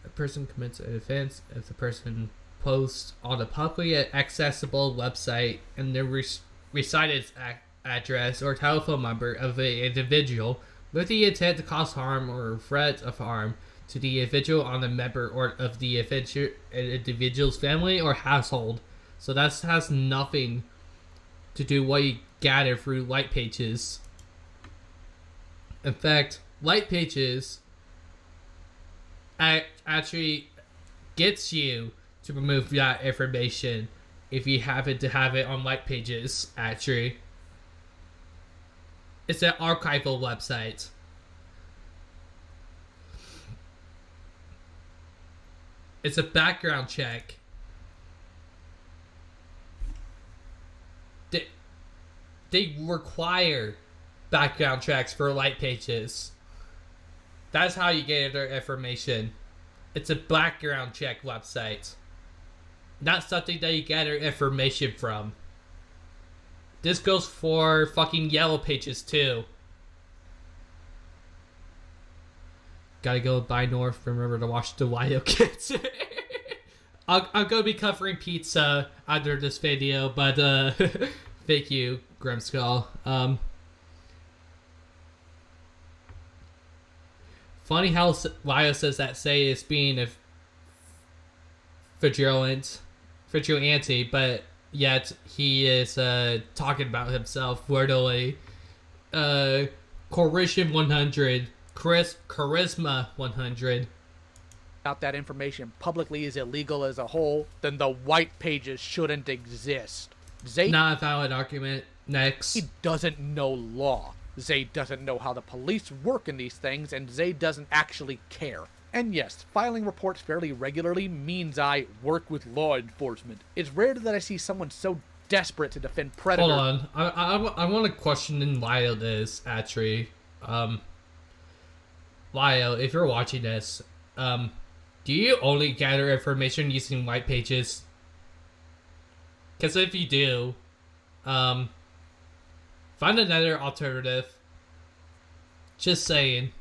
A person commits an offense if the person posts on a publicly accessible website and then recite its address or telephone number of an individual with the intent to cause harm or threat of harm to the individual on the member or of the individual's family or household. So that has nothing to do what you gather through light pages. In fact, light pages actually gets you to remove that information if you happen to have it on light pages, actually. It's an archival website. It's a background check. They require background checks for light pages. That's how you get their information. It's a background check website. Not something that you gather information from. This goes for fucking yellow pages too. Gotta go by North. Remember to watch the Wild Kids. I'm gonna be covering pizza under this video, but thank you, Grimskull. Funny how Lyle says that Say is being a vigilante, but yet he is talking about himself wordily. Coercion 100, charisma 100. Out that information publicly is illegal as a whole, then the white pages shouldn't exist. Zay not a valid argument. Next. He doesn't know law. Zay doesn't know how the police work in these things, and Zay doesn't actually care. And yes, filing reports fairly regularly means I work with law enforcement. It's rare that I see someone so desperate to defend predators. Hold on, I want to question Lyle this, actually. Lyle, if you're watching this, do you only gather information using white pages? Because if you do, find another alternative. Just saying.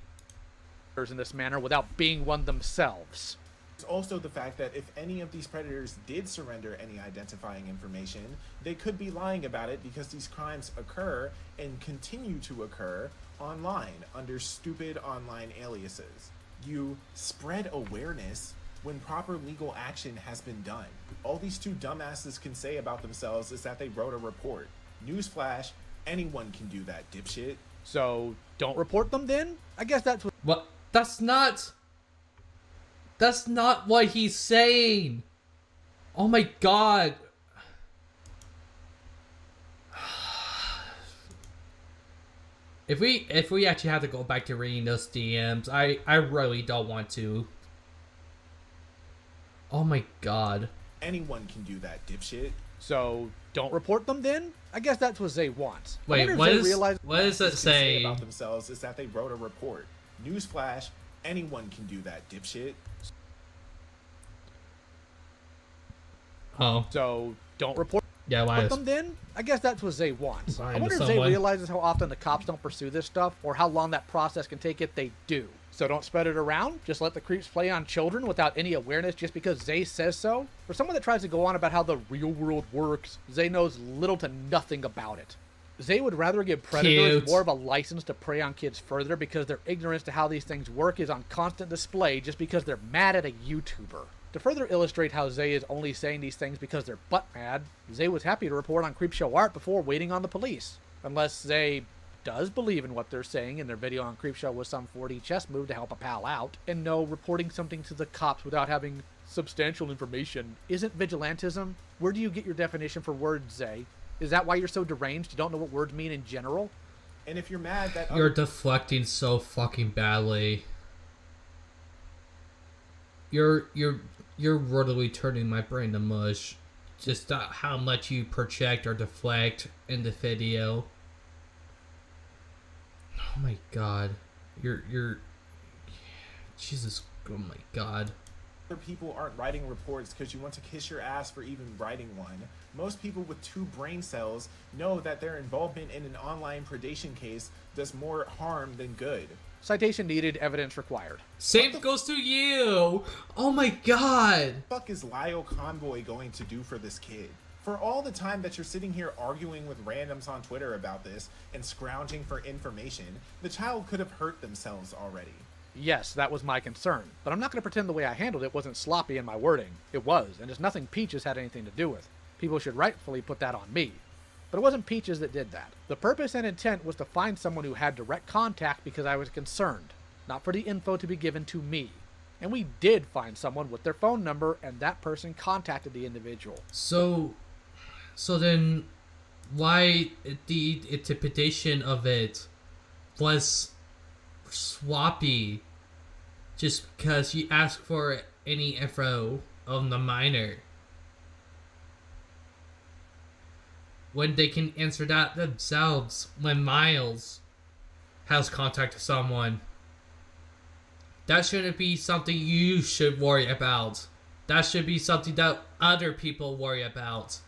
In this manner without being one themselves. There's also the fact that if any of these predators did surrender any identifying information, they could be lying about it because these crimes occur and continue to occur online under stupid online aliases. You spread awareness when proper legal action has been done. All these two dumbasses can say about themselves is that they wrote a report. Newsflash, anyone can do that, dipshit. So, don't report them then? I guess that's what... What? That's not what he's saying. Oh my god. If we actually have to go back to reading those DMs, I really don't want to. Oh my god. Anyone can do that, dipshit. So, don't report them then? I guess that's what Zay wants. Wait, what does it say? About themselves is that they wrote a report. Newsflash, anyone can do that, dipshit. Oh. So, don't report them then? I guess that's what Zay wants. I wonder if Zay realizes how often the cops don't pursue this stuff, or how long that process can take if they do. So don't spread it around? Just let the creeps play on children without any awareness just because Zay says so? For someone that tries to go on about how the real world works, Zay knows little to nothing about it. Zay would rather give predators more of a license to prey on kids further because their ignorance to how these things work is on constant display just because they're mad at a YouTuber. To further illustrate how Zay is only saying these things because they're butt mad, Zay was happy to report on Creepshow Art before waiting on the police. Unless Zay does believe in what they're saying in their video on Creepshow was some 4D chess move to help a pal out. And no, reporting something to the cops without having substantial information isn't vigilantism. Where do you get your definition for words, Zay? Is that why you're so deranged you don't know what words mean in general? And if you're mad that You're deflecting so fucking badly. You're literally turning my brain to mush. Just how much you project or deflect in the video. Oh my god. You're Jesus, oh my god. other people aren't writing reports because you want to kiss your ass for even writing one. Most people with 2 brain cells know that their involvement in an online predation case does more harm than good. Citation needed, evidence required. Same goes to you! Oh my god! What the fuck is Lyle Convoy going to do for this kid? For all the time that you're sitting here arguing with randoms on Twitter about this and scrounging for information, the child could have hurt themselves already. Yes, that was my concern, but I'm not going to pretend the way I handled it wasn't sloppy in my wording. It was, and it's nothing Peaches had anything to do with. People should rightfully put that on me. But it wasn't Peaches that did that. The purpose and intent was to find someone who had direct contact because I was concerned, not for the info to be given to me. And we did find someone with their phone number, and that person contacted the individual. So then, why the interpretation of it was sloppy just because you asked for any info on the minor when they can answer that themselves when Miles has contacted someone? That shouldn't be something you should worry about. That should be something that other people worry about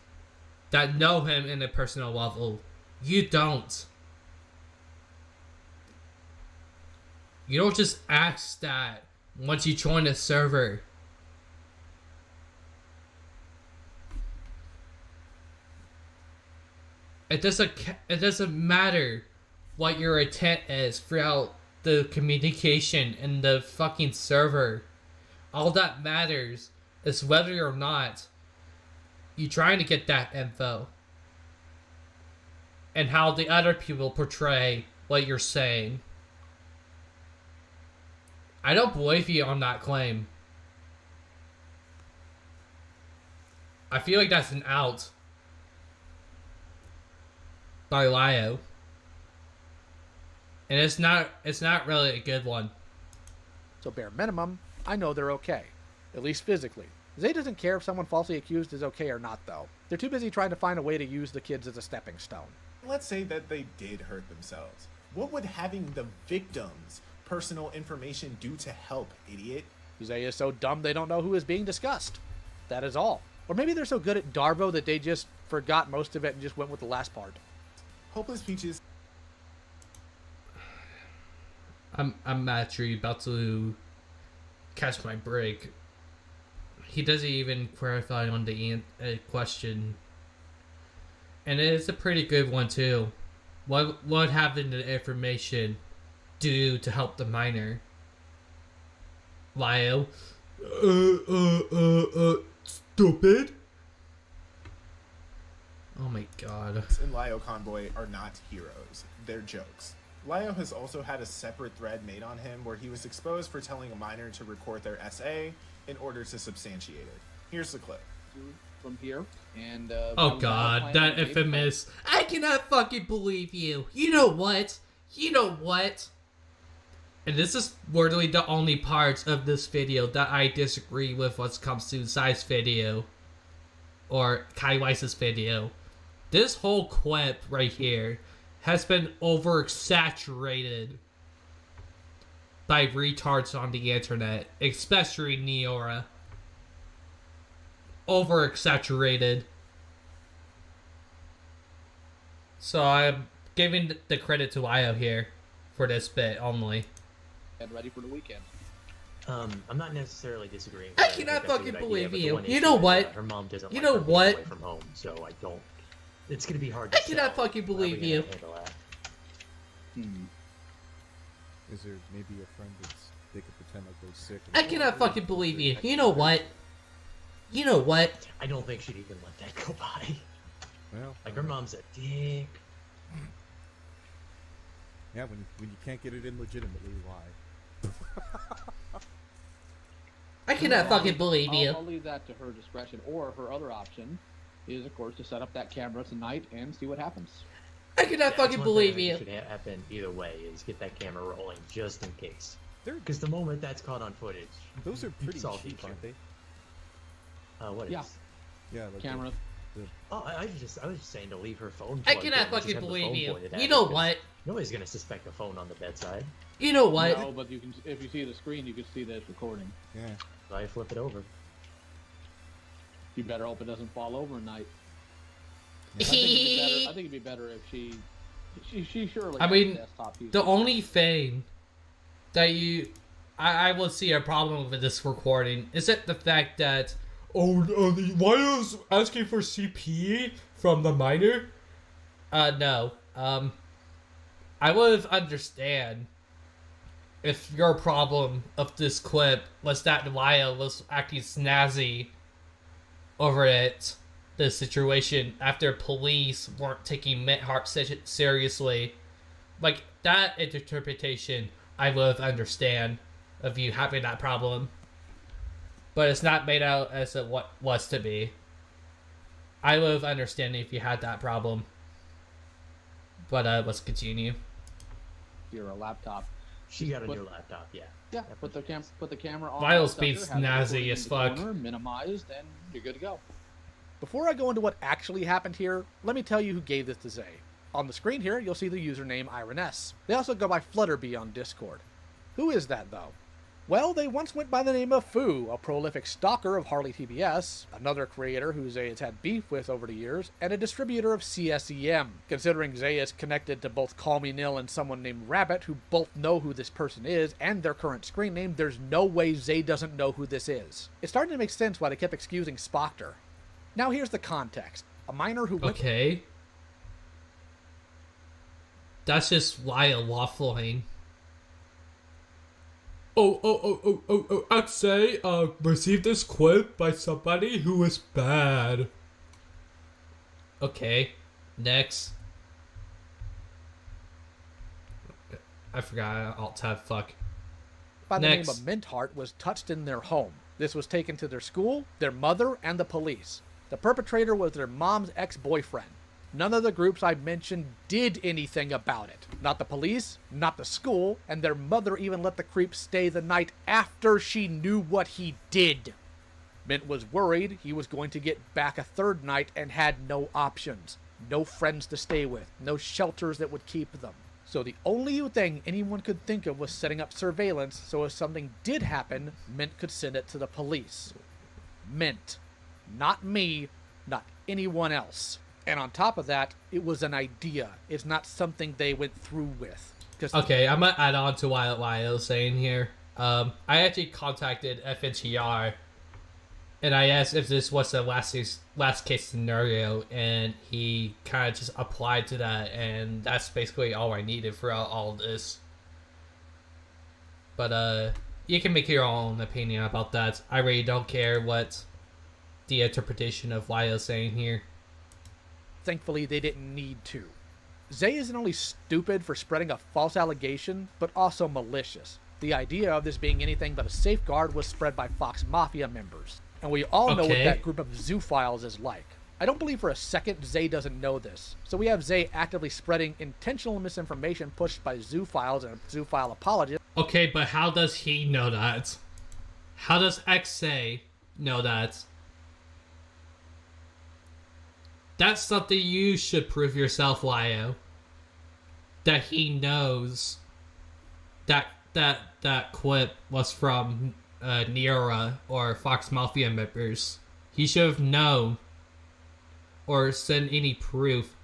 that know him in a personal level. You don't. You don't just ask that once you join a server. It doesn't matter what your intent is throughout the communication in the fucking server. All that matters is whether or not you're trying to get that info and how the other people portray what you're saying. I don't believe you on that claim. I feel like that's an out by Lio. And it's not really a good one. So bare minimum, I know they're okay. At least physically. Zay doesn't care if someone falsely accused is okay or not, though. They're too busy trying to find a way to use the kids as a stepping stone. Let's say that they did hurt themselves. What would having the victim's personal information do to help, idiot? Zay is so dumb they don't know who is being discussed. That is all. Or maybe they're so good at Darvo that they just forgot most of it and just went with the last part. Hopeless Peaches. I'm actually about to catch my break. He doesn't even clarify on the question. And it is a pretty good one too. What having the information do to help the minor? Lio. Stupid. Oh my god. And Lio Convoy are not heroes. They're jokes. Lio has also had a separate thread made on him where he was exposed for telling a minor to record their essay in order to substantiate it. Here's the clip. From here, and oh god, that infamous. I cannot fucking believe you. You know what? And this is literally the only part of this video that I disagree with when it comes to Zai's video or Kai Weiss's video. This whole clip right here has been oversaturated by retards on the internet, especially Neora. Overexaggerated. So I'm giving the credit to Io here for this bit only. And ready for the weekend. I'm not necessarily disagreeing. I cannot fucking believe you. You know what? Her mom doesn't. You know what? Away from home, so I don't. It's gonna be hard. I cannot fucking believe you. Is there maybe a friend they could pretend like they're sick? I cannot fucking believe you. You know what? You know what? I don't think she'd even let that go by. Well, like her mom's a dick. Yeah, when you can't get it in legitimately, why? I cannot fucking believe you. I'll leave that to her discretion. Or her other option is, of course, to set up that camera tonight and see what happens. I cannot fucking believe you. Should happen either way is get that camera rolling just in case. Because the moment that's caught on footage, those are pretty solve cheap, aren't they? What is? Yeah, like Camera. I was just saying to leave her phone. I plugged cannot in, just fucking have the believe phone you. pointed at You it, know 'cause what? Nobody's gonna suspect a phone on the bedside. You know what? No, but you can. If you see the screen, you can see that it's recording. Yeah. So I flip it over. You better hope it doesn't fall over at night. I think it'd be better if she surely. I has mean, desktop PC. the only thing that I will see a problem with this recording is it the fact that why is asking for CP from the minor? No. I would understand if your problem of this clip was that Lyle was acting snazzy over the situation after police weren't taking Mithart seriously. Like, that interpretation I would understand of you having that problem. But it's not made out as it was to be. I would understand if you had that problem. But let's continue. You're a laptop. She got a new laptop, yeah. Yeah, put the camera on. Lyle's the being center, have the snazzy recording as in the fuck. corner, minimized, and you're good to go. Before I go into what actually happened here, let me tell you who gave this to Zay. On the screen here, you'll see the username IronS. They also go by Flutterbee on Discord. Who is that, though? Well, they once went by the name of Foo, a prolific stalker of Harley TBS, another creator who Zay has had beef with over the years, and a distributor of CSEM. Considering Zay is connected to both Call Me Nil and someone named Rabbit, who both know who this person is and their current screen name, there's no way Zay doesn't know who this is. It's starting to make sense why they kept excusing Spoctor. Now here's the context. A minor who went... Okay. That's just Lyle waffling. I'd say, received this clip by somebody who was bad. Okay, next. I forgot, alt-tab, fuck. By the name of Mintheart was touched in their home. This was taken to their school, their mother, and the police. The perpetrator was their mom's ex-boyfriend. None of the groups I mentioned did anything about it. Not the police, not the school, and their mother even let the creep stay the night after she knew what he did. Mint was worried he was going to get back a third night and had no options. No friends to stay with, no shelters that would keep them. So the only thing anyone could think of was setting up surveillance so if something did happen, Mint could send it to the police. Mint. Not me, not anyone else. And on top of that, it was an idea. It's not something they went through with. Okay, I'm gonna add on to what Lyle was saying here. I actually contacted FNTR, and I asked if this was the last case scenario, and he kind of just applied to that, and that's basically all I needed for all this. But you can make your own opinion about that. I really don't care what the interpretation of Lyle's saying here. Thankfully, they didn't need to. Zay isn't only stupid for spreading a false allegation, but also malicious. The idea of this being anything but a safeguard was spread by Fox Mafia members. And we all know what that group of zoophiles is like. I don't believe for a second Zay doesn't know this. So we have Zay actively spreading intentional misinformation pushed by zoophiles and zoophile apologists. Okay, but how does he know that? How does XA know that? That's something you should prove yourself, Lyo. That he knows that clip was from Niora or Fox Mafia members. He should have known or sent any proof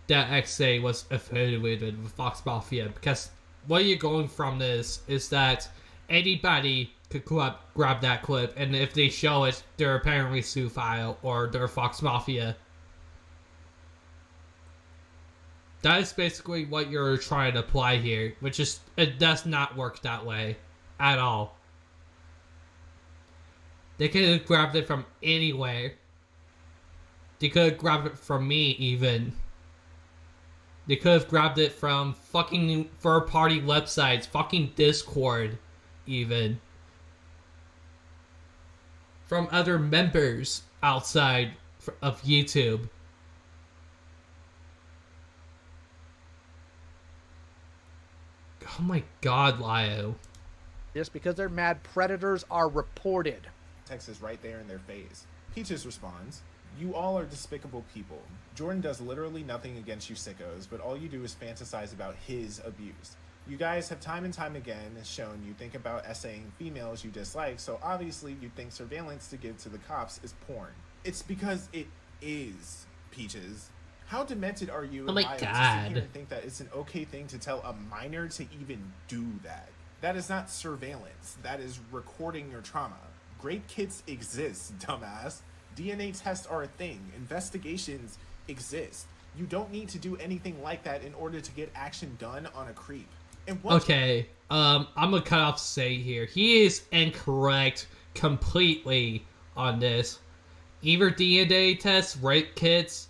that XA was affiliated with Fox Mafia, because what you're going from this is that anybody could grab that clip, and if they show it, they're apparently zoophile or they're Fox Mafia. That is basically what you're trying to apply here, which is, it does not work that way at all. They could have grabbed it from anywhere. They could have grabbed it from me even. They could have grabbed it from fucking third-party websites, fucking Discord, even. From other members outside of YouTube. Oh my god, Lio. Just because they're mad, predators are reported. Text is right there in their face. Peaches responds, "You all are despicable people. Jordan does literally nothing against you sickos, but all you do is fantasize about his abuse. You guys have time and time again shown you think about essaying females you dislike, so obviously you think surveillance to give to the cops is porn. It's because it is, Peaches. How demented are you Oh my to sit god. here and think that it's an okay thing to tell a minor to even do that? That is not surveillance. That is recording your trauma. Great kits exist, dumbass. DNA tests are a thing. Investigations exist. You don't need to do anything like that in order to get action done on a creep." And what? Okay, I'm gonna cut off Say here. He is incorrect completely on this. Either DNA tests, rape kits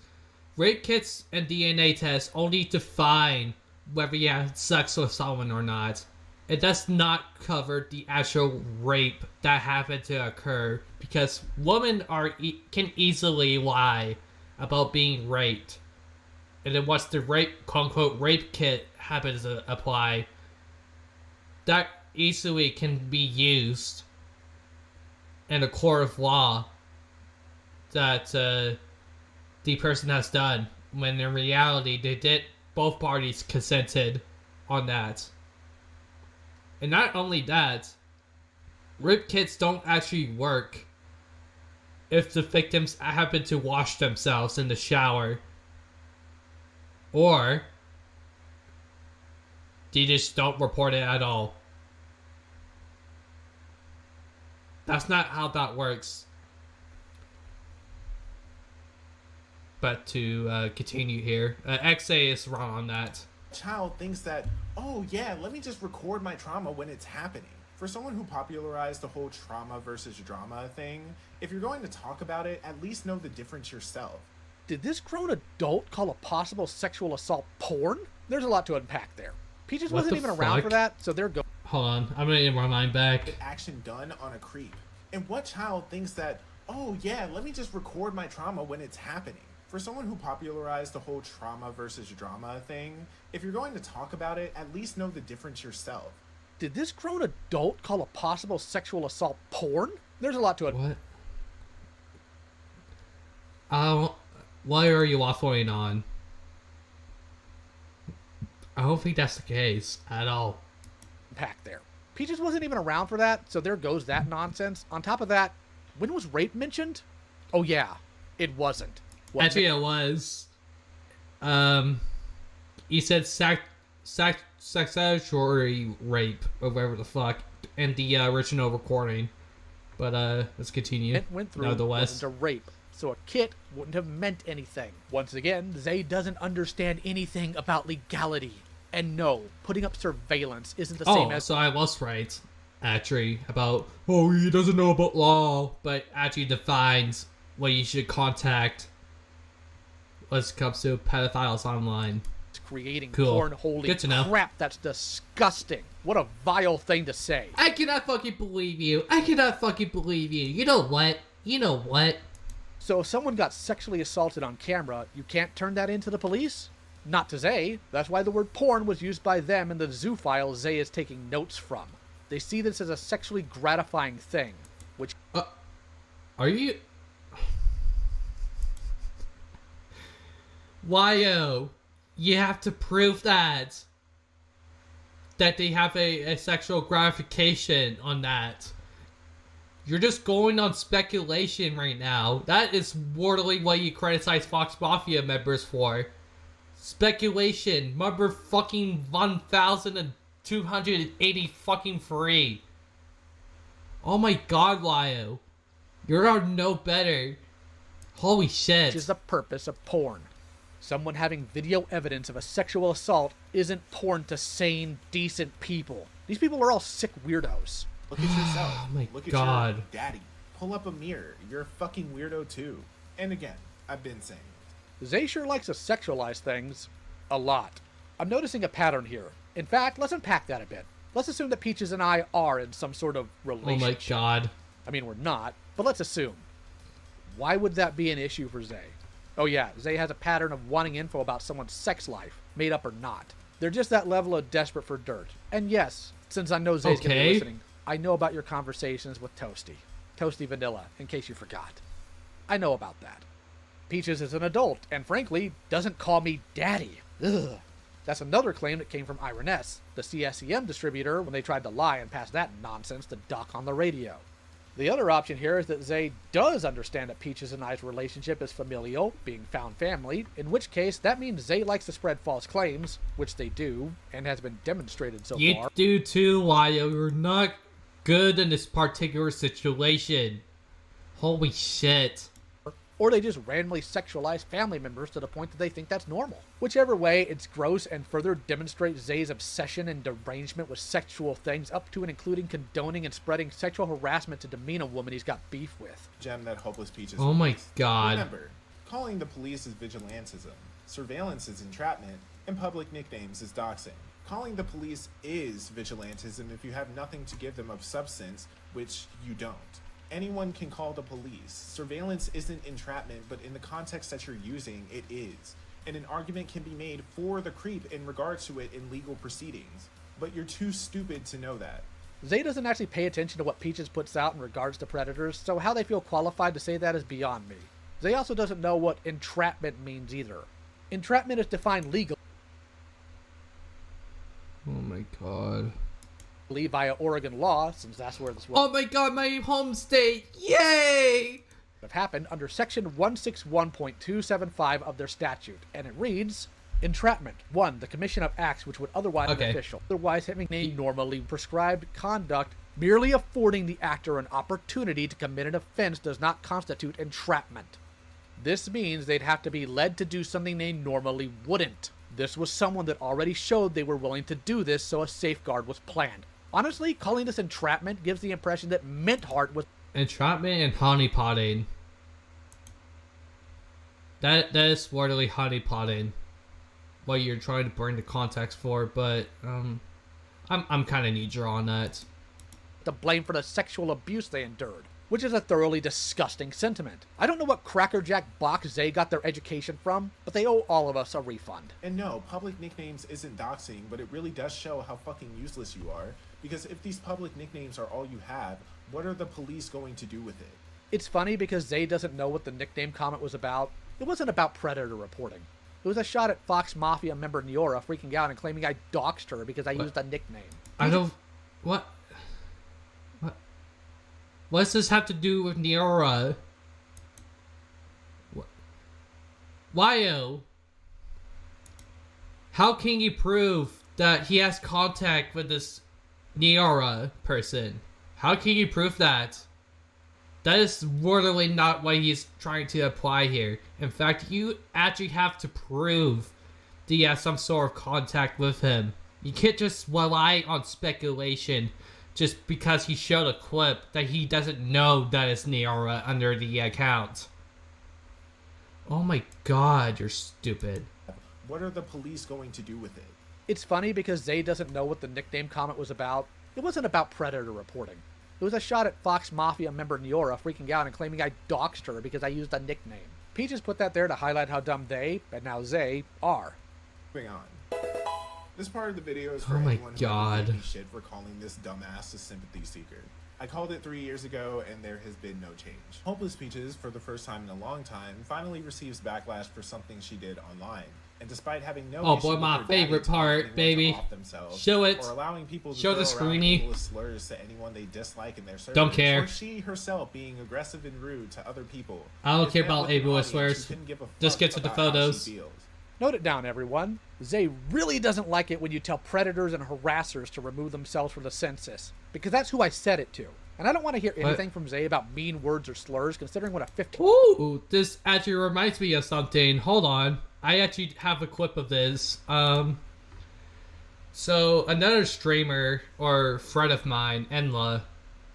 and DNA tests only define whether you have sex with someone or not. It does not cover the actual rape that happened to occur, because women can easily lie about being raped. And then once the rape, quote-unquote, rape kit happens to apply, that easily can be used in a court of law that the person has done, when in reality both parties consented on that. And not only that, rape kits don't actually work if the victims happen to wash themselves in the shower, or they just don't report it at all. That's not how that works. But to continue here, XA is wrong on that. Child thinks that, oh yeah, let me just record my trauma when it's happening. For someone who popularized the whole trauma versus drama thing, if you're going to talk about it, at least know the difference yourself. Did this grown adult call a possible sexual assault porn? There's a lot to unpack there. Peaches What wasn't the even around fuck? for that, so they're going. Hold on, I'm gonna get my mind back. Get action done on a creep. And what child thinks that, oh yeah, let me just record my trauma when it's happening? For someone who popularized the whole trauma versus drama thing, if you're going to talk about it, at least know the difference yourself. Did this grown adult call a possible sexual assault porn? There's a lot to unpack. What? Why are you waffling on? I don't think that's the case at all. Pack there. Peaches wasn't even around for that, so there goes that nonsense. On top of that, when was rape mentioned? Oh yeah, it wasn't. What Actually, it was. He said statutory rape or whatever the fuck in the original recording. But let's continue. It went through Nonetheless, wasn't a rape, so a kit wouldn't have meant anything. Once again, Zay doesn't understand anything about legality. And no, putting up surveillance isn't the same as... so I was right, actually, about, he doesn't know about law, but actually defines what you should contact when it comes to pedophiles online. creating Cool. porn. Holy Good to know. crap, that's disgusting. What a vile thing to say. I cannot fucking believe you. I cannot fucking believe you. You know what? You know what? So if someone got sexually assaulted on camera, you can't turn that into the police? Not to Zay. That's why the word porn was used by them in the zoo file Zay is taking notes from. They see this as a sexually gratifying thing, which... Are you... Wyo, you have to prove that they have a sexual gratification on that. You're just going on speculation right now. That is mortally what you criticize Fox Mafia members for. Speculation. Number fucking 1,280 fucking free. Oh my god, Lyo. You're no better. Holy shit. Which is the purpose of porn. Someone having video evidence of a sexual assault isn't porn to sane, decent people. These people are all sick weirdos. Look at yourself. Oh my Look god. at your daddy. Pull up a mirror. You're a fucking weirdo too. And again, I've been saying it. Zay sure likes to sexualize things. A lot. I'm noticing a pattern here. In fact, let's unpack that a bit. Let's assume that Peaches and I are in some sort of relationship. Oh my god. I mean, we're not, but let's assume. Why would that be an issue for Zay? Oh yeah, Zay has a pattern of wanting info about someone's sex life, made up or not. They're just that level of desperate for dirt. And yes, since I know Zay's gonna be listening, I know about your conversations with Toasty. Toasty Vanilla, in case you forgot. I know about that. Peaches is an adult, and frankly, doesn't call me daddy. Ugh. That's another claim that came from Iron-S, the CSEM distributor, when they tried to lie and pass that nonsense to Doc on the radio. The other option here is that Zay does understand that Peaches and I's relationship is familial, being found family, in which case that means Zay likes to spread false claims, which they do, and has been demonstrated so far. You do too, Wayo. You're not good in this particular situation. Holy shit. Or they just randomly sexualize family members to the point that they think that's normal. Whichever way, it's gross and further demonstrates Zay's obsession and derangement with sexual things, up to and including condoning and spreading sexual harassment to demean a woman he's got beef with. Gem that hopeless Peaches. Oh my god. Remember, calling the police is vigilantism, surveillance is entrapment, and public nicknames is doxing. Calling the police is vigilantism if you have nothing to give them of substance, which you don't. Anyone can call the police. Surveillance isn't entrapment, but in the context that you're using, it is. And an argument can be made for the creep in regards to it in legal proceedings. But you're too stupid to know that. Zay doesn't actually pay attention to what Peaches puts out in regards to predators, so how they feel qualified to say that is beyond me. Zay also doesn't know what entrapment means either. Entrapment is defined legally. Oh my god. Via Oregon law, since that's where this was. Oh my god, my home state! Yay! Have happened under section 161.275 of their statute, and it reads: entrapment. 1. The commission of acts which would otherwise be official, otherwise having a normally prescribed conduct. Merely affording the actor an opportunity to commit an offense does not constitute entrapment. This means they'd have to be led to do something they normally wouldn't. This was someone that already showed they were willing to do this, so a safeguard was planned. Honestly, calling this entrapment gives the impression that Mintheart was... Entrapment and honeypotting. That is literally honeypotting. What you're trying to bring the context for, but I'm kind of neutral on that. ...to blame for the sexual abuse they endured, which is a thoroughly disgusting sentiment. I don't know what crackerjack box Zay got their education from, but they owe all of us a refund. And no, public nicknames isn't doxing, but it really does show how fucking useless you are. Because if these public nicknames are all you have, what are the police going to do with it? It's funny because Zay doesn't know what the nickname comment was about. It wasn't about predator reporting. It was a shot at Fox Mafia member Neora freaking out and claiming I doxed her because I used a nickname. I don't... What? What does this have to do with Neora? Wayo? How can you prove that he has contact with this Neora person? How can you prove that? That is literally not what he's trying to apply here. In fact, you actually have to prove that you have some sort of contact with him. You can't just rely on speculation just because he showed a clip that he doesn't know that it's Neora under the account. Oh my god, you're stupid. What are the police going to do with it? It's funny because Zay doesn't know what the nickname comment was about. It wasn't about predator reporting. It was a shot at Fox Mafia member Neora freaking out and claiming I doxed her because I used a nickname. Peaches put that there to highlight how dumb they, and now Zay, are. Moving on. This part of the video is for anyone who gave me shit for calling this dumbass a sympathy seeker. I called it 3 years ago, and there has been no change. Hopeless Peaches, for the first time in a long time, finally receives backlash for something she did online. And despite having no issue with my favorite part, baby. Show it. Or allowing people to show the screeny. Slurs to anyone they dislike in their service. Don't care. Or she herself being aggressive and rude to other people. I don't care about ableist slurs. Just get to the photos. Note it down, everyone. Zay really doesn't like it when you tell predators and harassers to remove themselves from the census, because that's who I said it to. And I don't want to hear anything from Zay about mean words or slurs, considering what a 15... Ooh, this actually reminds me of something. Hold on. I actually have a clip of this. So, another streamer, or friend of mine, Enla,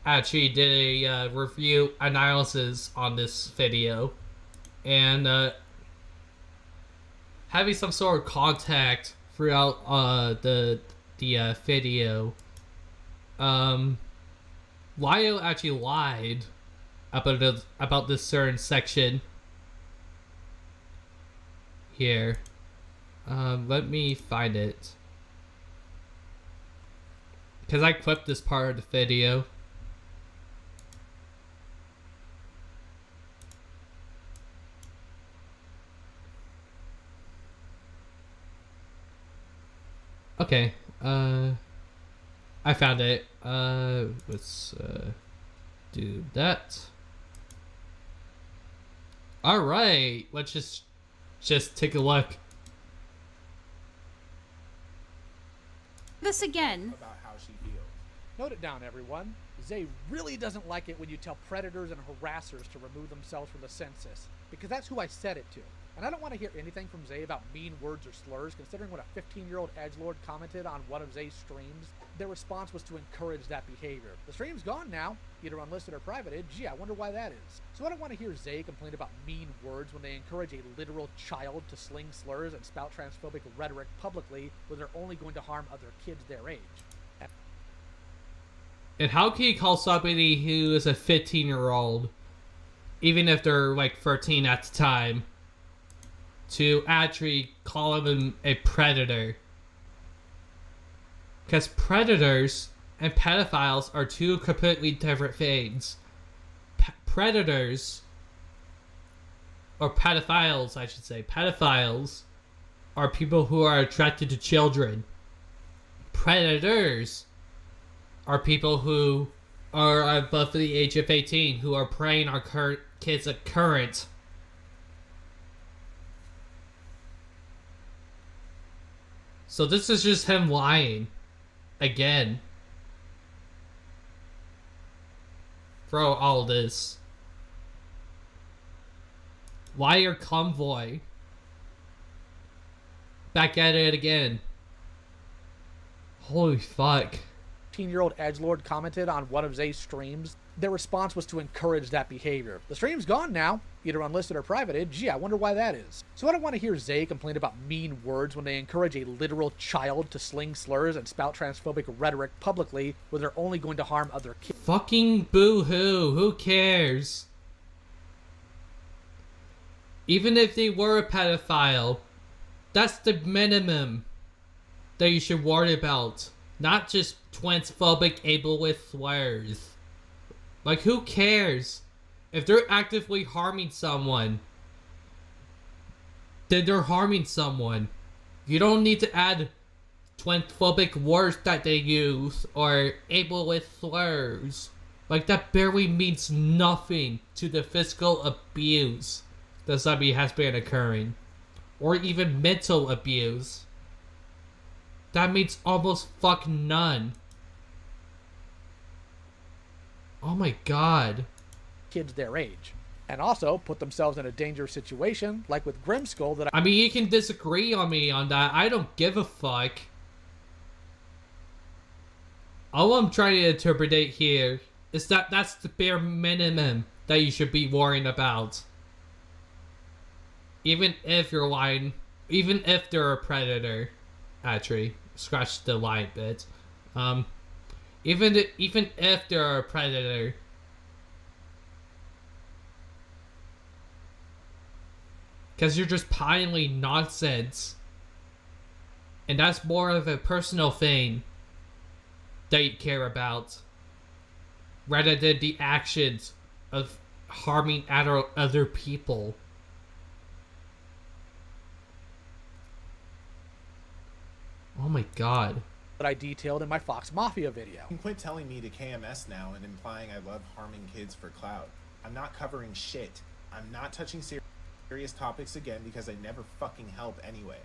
actually did a review analysis on this video. And, having some sort of contact throughout the video. Lyle actually lied about this certain section here. Let me find it, because I clipped this part of the video. Okay, I found it. Let's do that. All right, let's just take a look. This again. About how she feels. Note it down, everyone. Zay really doesn't like it when you tell predators and harassers to remove themselves from the census, because that's who I said it to. And I don't want to hear anything from Zay about mean words or slurs, considering when a 15-year-old edgelord commented on one of Zay's streams, their response was to encourage that behavior. The stream's gone now, either unlisted or privated. Gee, I wonder why that is. So I don't want to hear Zay complain about mean words when they encourage a literal child to sling slurs and spout transphobic rhetoric publicly when they're only going to harm other kids their age. And how can you call somebody who is a 15-year-old, even if they're like 13 at the time, to actually call them a predator? Because predators and pedophiles are two completely different things. Predators, or pedophiles, I should say, pedophiles are people who are attracted to children. Predators are people who are above the age of 18, who are preying on kids at current. So this is just him lying. Again. Throw all this. Liar convoy. Back at it again. Holy fuck. 15-year-old edgelord commented on one of Zay's streams. Their response was to encourage that behavior. The stream's gone now, either unlisted or privated. Gee, I wonder why that is. So I don't want to hear Zay complain about mean words when they encourage a literal child to sling slurs and spout transphobic rhetoric publicly when they're only going to harm other kids. Fucking boo-hoo. Who cares? Even if they were a pedophile, that's the minimum that you should worry about. Not just transphobic ableist slurs. Like, who cares? If they're actively harming someone, then they're harming someone. You don't need to add transphobic words that they use or ableist slurs. Like, that barely means nothing to the physical abuse that somebody has been occurring. Or even mental abuse. That means almost fuck none. Oh my god. Kids their age. And also put themselves in a dangerous situation, like with Grimskull that I mean, you can disagree on me on that. I don't give a fuck. All I'm trying to interpret here is that that's the bare minimum that you should be worrying about. Even if you're lying, even if they're a predator. Actually, scratch the lying bit. Even if they're a predator. Because you're just piling nonsense. And that's more of a personal thing that you care about. Rather than the actions of harming other people. Oh my god. that I detailed in my Fox Mafia video. You can quit telling me to KMS now and implying I love harming kids for clout. I'm not covering shit. I'm not touching serious topics again because I never fucking help anyway.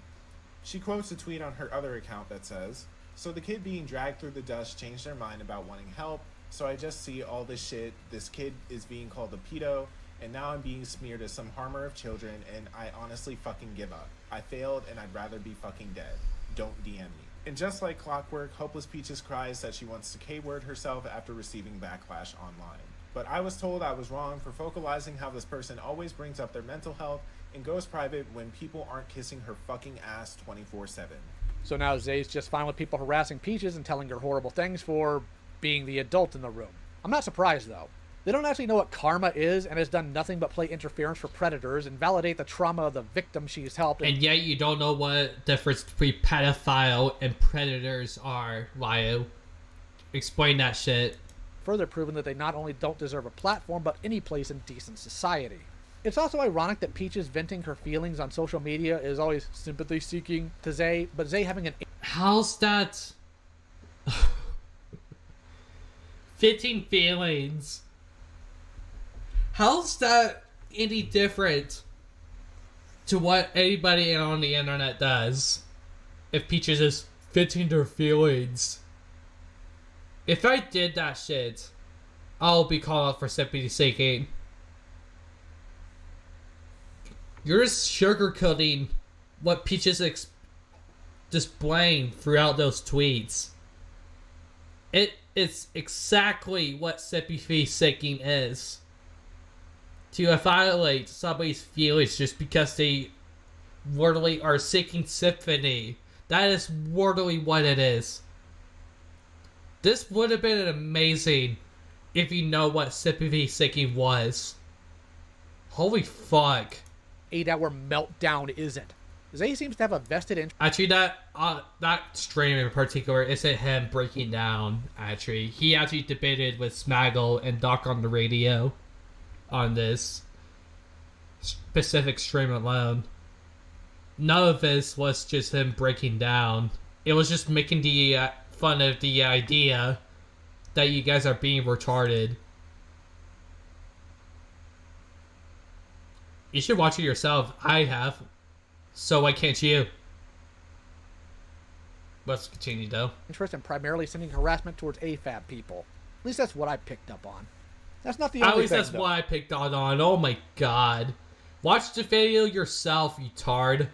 She quotes a tweet on her other account that says, "So the kid being dragged through the dust changed their mind about wanting help, so I just see all this shit. This kid is being called a pedo, and now I'm being smeared as some harmer of children, and I honestly fucking give up. I failed, and I'd rather be fucking dead. Don't DM me." And just like clockwork, Hopeless Peaches cries that she wants to K-word herself after receiving backlash online. But I was told I was wrong for focalizing how this person always brings up their mental health and goes private when people aren't kissing her fucking ass 24/7. So now Zay's just fine with people harassing Peaches and telling her horrible things for being the adult in the room. I'm not surprised, though. They don't actually know what karma is and has done nothing but play interference for predators and validate the trauma of the victim she's helped. And yet you don't know what difference between pedophile and predators are, Lyle. Explain that shit. Further proving that they not only don't deserve a platform, but any place in decent society. It's also ironic that Peaches venting her feelings on social media is always sympathy-seeking to Zay, but Zay having an... How's that... venting feelings? How's that any different to what anybody on the internet does? If Peaches is venting their feelings. If I did that shit, I'll be called out for sympathy-seeking. You're just sugarcoating what Peaches is displaying throughout those tweets. It's exactly what sympathy-seeking is. To violate somebody's feelings just because they literally are seeking sympathy. That is literally what it is. This would have been amazing if you know what sympathy-seeking was. Holy fuck. 8-hour meltdown isn't. Zay seems to have a vested interest. Actually, that stream in particular isn't him breaking down, actually. He actually debated with Smaggle and Doc on the radio on this specific stream alone. None of this was just him breaking down. It was just making the fun of the idea that you guys are being retarded. You should watch it yourself. I have. So why can't you? Let's continue, though. Interest in primarily sending harassment towards AFAB people. At least that's what I picked up on. That's not the only thing, at least that's what I picked on. Oh my god. Watch the video yourself, you tard.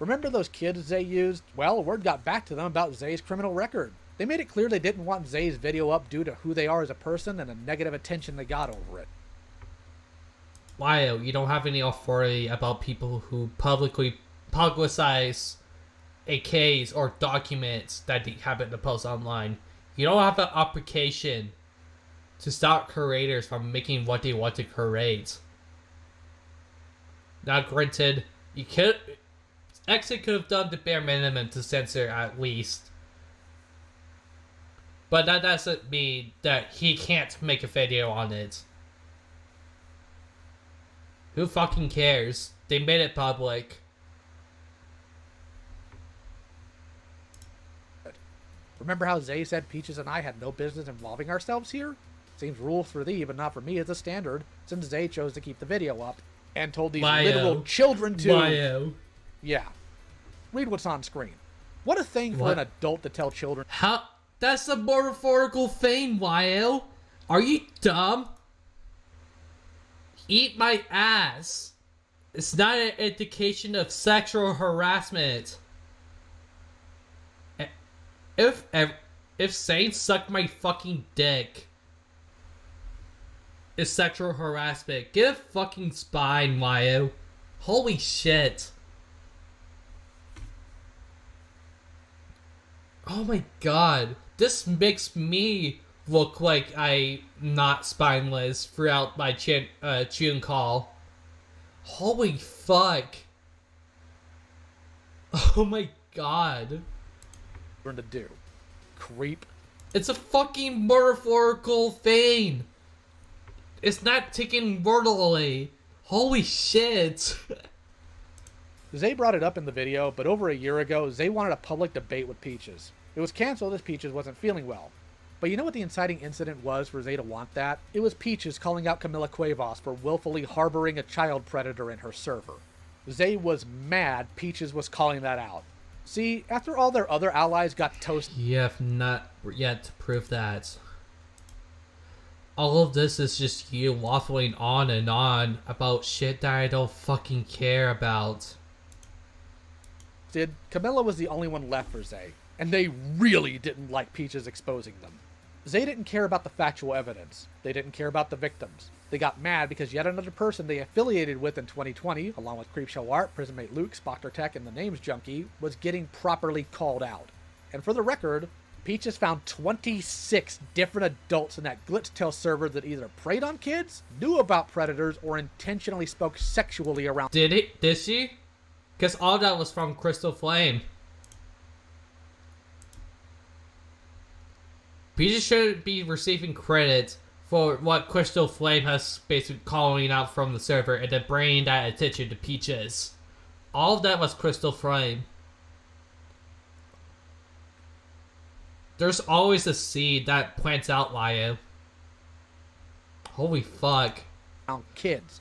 Remember those kids Zay used? Well, word got back to them about Zay's criminal record. They made it clear they didn't want Zay's video up due to who they are as a person and the negative attention they got over it. Why? You don't have any authority about people who publicly publicize a case or documents that they happen to post online. You don't have an obligation to stop creators from making what they want to create. Now, granted, Exit could have done the bare minimum to censor at least. But that doesn't mean that he can't make a video on it. Who fucking cares? They made it public. Remember how Zay said Peaches and I had no business involving ourselves here? Seems rules for thee, but not for me as a standard, since Zay chose to keep the video up and told these literal children to... Yeah. Read what's on screen. What a thing for an adult to tell children. How? That's a metaphorical thing, YL. Are you dumb? Eat my ass. It's not an indication of sexual harassment. If saying suck my fucking dick is sexual harassment, get a fucking spine, YO. Holy shit. Oh my god. This makes me look like I'm not spineless throughout my June call. Holy fuck. Oh my god. What to do? Creep. It's a fucking metaphorical thing. It's not taken literally. Holy shit. Zay brought it up in the video, but over a year ago, Zay wanted a public debate with Peaches. It was canceled as Peaches wasn't feeling well. But you know what the inciting incident was for Zay to want that? It was Peaches calling out Camila Cuevas for willfully harboring a child predator in her server. Zay was mad Peaches was calling that out. See, after all their other allies got toasted... You have not yet to prove that. All of this is just you waffling on and on about shit that I don't fucking care about. Camilla was the only one left for Zay, and they really didn't like Peaches exposing them. They didn't care about the factual evidence. They didn't care about the victims. They got mad because yet another person they affiliated with in 2020, along with Creepshow Art, Prisonmate Luke, Spoctor Tech, and the Names Junkie, was getting properly called out. And for the record, Peaches found 26 different adults in that Glitchtail server that either preyed on kids, knew about predators, or intentionally spoke sexually around. Did she? Because all that was from Crystal Flame. Peaches shouldn't be receiving credit for what Crystal Flame has basically calling out from the server and then bringing that attention to Peaches. All of that was Crystal Flame. There's always a seed that plants out, Lio. Holy fuck. Kids.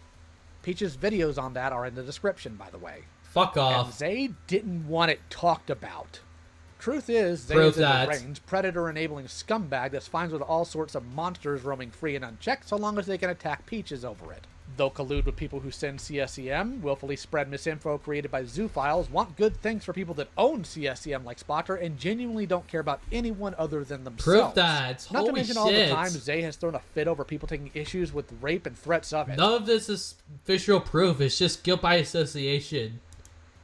Peach's videos on that are in the description, by the way. Fuck off. And Zay didn't want it talked about. Truth is, Zay is a deranged, predator-enabling scumbag that's fine with all sorts of monsters roaming free and unchecked so long as they can attack Peaches over it. They'll collude with people who send CSEM, willfully spread misinfo created by zoophiles, want good things for people that own CSEM like Spoctor, and genuinely don't care about anyone other than themselves. Prove that. Not Holy to mention shit. all the times Zay has thrown a fit over people taking issues with rape and threats of it. None of this is visual proof. It's just guilt by association.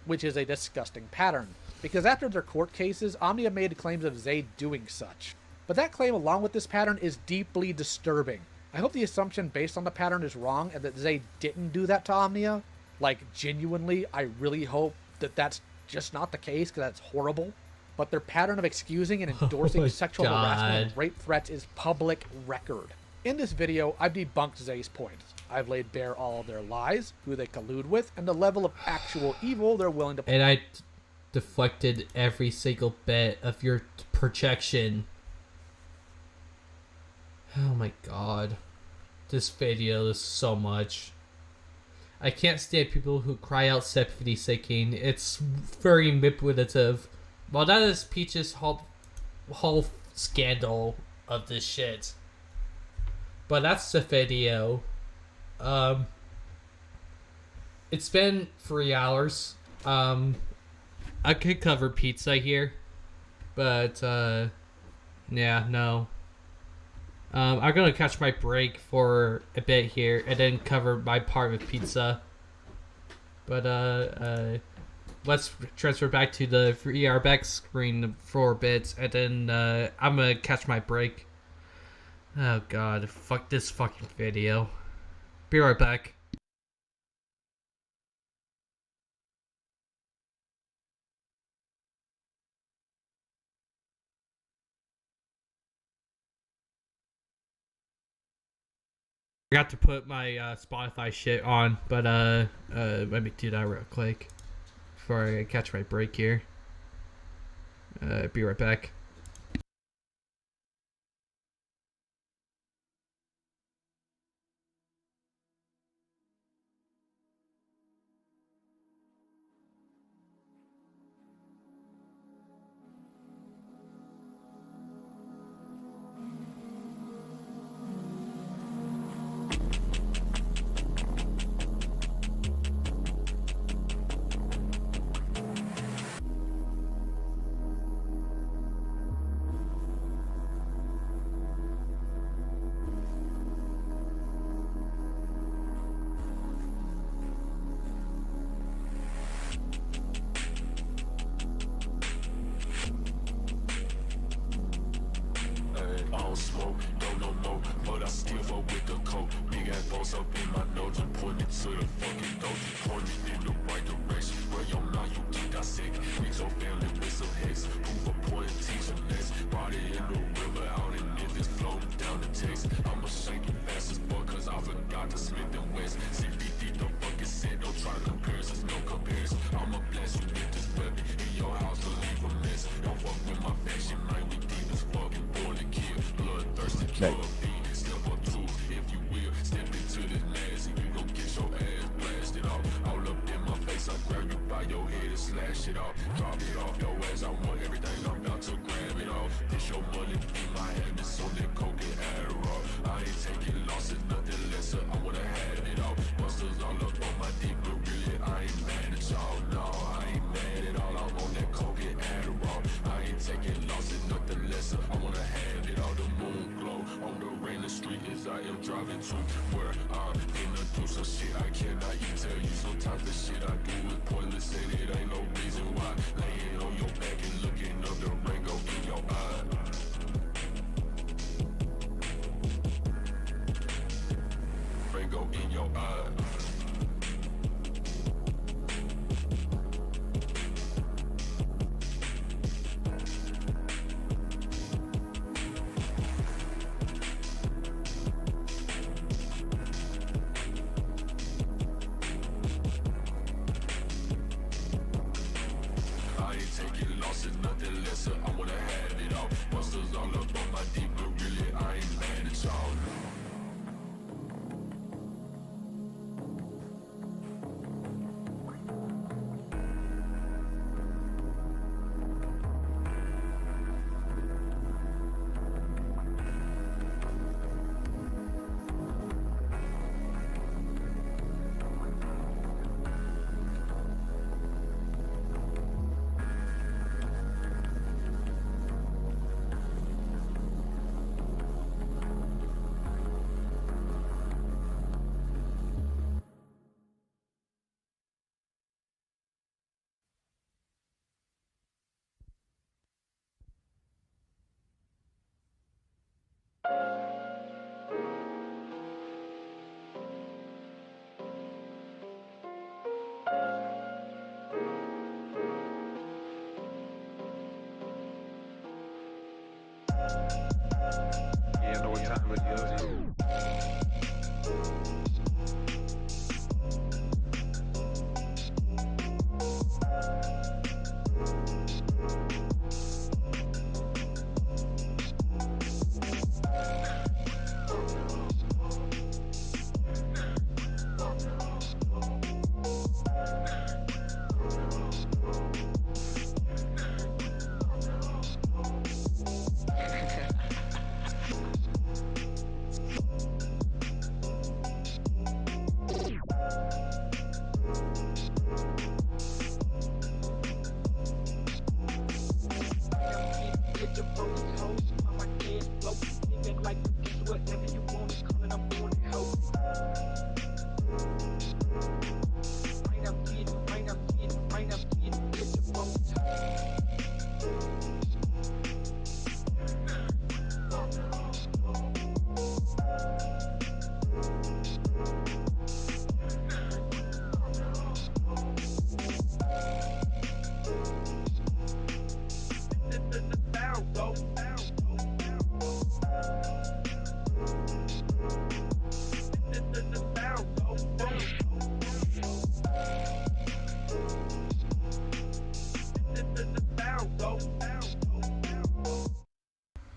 Which is a disgusting pattern. Because after their court cases, Omnia made claims of Zay doing such. But that claim along with this pattern is deeply disturbing. I hope the assumption based on the pattern is wrong and that Zay didn't do that to Omnia. Like, genuinely, I really hope that that's just not the case, because that's horrible. But their pattern of excusing and endorsing sexual harassment and rape threats is public record. In this video, I've debunked Zay's points. I've laid bare all of their lies, who they collude with, and the level of actual evil they're willing to... And I deflected every single bit of your projection. Oh my god. This video is so much. I can't stand people who cry out sympathy seeking. It's very manipulative. Well, that is Peach's whole scandal of this shit. But that's the video. It's been 3 hours. I could cover pizza here, but yeah, no. I'm gonna catch my break for a bit here and then cover my part with pizza. But let's transfer back to the 3R back screen for a bit, and then I'm gonna catch my break. Oh god, fuck this fucking video. Be right back. I forgot to put my Spotify shit on, but let me do that real quick before I catch my break here. Be right back. Taking losses, nothing lesser. I wanna have it all. The moon Yeah, I know what time it is.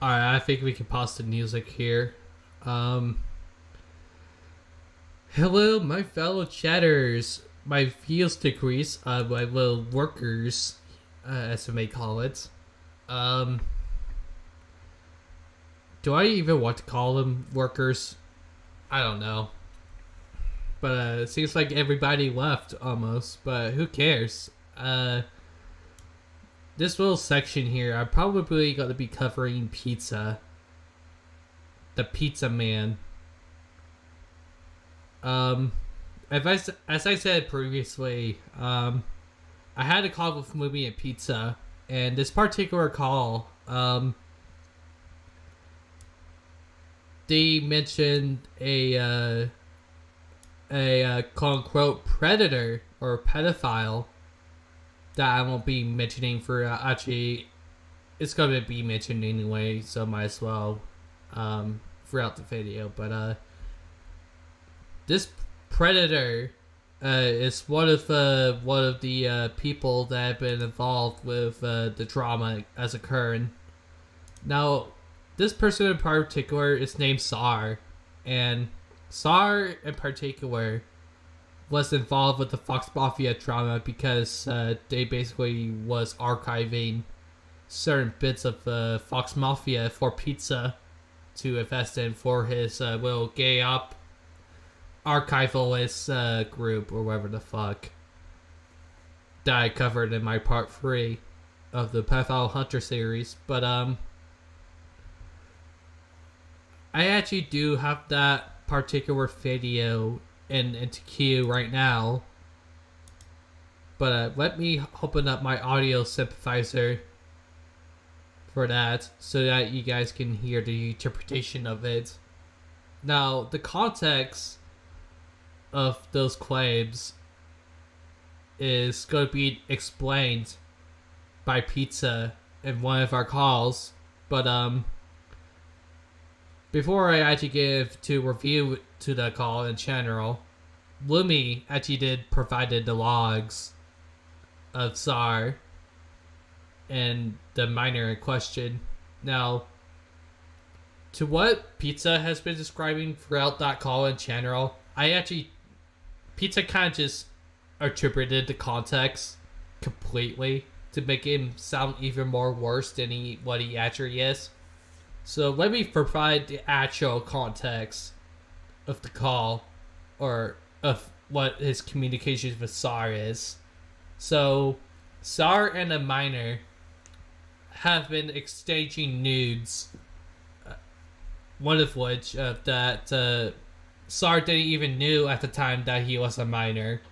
Alright, I think we can pause the music here. Hello, my fellow chatters, my field degrees, my little workers, as I may call it. Do I even want to call them workers? I don't know. But it seems like everybody left almost, but who cares? This little section here, I'm probably going to be covering pizza. The Pizza Man. As I said previously, I had a call with Movie and Pizza, and this particular call, they mentioned a quote-unquote predator or pedophile that I won't be mentioning for, actually, it's going to be mentioned anyway, so might as well, throughout the video, but, this predator, is one of the people that have been involved with, the drama as occurring. Now, this person in particular is named Sar, and Sar in particular was involved with the Fox Mafia drama because they basically was archiving certain bits of Fox Mafia for Pizza to invest in for his little gay op archivalist group or whatever the fuck that I covered in my part 3 of the Pedophile Hunter series. But I actually do have that particular video into queue right now. But let me open up my audio sympathizer for that so that you guys can hear the interpretation of it. Now, the context of those claims is going to be explained by Pizza in one of our calls, but before I actually give to review to the call in general, Lumi actually did provided the logs of SAR and the minor in question. Now, to what Pizza has been describing throughout that call in general, Pizza kind of just attributed the context completely to make him sound even more worse than what he actually is. So let me provide the actual context of the call, or of what his communications with SAR is. So, SAR and a minor have been exchanging nudes, one of which that SAR didn't even knew at the time that he was a minor.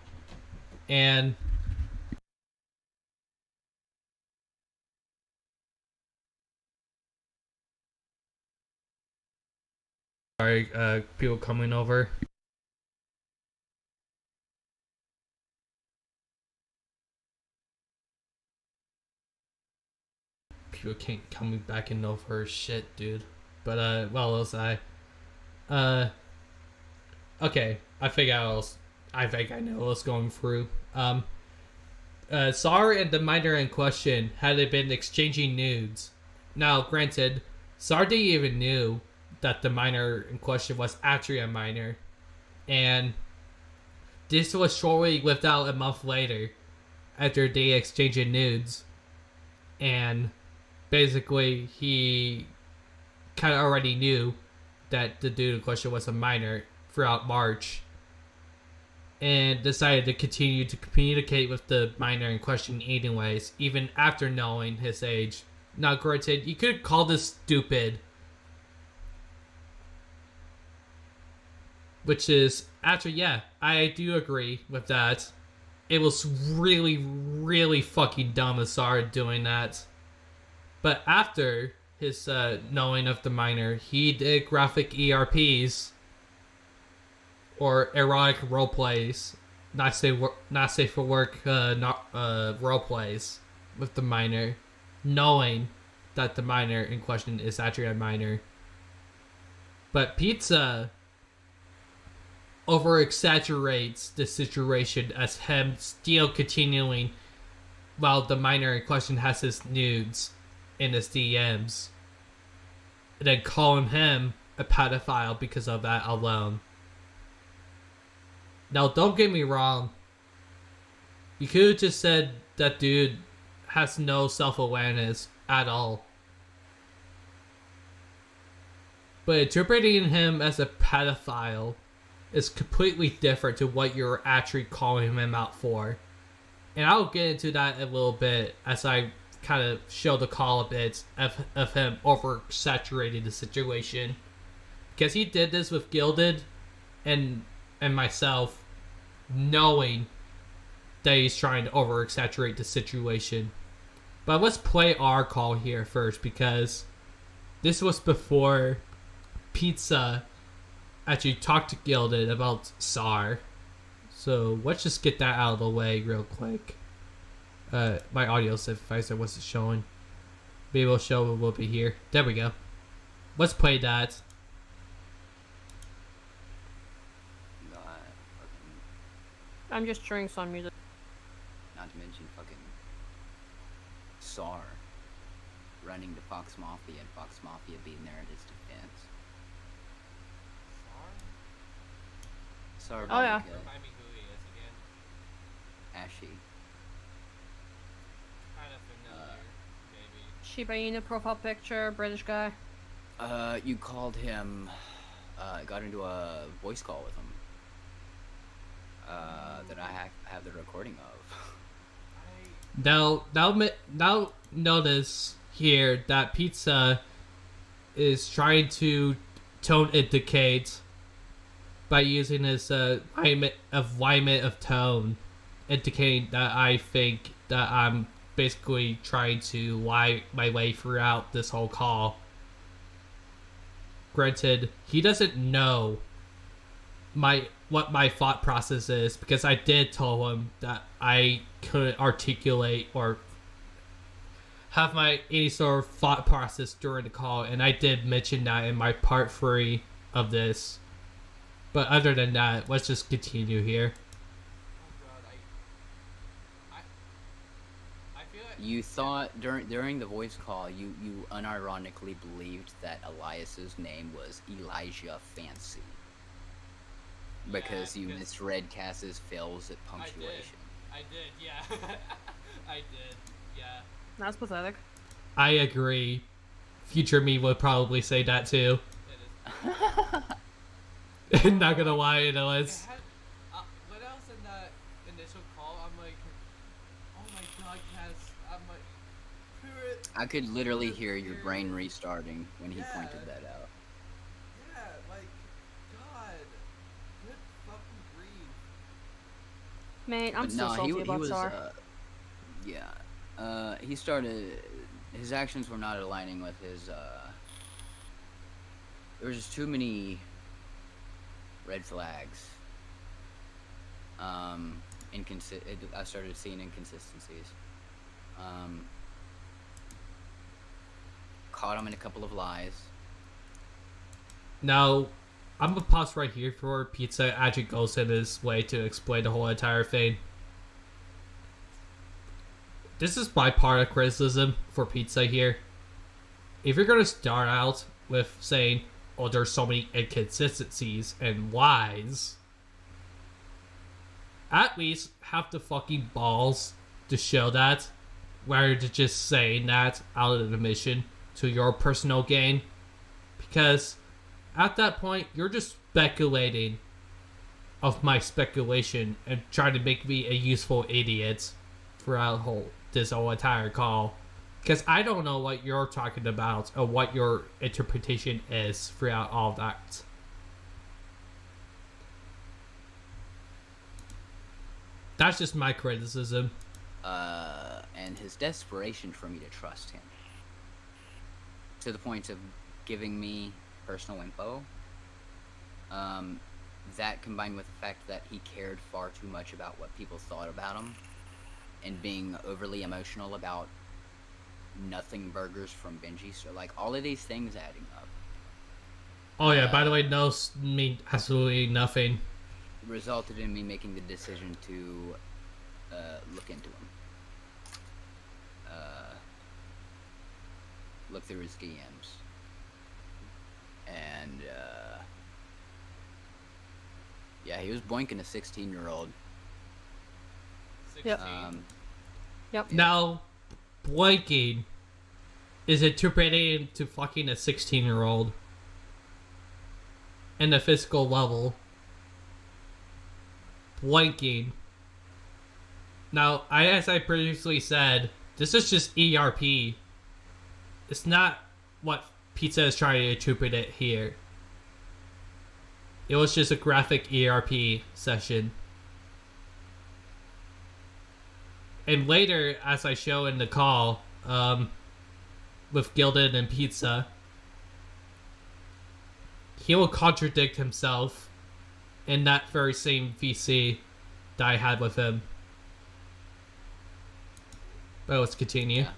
And sorry, people coming over. People can't coming back and over shit, dude. But well, was I? Okay, I think I know what's going through. SAR and the minor in question had been exchanging nudes. Now, granted, SAR didn't even knew that the minor in question was actually a minor, and this was shortly without a month later after they exchanged nudes, and basically he kind of already knew that the dude in question was a minor throughout March, and decided to continue to communicate with the minor in question anyways, even after knowing his age. Now, granted, you could call this stupid, which is, actually, yeah, I do agree with that. It was really, really fucking dumb of SAR doing that. But after his knowing of the minor, he did graphic ERPs, or erotic roleplays, not safe for work roleplays with the minor, knowing that the minor in question is actually a minor. But Pizza over exaggerates the situation as him still continuing while the minor in question has his nudes in his DMs, and then calling him a pedophile because of that alone. Now, don't get me wrong, you could have just said that dude has no self-awareness at all, but interpreting him as a pedophile is completely different to what you're actually calling him out for. And I'll get into that a little bit as I kind of show the call a bit of him oversaturating the situation. Because he did this with Gilded and myself, knowing that he's trying to oversaturate the situation. But let's play our call here first, because this was before Pizza actually talked to Gilded about SAR. So let's just get that out of the way real quick. My audio synthesizer wasn't showing. Maybe we'll show a little bit here. There we go. Let's play that. I'm just showing some music. Not to mention fucking SAR running to Fox Mafia and Fox Mafia being there at his defense. SAR? Oh yeah. Remind me who he is again. Ashy. Kind of familiar, maybe. Shiba Inu profile picture, British guy. You called him, got into a voice call with him. That I have the recording of. Now notice here that Pizza is trying to tone indicate by using his alignment of tone, indicating that I think that I'm basically trying to lie my way throughout this whole call. Granted, he doesn't know what my thought process is, because I did tell him that I couldn't articulate or have any sort of thought process during the call, and I did mention that in my part 3 of this. But other than that, let's just continue here. You thought during the voice call, you unironically believed that Elias's name was Elijah Fancy. Because you misread Cass's fails at punctuation. I did, yeah. I did, yeah. That's pathetic. I agree. Future me would probably say that too. Not gonna lie, it is. What else in that initial call? I'm like, oh my god, Cass. I'm like, I could literally hear your brain restarting when he pointed that out. Yeah, like, god. Good fucking grief. Mate, I'm still salty about Sar. He started. His actions were not aligning with his. There was just too many red flags. I started seeing inconsistencies. Caught him in a couple of lies. Now, I'm gonna pause right here for Pizza actually goes in his way to explain the whole entire thing. This is my part of criticism for Pizza here. If you're gonna start out with saying, oh, there's so many inconsistencies and lies, at least have the fucking balls to show that, rather than just saying that out of the mission to your personal gain. Because at that point, you're just speculating of my speculation and trying to make me a useful idiot throughout this whole entire call. Because I don't know what you're talking about or what your interpretation is throughout all of that. That's just my criticism. And his desperation for me to trust him. To the point of giving me personal info. That combined with the fact that he cared far too much about what people thought about him. And being overly emotional about nothing burgers from Benji. So, like, all of these things adding up. Oh yeah, by the way, no mean absolutely nothing. Resulted in me making the decision to look into him. Look through his DMs. And, yeah, he was boinking a 16-year-old. Yep. Yep. Now, blanking is interpreted to fucking a 16-year-old in the physical level. Blanking. Now, as I previously said, this is just ERP. It's not what Pizza is trying to interpret it here. It was just a graphic ERP session. And later, as I show in the call, with Gilded and Pizza, he will contradict himself in that very same VC that I had with him. But let's continue. Yeah.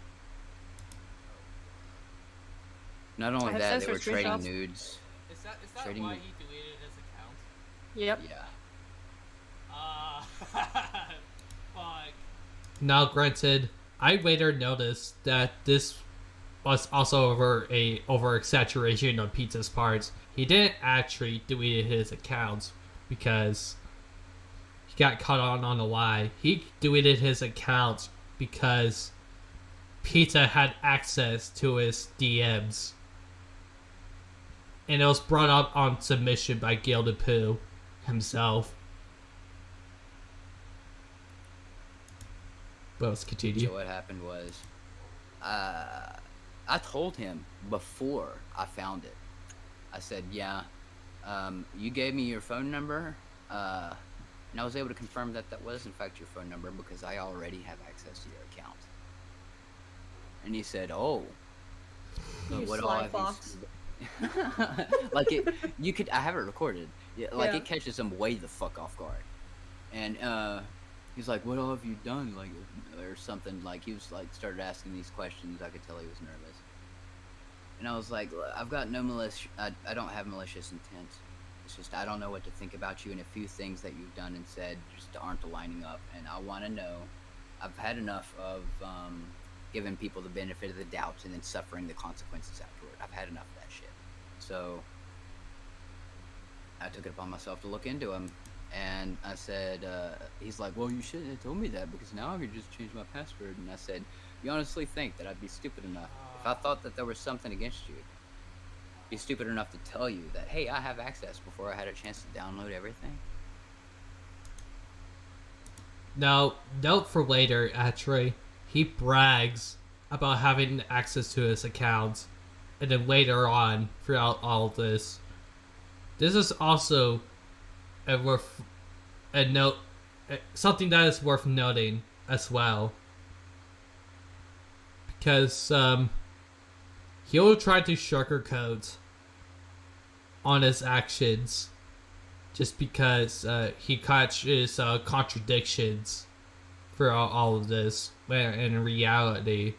Not only that, they were trading nudes. Is that trading why he deleted his account? Yep. Yeah. Fuck. Now, granted, I later noticed that this was also over exaggeration on Pizza's part. He didn't actually delete his account because he got caught on a lie. He deleted his account because Pizza had access to his DMs. And it was brought up on submission by Gilded Pooh himself. But let's continue. So what happened was, I told him before I found it. I said, yeah, You gave me your phone number, and I was able to confirm that that was in fact your phone number because I already have access to your account. And he said, "Oh, You what sly all have fox." like it, you could. I have it recorded. Yeah, like Yeah. it catches him way the fuck off guard. And he's like, "What all have you done?" Like, or something. Like he was like started asking these questions. I could tell he was nervous. And I was like, "I've got no I don't have malicious intent. It's just I don't know what to think about you, and a few things that you've done and said just aren't aligning up. And I want to know. I've had enough of giving people the benefit of the doubt and then suffering the consequences afterward. I've had enough of that shit. So I took it upon myself to look into him." And I said, he's like, "Well, you shouldn't have told me that because now I could just change my password." And I said, "You honestly think that I'd be stupid enough if I thought that there was something against you? Be stupid enough to tell you that, hey, I have access before I had a chance to download everything?" Now, note for later, actually, he brags about having access to his account, and then later on, throughout all of this is also something that is worth noting as well, because he'll try to sugarcoat on his actions just because he catches contradictions for all of this, when in reality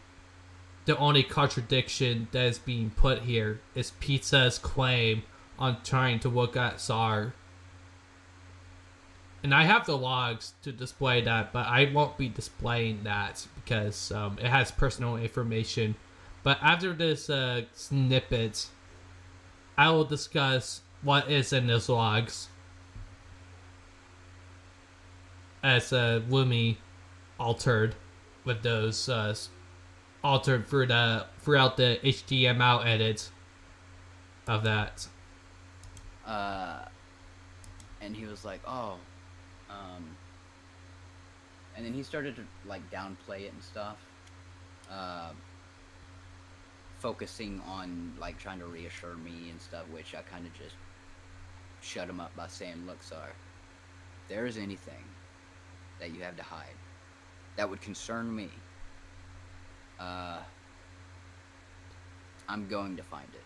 the only contradiction that is being put here is Pizza's claim on trying to look at SAR. And I have the logs to display that, but I won't be displaying that because it has personal information. But after this snippet, I will discuss what is in those logs, as Lumi altered with those altered throughout the HTML edit of that. And he was like, "Oh," and then he started to like downplay it and stuff, focusing on like trying to reassure me and stuff, which I kind of just shut him up by saying, "Look, sir, if there is anything that you have to hide that would concern me, I'm going to find it,"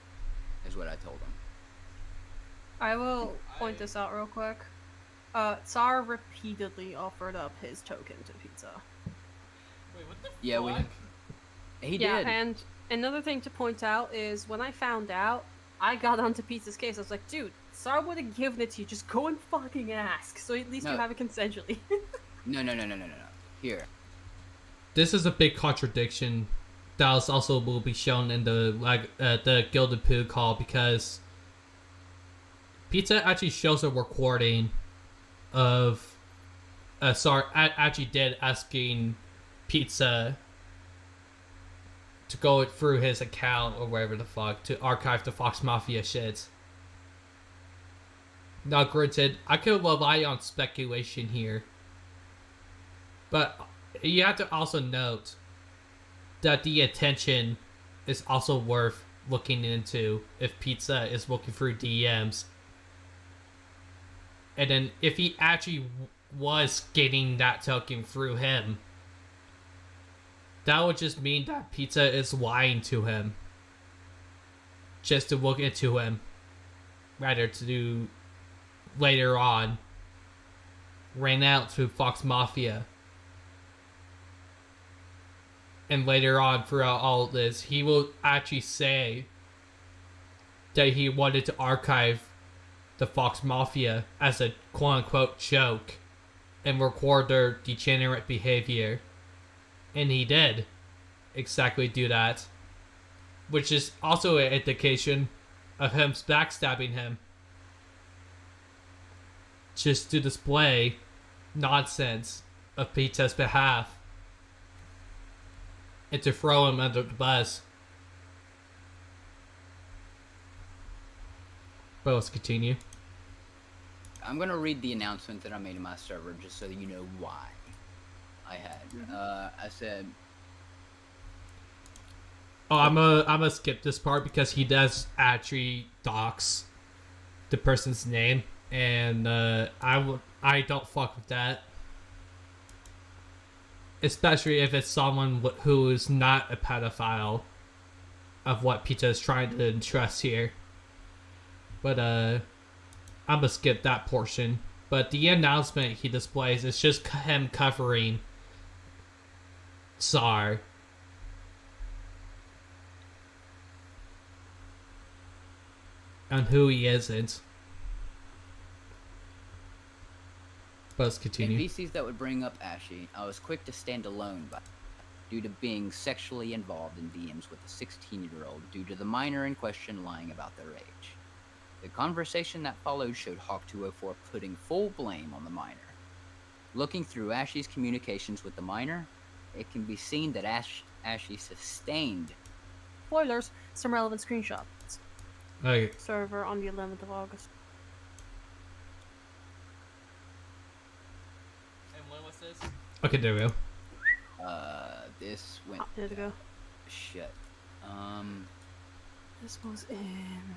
is what I told him. I will point this out real quick. Tsar repeatedly offered up his token to Pizza. Wait, what the Yeah, fuck? He Yeah, did. and another thing to point out is when I found out, I got onto Pizza's case. I was like, dude, Tsar would have given it to you. Just go and fucking ask. So at least No. you have it consensually. No. Here. This is a big contradiction that also will be shown in the Gilded Poo call, because Pizza actually shows a recording of SAR actually did asking Pizza to go through his account or whatever the fuck to archive the Fox Mafia shit. Now granted, I could rely on speculation here, but you have to also note that the attention is also worth looking into if Pizza is looking through DMs. And then if he actually was getting that token through him, that would just mean that Pizza is lying to him just to look into him, rather to do later on ran out to Fox Mafia. And later on throughout all of this, he will actually say that he wanted to archive the Fox Mafia as a quote-unquote joke and record their degenerate behavior. And he did exactly do that, which is also an indication of him backstabbing him just to display nonsense of Pizza's behalf and to throw him under the bus. But let's continue. I'm gonna read the announcement that I made in my server just so that you know why I had. I said, "Oh, I'm gonna skip this part because he does actually dox the person's name, and I don't fuck with that. Especially if it's someone who is not a pedophile, of what Pizza is trying to stress here. But I'm gonna skip that portion. But the announcement he displays is just him covering Tsar. And who he isn't. But let's continue. In VCs that would bring up Ashy, I was quick to stand alone due to being sexually involved in DMs with a 16-year-old due to the minor in question lying about their age. The conversation that followed showed Hawk204 putting full blame on the minor. Looking through Ashy's communications with the minor, it can be seen that Ashy sustained Spoilers, some relevant screenshots. Okay. Server on the 11th of August. And when was this? Okay, there we go. This went. There we go. Shit. This was in.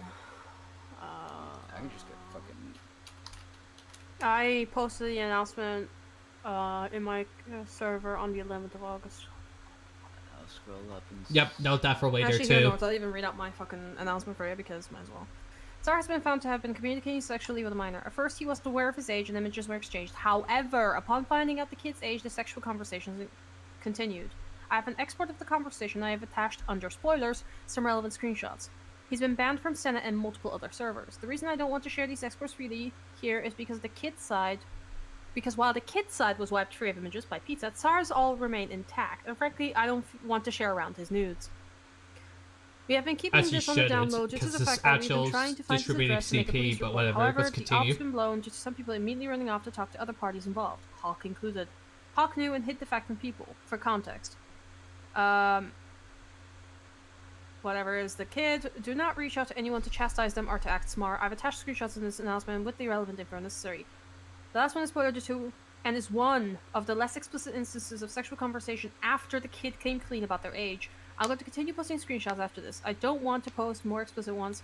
I can just go fucking. I posted the announcement in my server on the 11th of August. I'll scroll up and. Yep, note that for later Actually, too. no, I'll even read out my fucking announcement for you because might as well. Tsar has been found to have been communicating sexually with a minor. At first, he wasn't aware of his age and images were exchanged. However, upon finding out the kid's age, the sexual conversations continued. I have an export of the conversation I have attached under spoilers, some relevant screenshots. He's been banned from Senate and multiple other servers. The reason I don't want to share these exports freely here is because while the kid's side was wiped free of images by Pizza, Tsar's all remain intact, and frankly, I don't want to share around his nudes. We have been keeping this on the download due to the fact that we've been trying to find his address to make a police report. whatever. However, Let's the continue. op's been blown due to some people immediately running off to talk to other parties involved, Hawk included. Hawk knew and hid the fact from people. For context. Whatever is the kid, do not reach out to anyone to chastise them or to act smart. I've attached screenshots in this announcement with the relevant info necessary. The last one is spoiler to and is one of the less explicit instances of sexual conversation after the kid came clean about their age. I'm going to continue posting screenshots after this. I don't want to post more explicit ones,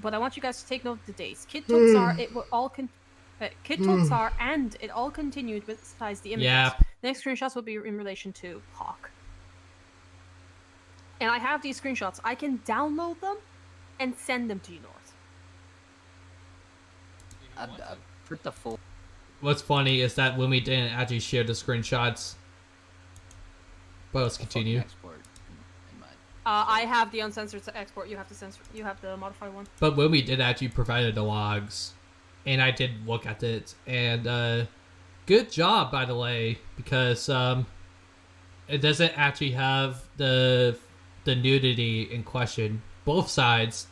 but I want you guys to take note of the dates. Kid told Tsar it will all Kid told Tsar and it all continued besides the images. Yeah. The next screenshots will be in relation to Hawk. And I have these screenshots. I can download them and send them to you, North. I put the full. What's funny is that when we didn't actually share the screenshots. But let's continue. I have the uncensored export. You have to censor. You have the modified one. But when we did actually provide the logs, and I did look at it, and good job, by the way, because it doesn't actually have the nudity in question. Both sides,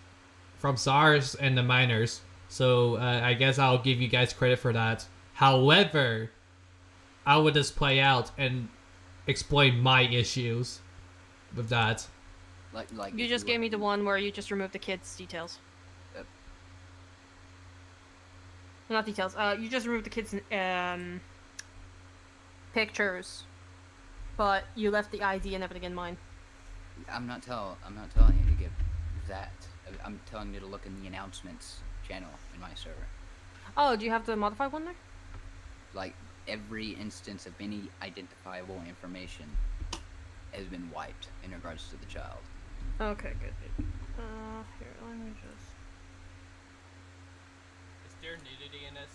from SARS and the minors. So I guess I'll give you guys credit for that. However, I would just play out and explain my issues with that. Like you just gave me the one where you just removed the kids' details. Not details. You just removed the kids' pictures, but you left the ID and everything in mine. I'm not telling you to get that. I'm telling you to look in the announcements channel in my server. Oh, do you have the modified one there? Like every instance of any identifiable information has been wiped in regards to the child. Okay, good. Here, let me just. Is there nudity in this?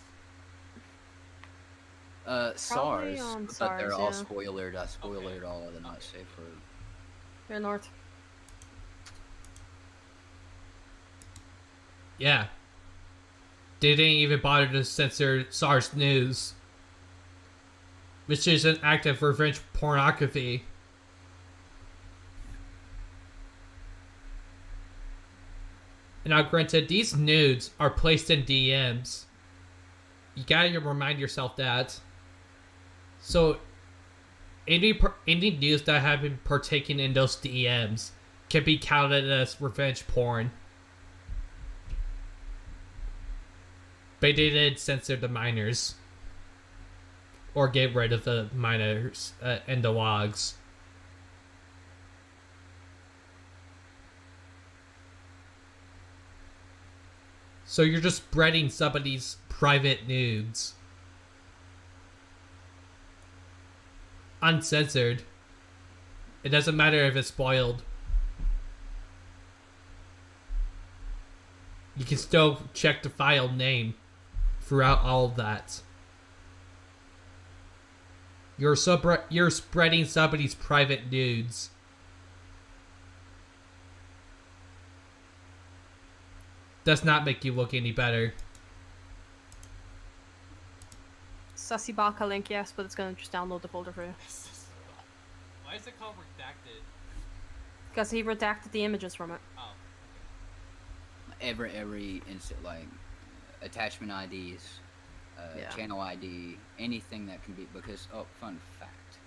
SARS, but SARS, they're all yeah. spoilered. I spoilered all of them. Not safe for. Here, North. Yeah. They didn't even bother to censor SARS news, which is an act of revenge pornography. Now, granted, these nudes are placed in DMs. You gotta remind yourself that. So, any news that have been partaken in those DMs can be counted as revenge porn. But they did censor the minors. Or get rid of the minors and the logs. So you're just spreading somebody's private nudes. Uncensored. It doesn't matter if it's spoiled. You can still check the file name throughout all of that. You're spreading somebody's private nudes. Does not make you look any better. Sussy Baka link, yes, but it's gonna just download the folder for you. Why is it called redacted? Because he redacted the images from it. Oh. Every instant, like attachment IDs, channel ID, anything that can be, because fun fact,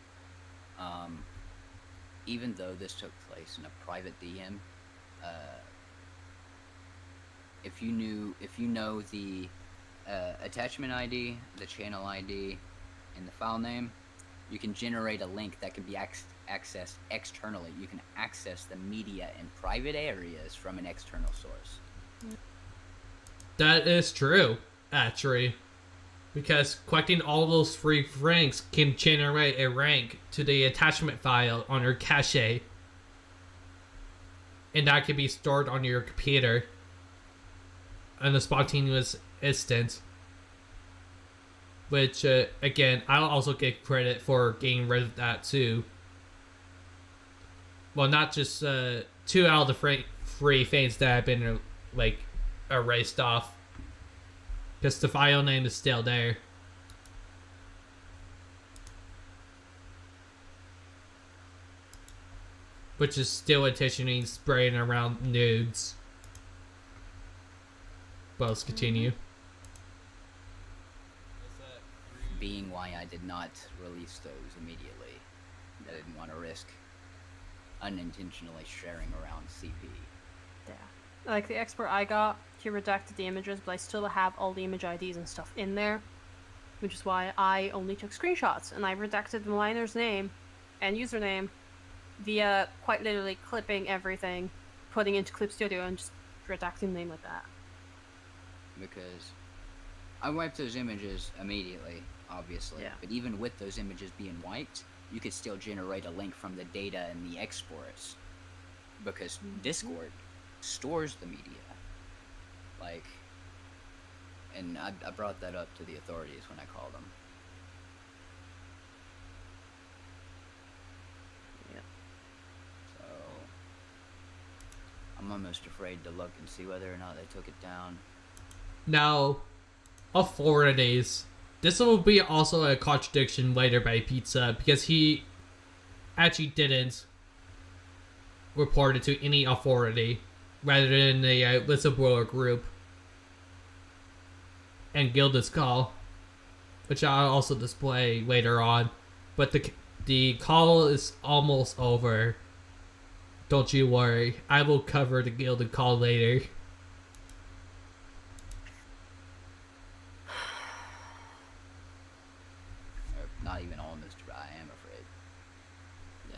even though this took place in a private DM, if you know the attachment ID, the channel ID, and the file name, you can generate a link that can be accessed externally. You can access the media in private areas from an external source. That is true, actually. Because collecting all those free ranks can generate a rank to the attachment file on your cache. And that can be stored on your computer in a spontaneous instant. Which, again, I'll also get credit for getting rid of that too. Well, not just 2 out of the free things that have been, like, erased off. Because the file name is still there. Which is still intentionally spraying around nudes. But let's continue. Being why I did not release those immediately. I didn't want to risk unintentionally sharing around CP. Yeah. Like the expert I got, he redacted the images, but I still have all the image IDs and stuff in there. Which is why I only took screenshots, and I redacted the miner's name and username via quite literally clipping everything, putting into Clip Studio, and just redacting the name like that. Because I wiped those images immediately, obviously. Yeah. But even with those images being wiped, you could still generate a link from the data and the exports. Because Discord stores the media. Like, and I brought that up to the authorities when I called them. Yeah. So, I'm almost afraid to look and see whether or not they took it down. Now, authorities. This will be also a contradiction later by Pizza, because he actually didn't report it to any authority, rather than a whistleblower group and Gilda's call, which I'll also display later on. But the call is almost over. Don't you worry. I will cover the Gilda call later. Not even almost, I am afraid. Yeah.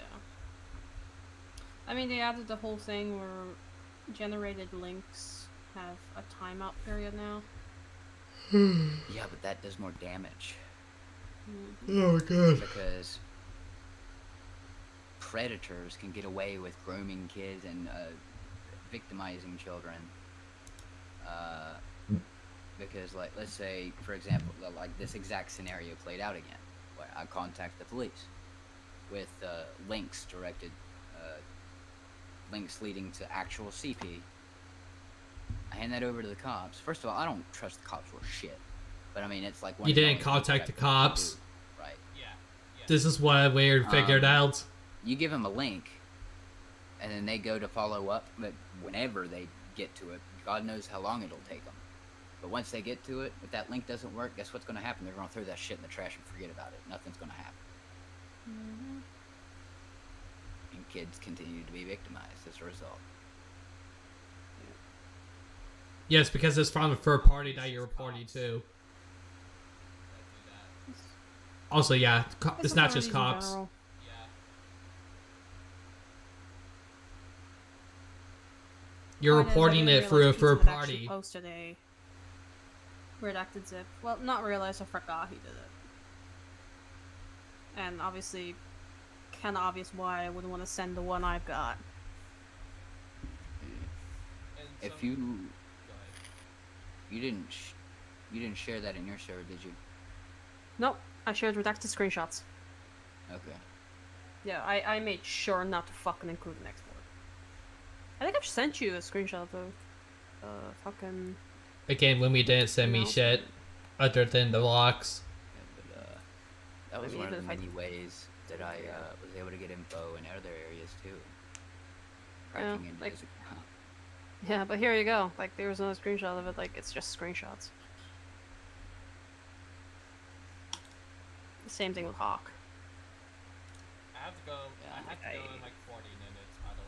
I mean, they added the whole thing where generated links have a timeout period now. Yeah, but that does more damage. Oh my god. Because predators can get away with grooming kids and victimizing children. Because, like, let's say, for example, like this exact scenario played out again, where I contact the police with links directed, links leading to actual CP. I hand that over to the cops. First of all, I don't trust the cops for shit. But I mean, it's like... You didn't contact the cops? Right. Yeah. This is what we figured out. You give them a link, and then they go to follow up, but whenever they get to it, God knows how long it'll take them. But once they get to it, if that link doesn't work, guess what's going to happen? They're going to throw that shit in the trash and forget about it. Nothing's going to happen. Mm-hmm. And kids continue to be victimized as a result. Yes, because it's from a third party that you're reporting to. Also, yeah, it's not just cops. Yeah. You're reporting it through a third party. Posted a redacted zip. Well, not realize, I forgot he did it. And obviously, kinda obvious why I wouldn't want to send the one I've got. If you didn't share that in your server, did you? Nope, I shared redacted screenshots. Okay. Yeah, I made sure not to fucking include an export. I think I've sent you a screenshot of fucking... Again, when we didn't send me shit other than the locks. Yeah, but that was one of the many ways that I was able to get info in other areas too. Cracking into his account. Yeah, but here you go. Like, there was no screenshot of it. Like, it's just screenshots. Same thing with Hawk. I have to go. I have to go in like 40 minutes, by the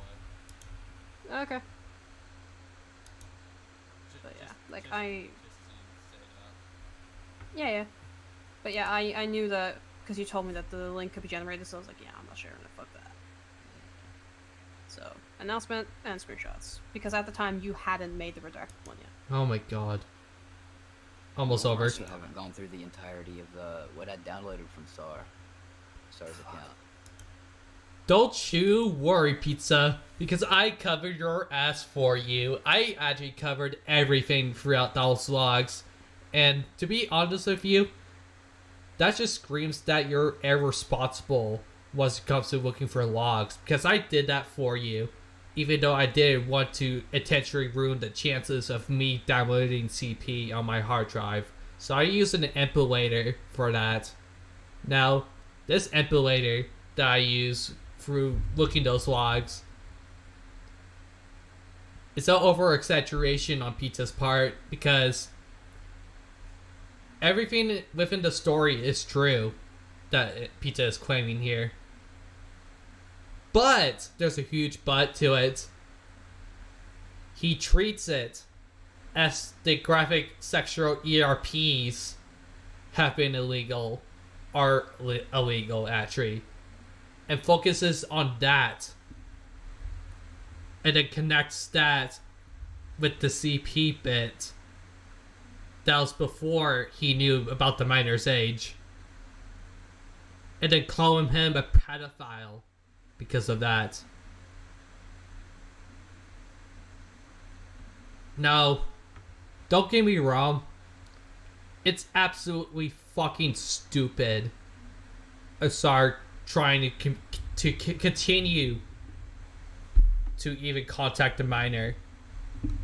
way. Okay. But yeah, like yeah. But yeah, I knew that because you told me that the link could be generated, so I was like, yeah, I'm not sharing it. Fuck that. So announcement and screenshots, because at the time you hadn't made the redacted one yet. Oh my god. Almost over. I also haven't gone through the entirety of what I downloaded from Star's account. Don't you worry, Pizza, because I covered your ass for you. I actually covered everything throughout those logs. And to be honest with you, that just screams that you're irresponsible when it comes to looking for logs. Because I did that for you, even though I didn't want to intentionally ruin the chances of me downloading CP on my hard drive. So I used an emulator for that. Now, this emulator that I use through looking those logs, it's an over-exaggeration on Pizza's part, because everything within the story is true that Pizza is claiming here. But there's a huge but to it. He treats it as the graphic sexual ERPs have been illegal, are illegal actually, and focuses on that, and then connects that with the CP bit that was before he knew about the minor's age, and then calling him a pedophile because of that. Now, don't get me wrong, it's absolutely fucking stupid of Sar trying to continue to even contact the minor,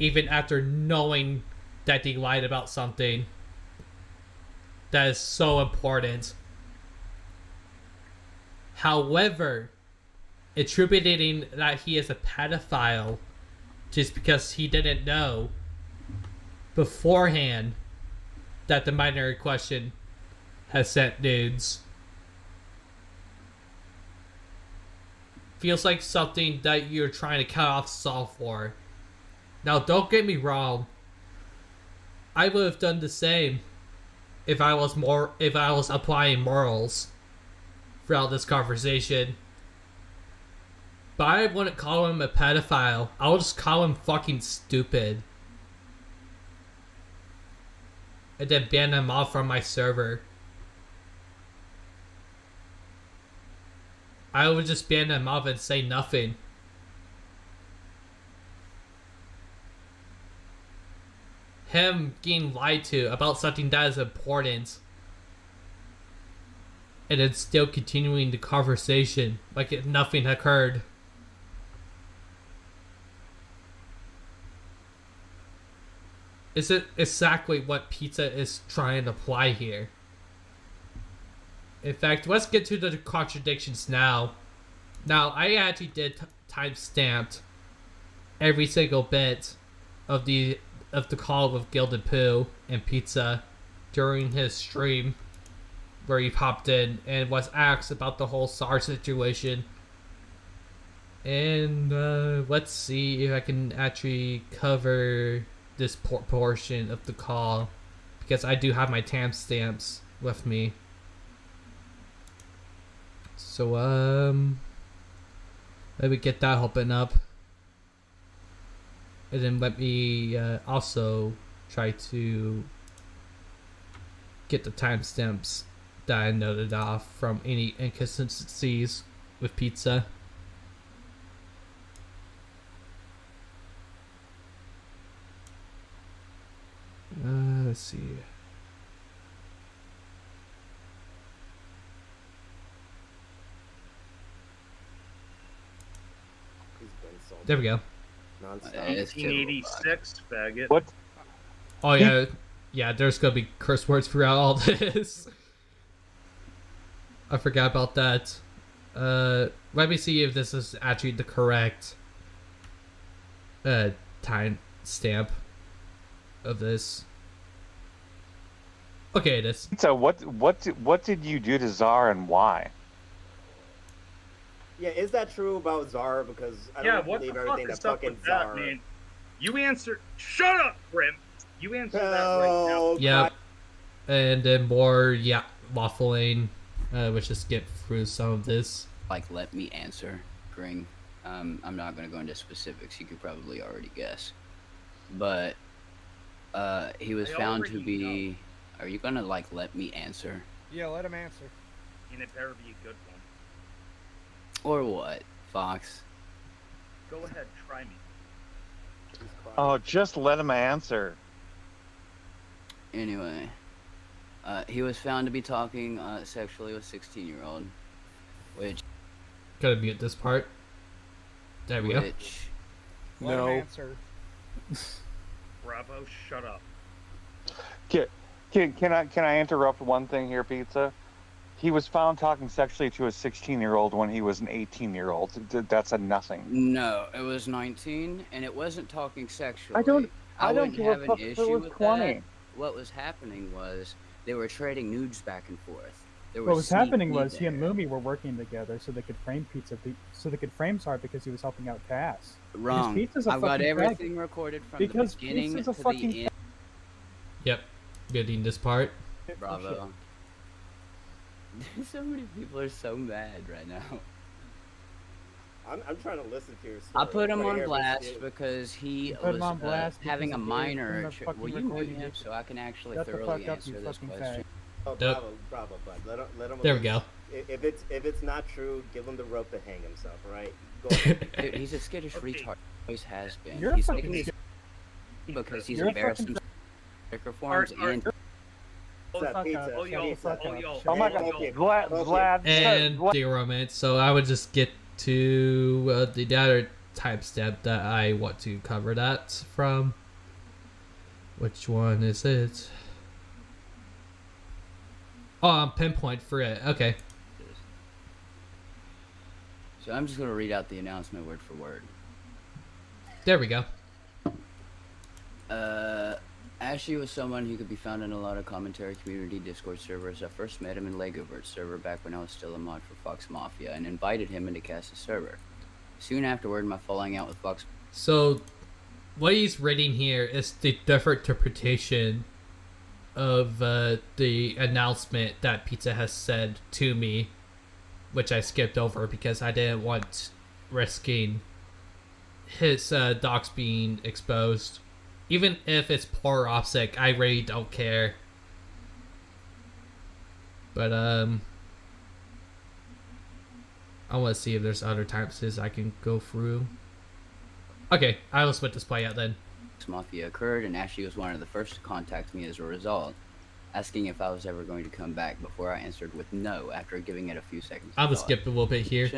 even after knowing that they lied about something that is so important. However, attributing that he is a pedophile just because he didn't know beforehand that the minor in question has sent nudes feels like something that you're trying to cut off Saul for. Now, don't get me wrong, I would have done the same if I was applying morals throughout this conversation. But I wouldn't call him a pedophile. I would just call him fucking stupid. And then ban him off from my server. I would just ban him off and say nothing. Him getting lied to about something that is important, and then still continuing the conversation like nothing occurred. Is it exactly what Pizza is trying to apply here? In fact, let's get to the contradictions now. Now, I actually did timestamped every single bit of the call with Gilded Pooh and Pizza during his stream, where he popped in and was asked about the whole SAR situation. And let's see if I can actually cover this portion of the call, because I do have my timestamps with me. So let me get that open up, and then let me also try to get the timestamps that I noted off from any inconsistencies with pizza. Let's see. There we go. 1986, faggot. What? Oh yeah, yeah. There's gonna be curse words throughout all this. I forgot about that. Let me see if this is actually the correct time stamp of this. Okay, it is. So what did you do to Czar and why? Yeah, is that true about Czar? Because I don't believe everything that fucking Czar. Man? You answered. Shut up, Grim. You answered that right now. Yep. And then more, waffling. Let's just skip through some of this. Like, let me answer, Gring. I'm not gonna go into specifics. You could probably already guess. But he was found to be. Know. Are you gonna let me answer? Yeah, let him answer. And it better be a good one. Or what, Fox? Go ahead, try me. Oh, just let him answer. Anyway, he was found to be talking sexually with a 16-year-old, which... Gotta mute this part. There we go. Let him answer. Bravo, shut up. Can I interrupt one thing here, Pizza? He was found talking sexually to a 16-year-old when he was an 18-year-old. That's a nothing. No, it was 19, and it wasn't talking sexually. I don't wouldn't give have a fuck an if issue it was with 20. that. What was happening was they were trading nudes back and forth. There What was happening sneaky was he and there. Moomy were working together so they could frame Czar because he was helping out Cass. Wrong. Because Pizza's a I've got fucking everything faggot. recorded from Because the beginning Pizza's a to fucking the end. Yep. Getting this part. Bravo. So many people are so mad right now. I'm trying to listen to your story. I put him I'm trying on to hear blast this shit. because he You put him was on blast having a because he minor. gave him a Will you fucking mute recording him of- so I can actually Shut the thoroughly fuck up, answer you this fucking question? Oh, Nope. bravo, bud. Let him. There we go. If it's not true, give him the rope to hang himself. All right. Go ahead. Dude, he's a skittish retard. Always has been. You're a He's fucking taking these skit- because he's You're a embarrassed fucking himself forms and Oh my god, Vlad. And the romance. So I would just get to the other timestamp that I want to cover that from. Which one is it? Oh, pinpoint for it. Okay. So I'm just gonna read out the announcement word for word. There we go. Ashley was someone who could be found in a lot of commentary community Discord servers. I first met him in Legovert's server back when I was still a mod for Fox Mafia and invited him into Cass's server. Soon afterward, my falling out with Fox... So, what he's reading here is the different interpretation of the announcement that Pizza has said to me, which I skipped over because I didn't want risking his docs being exposed. Even if it's poor OPSEC, I really don't care. But, I want to see if there's other timestamps I can go through. Okay, I will split this play out then. Mafia occurred, and Ashley was one of the first to contact me as a result, asking if I was ever going to come back before I answered with no after giving it a few seconds. I'm gonna skip a little bit here.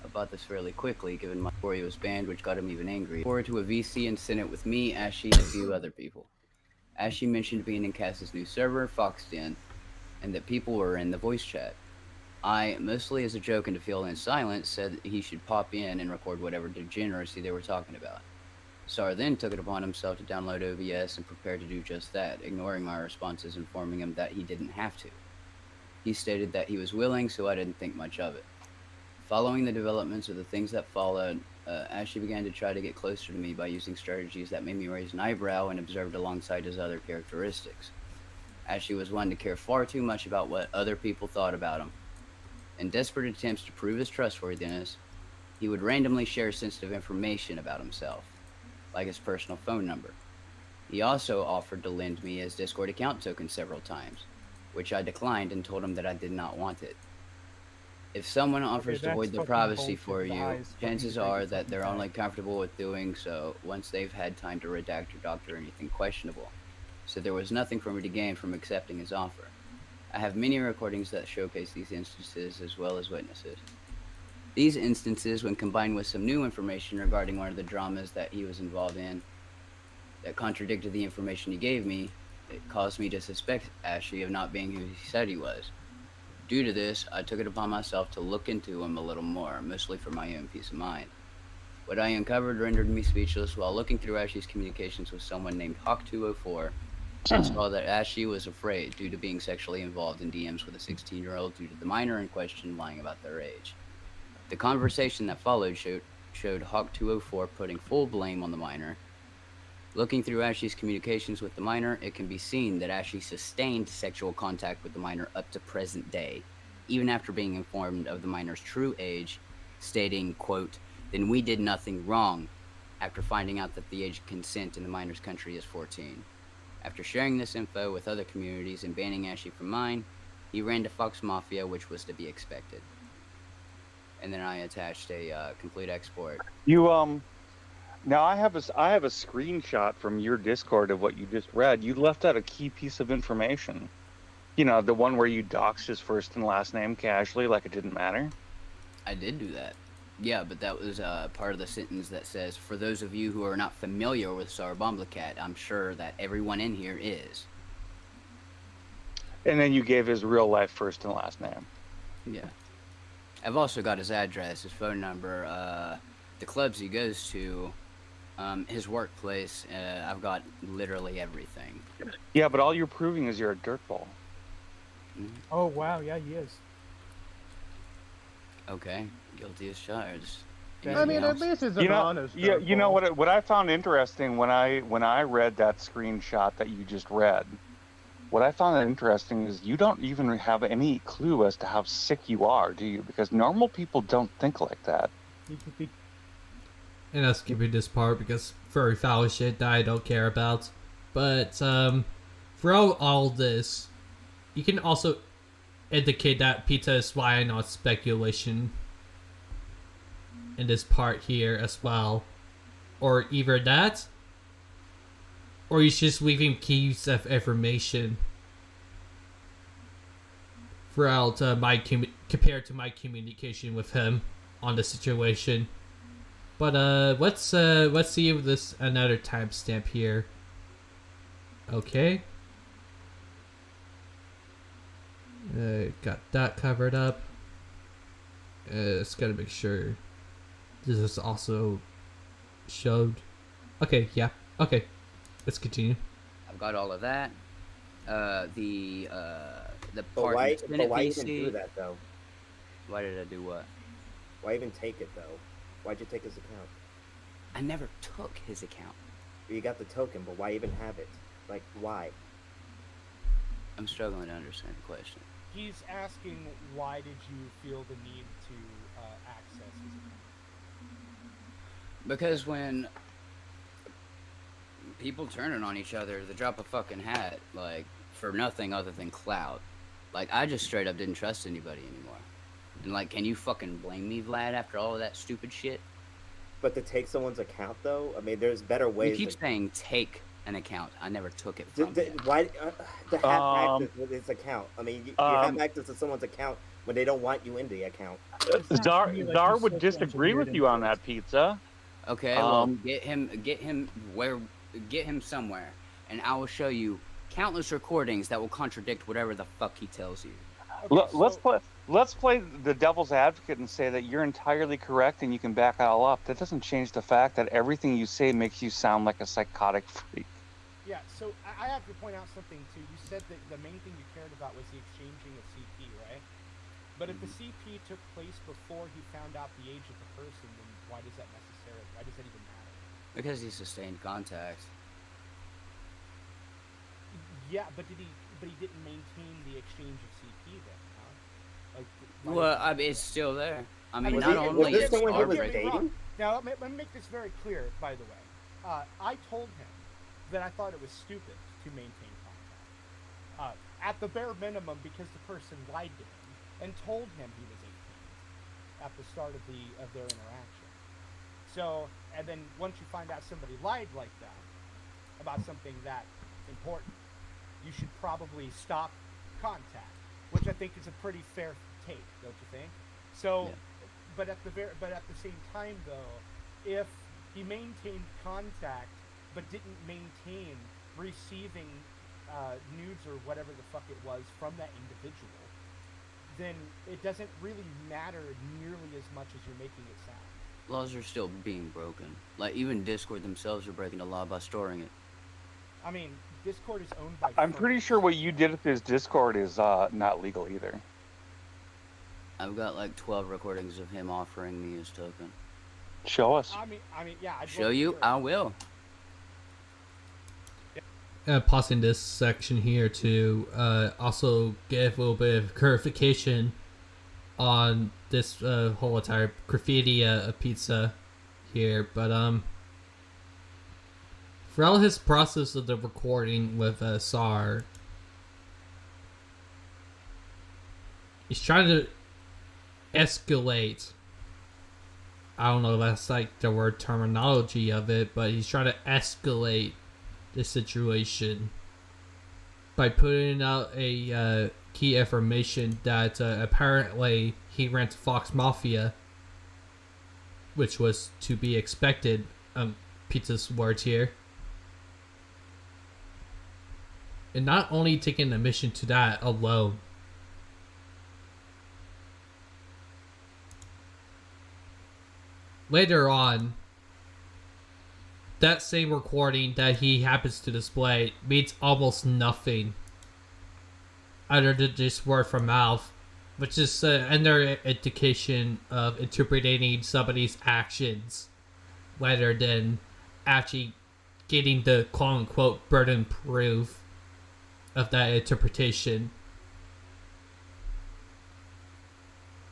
About this fairly quickly, given my story was banned, which got him even angry. Forward to a VC and Senate with me, Ashley, and a few other people. Ashley mentioned being in Cass's new server, FoxDen, and that people were in the voice chat. I, mostly as a joke and to fill in silence, said he should pop in and record whatever degeneracy they were talking about. Sar then took it upon himself to download OBS and prepared to do just that, ignoring my responses, informing him that he didn't have to. He stated that he was willing, so I didn't think much of it. Following the developments of the things that followed, Ashley began to try to get closer to me by using strategies that made me raise an eyebrow and observed alongside his other characteristics. Ashley was one to care far too much about what other people thought about him. In desperate attempts to prove his trustworthiness, he would randomly share sensitive information about himself, like his personal phone number. He also offered to lend me his Discord account token several times, which I declined and told him that I did not want it. If someone offers to that's void their fucking privacy bullshit for with you, eyes, fucking chances crazy are that fucking they're guy. only comfortable with doing so once they've had time to redact or doctor anything questionable. So there was nothing for me to gain from accepting his offer. I have many recordings that showcase these instances as well as witnesses. These instances, when combined with some new information regarding one of the dramas that he was involved in that contradicted the information he gave me, it caused me to suspect Ashley of not being who he said he was. Due to this, I took it upon myself to look into him a little more, mostly for my own peace of mind. What I uncovered rendered me speechless while looking through Ashley's communications with someone named Hawk204. I saw that Ashley was afraid due to being sexually involved in DMs with a 16-year-old due to the minor in question lying about their age. The conversation that followed showed Hawk204 putting full blame on the minor. Looking through Ashley's communications with the minor, it can be seen that Ashley sustained sexual contact with the minor up to present day, even after being informed of the minor's true age, stating, quote, "Then we did nothing wrong," after finding out that the age of consent in the minor's country is 14. After sharing this info with other communities and banning Ashley from mine, he ran to Fox Mafia, which was to be expected. And then I attached a complete export. You now I have a screenshot from your Discord of what you just read. You left out a key piece of information. You know, the one where you doxed his first and last name casually, like it didn't matter. I did do that. Yeah, but that was part of the sentence that says, "For those of you who are not familiar with Sarabomblicat, I'm sure that everyone in here is." And then you gave his real life first and last name. Yeah. I've also got his address, his phone number, the clubs he goes to, his workplace. I've got literally everything. Yeah, but all you're proving is you're a dirtball. Oh wow, yeah, he is. Okay, guilty as charged. I mean, at least it's an honest. Yeah, you know what I found interesting when I read that screenshot that you just read. What I found interesting is you don't even have any clue as to how sick you are, do you? Because normal people don't think like that. And I'll skip this part because furry foul shit that I don't care about. But throughout all this, you can also indicate that Pizza is relying on speculation in this part here as well. Or either that, or he's just leaving keys of information throughout compared to my communication with him on the situation. But let's see if this another timestamp here. Okay. Got that covered up. Just gotta make sure this is also showed. Okay, yeah. Okay, let's continue. I've got all of that. The But part why, in the Senate but why PC. even do that though? Why did I do what? Why even take it though? Why'd you take his account? I never took his account. You got the token, but why even have it? Like, why? I'm struggling to understand the question. He's asking, why did you feel the need to access his account? Because when people turning on each other, they drop a fucking hat, like, for nothing other than clout. Like, I just straight up didn't trust anybody anymore. And, like, can you fucking blame me, Vlad, after all of that stupid shit? But to take someone's account, though, I mean, there's better ways. You keep saying take an account. I never took it to, from to, him. why to have access with his account? I mean, you have access to someone's account when they don't want you in the account. Czar would disagree with you on that, Pizza. Okay, well, get him somewhere, and I will show you countless recordings that will contradict whatever the fuck he tells you. Okay, let's play the devil's advocate and say that you're entirely correct and you can back it all up. That doesn't change the fact that everything you say makes you sound like a psychotic freak. Yeah, so I have to point out something too. You said that the main thing you cared about was the exchanging of CP, right? But if the CP took place before he found out the age of the person, then why does that even matter? Because he sustained contact. Yeah, but he didn't maintain the exchange of CP then, huh? Well, I mean, it's still there. I mean, Was not he- only was is this someone who our was break- dating? Now, let me make this very clear, by the way. I told him that I thought it was stupid to maintain contact. at the bare minimum, because the person lied to him and told him he was 18 at the start of their interaction. So, and then once you find out somebody lied like that about something that important, you should probably stop contact, which I think is a pretty fair take, don't you think? So, but at the same time though, if he maintained contact but didn't maintain receiving nudes or whatever the fuck it was from that individual, then it doesn't really matter nearly as much as you're making it sound. Laws are still being broken. Like, even Discord themselves are breaking the law by storing it. I mean, Discord is owned by... I'm pretty sure what you did with his Discord is not legal either. I've got like 12 recordings of him offering me his token. Show us. I mean, yeah. Show you? I will. Pausing this section here to also give a little bit of clarification on this whole entire graffiti pizza here, but throughout his process of the recording with SAR, he's trying to escalate. I don't know if that's like the word terminology of it, but he's trying to escalate the situation by putting out a key information that apparently he rent Fox Mafia, which was to be expected. Pizza's words here. And not only taking admission to that alone, later on, that same recording that he happens to display means almost nothing other than just word from mouth, which is another indication of interpreting somebody's actions rather than actually getting the quote-unquote burden proof of that interpretation,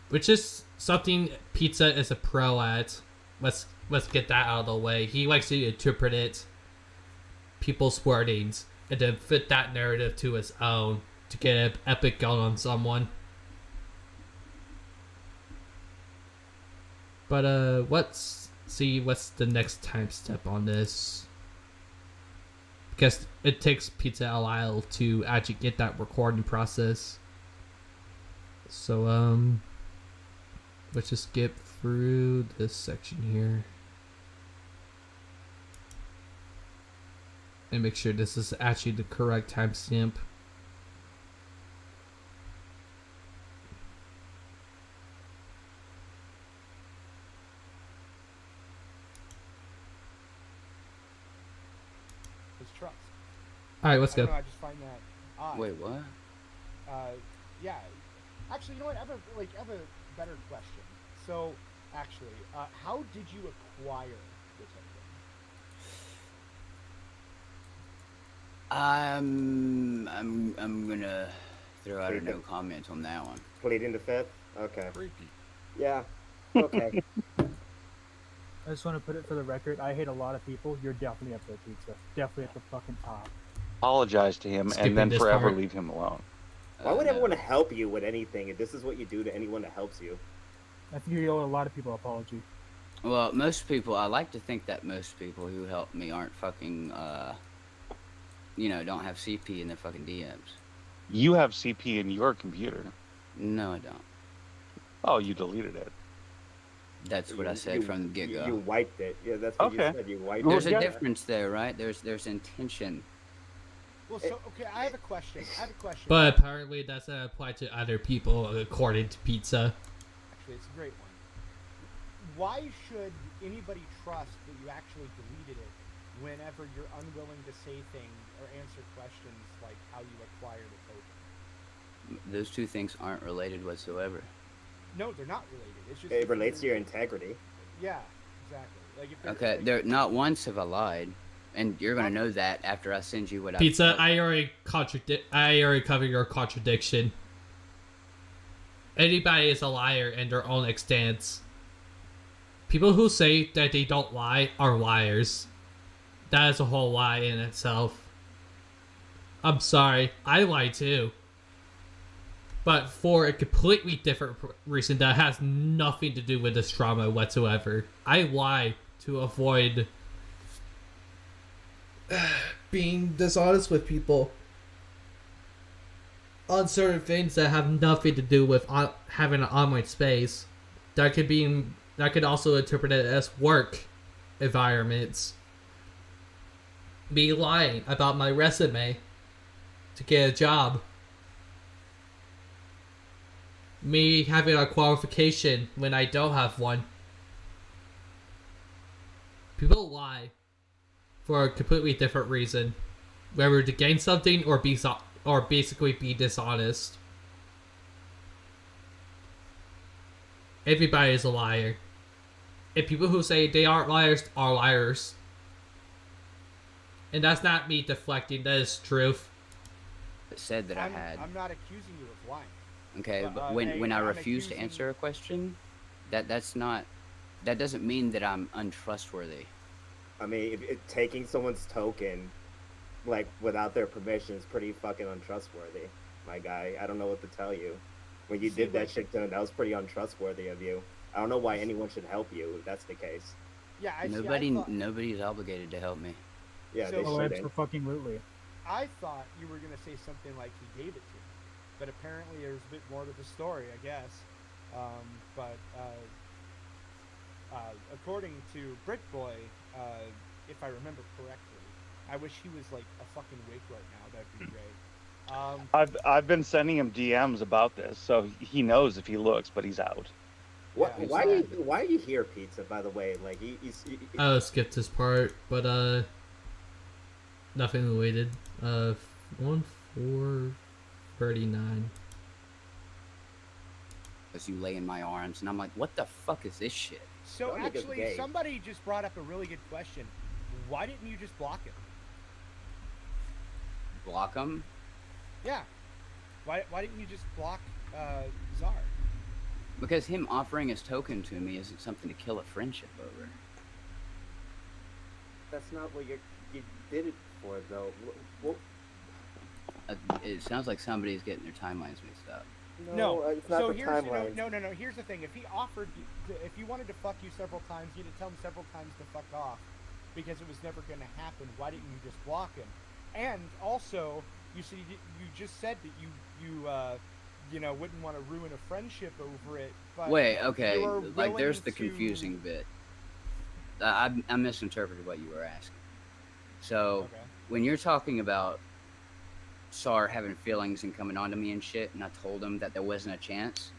which is something Pizza is a pro at. Let's get that out of the way. He likes to interpret it, people's wordings, and then fit that narrative to his own to get an epic gun on someone. But let's see what's the next time step on this, because it takes Pizza a while to actually get that recording process. So let's just skip through this section here and make sure this is actually the correct timestamp. His trust. Alright, let's go. I just find that odd. Wait, what? Yeah. Actually, you know what? I have a better question. So, actually, how did you acquire the token? I'm gonna throw out a no comment on that one. Pleading the fifth? Okay. Creepy. Yeah. Okay. I just want to put it for the record. I hate a lot of people. You're definitely up there, Pizza. Definitely at the fucking top. Apologize to him and then forever leave him alone. Why would everyone help you with anything if this is what you do to anyone that helps you? I think you owe a lot of people an apology. Well, most people, I like to think that most people who help me aren't fucking, don't have CP in their fucking DMs. You have CP in your computer. No, I don't. Oh, you deleted it. That's what I said from the get-go. You wiped it. Yeah, that's what you said. You wiped There's it. a difference there, right? There's intention. Well, so, okay, I have a question. But apparently that's applied to other people according to Pizza. Actually, it's a great one. Why should anybody trust that you actually deleted it whenever you're unwilling to say things or answer questions like how you acquired a token? Those two things aren't related whatsoever. No, they're not related. It's just it relates to your integrity. Yeah, exactly. Like if okay, there not once have I lied, and you're gonna know that after I send you what Pizza, I already covered your contradiction. Anybody is a liar in their own extent. People who say that they don't lie are liars. That is a whole lie in itself. I'm sorry, I lie too. but for a completely different reason that has nothing to do with this trauma whatsoever. I lie to avoid being dishonest with people on certain things that have nothing to do with having an online space. That could also interpret it as work environments. Me lying about my resume to get a job. Me having a qualification when I don't have one. People lie for a completely different reason, whether to gain something or basically be dishonest. Everybody is a liar. And people who say they aren't liars are liars. And that's not me deflecting, that is truth. Said that I had. I'm not accusing you of lying. Okay, but when I refuse to answer a question, that doesn't mean that I'm untrustworthy. I mean, taking someone's token, like, without their permission is pretty fucking untrustworthy, my guy. I don't know what to tell you. When you did that shit to him, that was pretty untrustworthy of you. I don't know why anyone should help you if that's the case. Yeah, Nobody's obligated to help me. Yeah, So- they Oh, shouldn't. Absolutely. I thought you were gonna say something like he gave it to you, but apparently there's a bit more to the story, I guess. According to Brickboy, if I remember correctly, I wish he was like a fucking wig right now. That'd be great. I've been sending him DMs about this, so he knows if he looks, but he's out. Why are you here, Pizza? By the way, like he's I skipped this part, but nothing related. 1/4/39. As you lay in my arms, and I'm like, what the fuck is this shit? So actually, somebody just brought up a really good question. Why didn't you just block him? Block him? Yeah. Why didn't you just block Czar? Because him offering his token to me isn't something to kill a friendship over. That's not what you did it for, though. It sounds like somebody's getting their timelines mixed up. No, it's not the timeline. No. Here's the thing: if he offered, if you wanted to fuck you several times, you had to tell him several times to fuck off, because it was never going to happen. Why didn't you just block him? And also, you said you just said that you wouldn't want to ruin a friendship over it. But wait, okay, you were like there's willing the to- confusing bit. I misinterpreted what you were asking. So when you're talking about Sar having feelings and coming on to me and shit, and I told him that there wasn't a chance,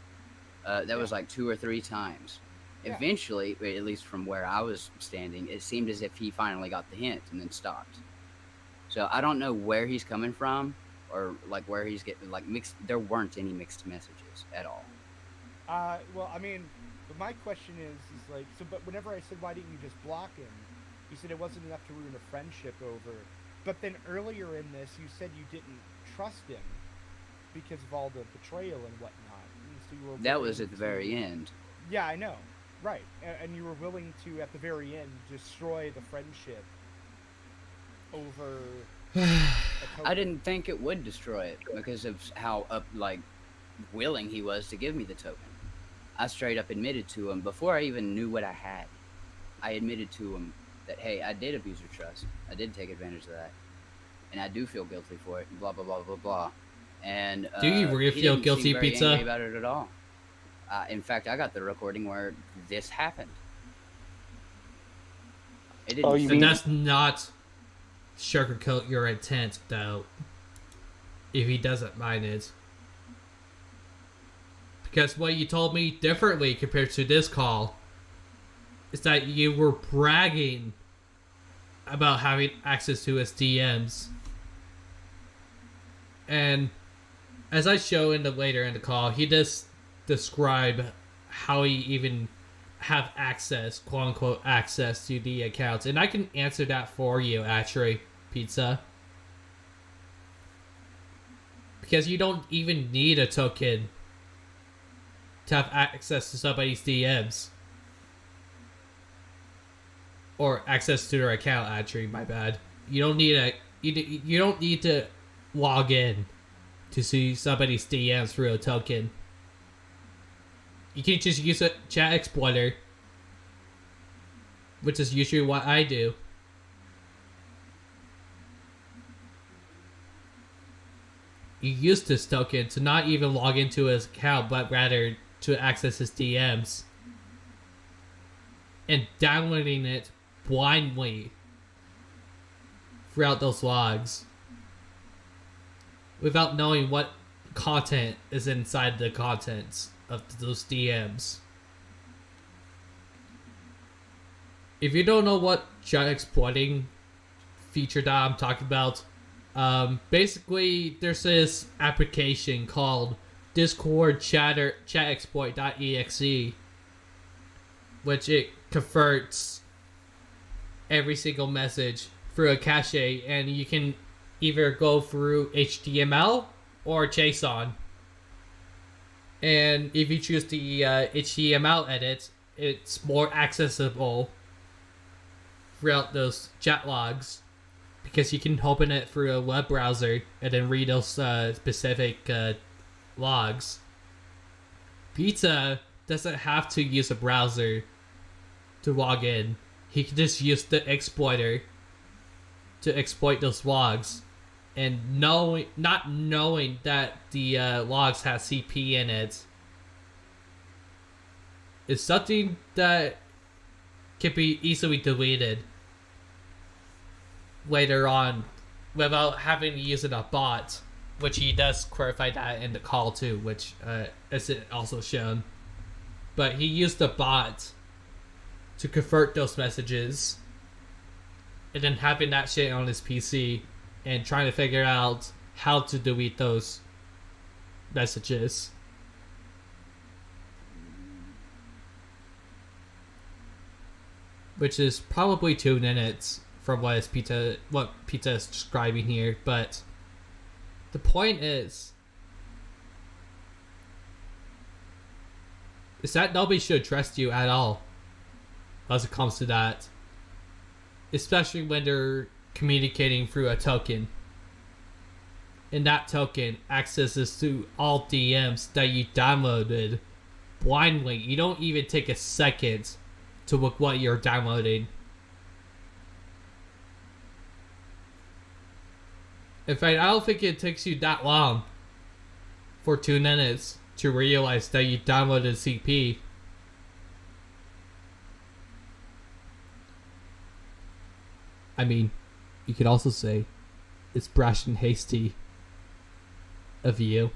that was like 2 or 3 times. Yeah. Eventually, at least from where I was standing, it seemed as if he finally got the hint and then stopped. So I don't know where he's coming from, or like where he's getting like mixed. There weren't any mixed messages at all. Well, I mean, but my question is like, so. But whenever I said, why didn't you just block him? You said it wasn't enough to ruin a friendship over. But then earlier in this, you said you didn't trust him because of all the betrayal and whatnot. And so you were That was willing at the very end. Yeah, I know. Right. And you were willing to, at the very end, destroy the friendship over... I didn't think it would destroy it because of how willing he was to give me the token. I straight up admitted to him before I even knew what I had. I admitted to him that, hey, I did abuse your trust. I did take advantage of that. And I do feel guilty for it, and blah, blah, blah, blah, blah. And Do you really he feel didn't guilty, seem very Pizza? angry about it at all. In fact, I got the recording where this happened. It didn't So that's not sugarcoat your intent, though. If he doesn't mind it. Because what you told me differently compared to this call is that you were bragging about having access to his DMs. And as I show later in the call, he does describe how he even have access, quote unquote, access to the accounts. And I can answer that for you, actually, Pizza. Because you don't even need a token to have access to somebody's DMs. Or access to their account, actually, my bad. You don't need you don't need to log in to see somebody's DMs through a token. You can just use a chat exploiter, which is usually what I do. You use this token to not even log into his account, but rather to access his DMs. And downloading it blindly throughout those logs. Without knowing what content is inside the contents of those DMs. If you don't know what chat exploiting feature that I'm talking about, basically there's this application called Discord chatexploit.exe, which it converts every single message through a cache, and you can either go through HTML or JSON. And if you choose the HTML edit, it's more accessible throughout those chat logs, because you can open it through a web browser and then read those specific logs. Pizza doesn't have to use a browser to log in. He can just use the exploiter to exploit those logs, and not knowing that the logs have CP in it is something that can be easily deleted later on without having to use a bot, which he does clarify that in the call too, which is also shown. But he used the bot to convert those messages, and then having that shit on his PC and trying to figure out how to delete those messages. Which is probably 2 minutes from what Pizza is describing here, but the point is that nobody should trust you at all as it comes to that. Especially when they're communicating through a token. And that token accesses to all DMs that you downloaded blindly. You don't even take a second to look what you're downloading. In fact, I don't think it takes you that long for 2 minutes to realize that you downloaded CP. I mean, you could also say it's brash and hasty of you.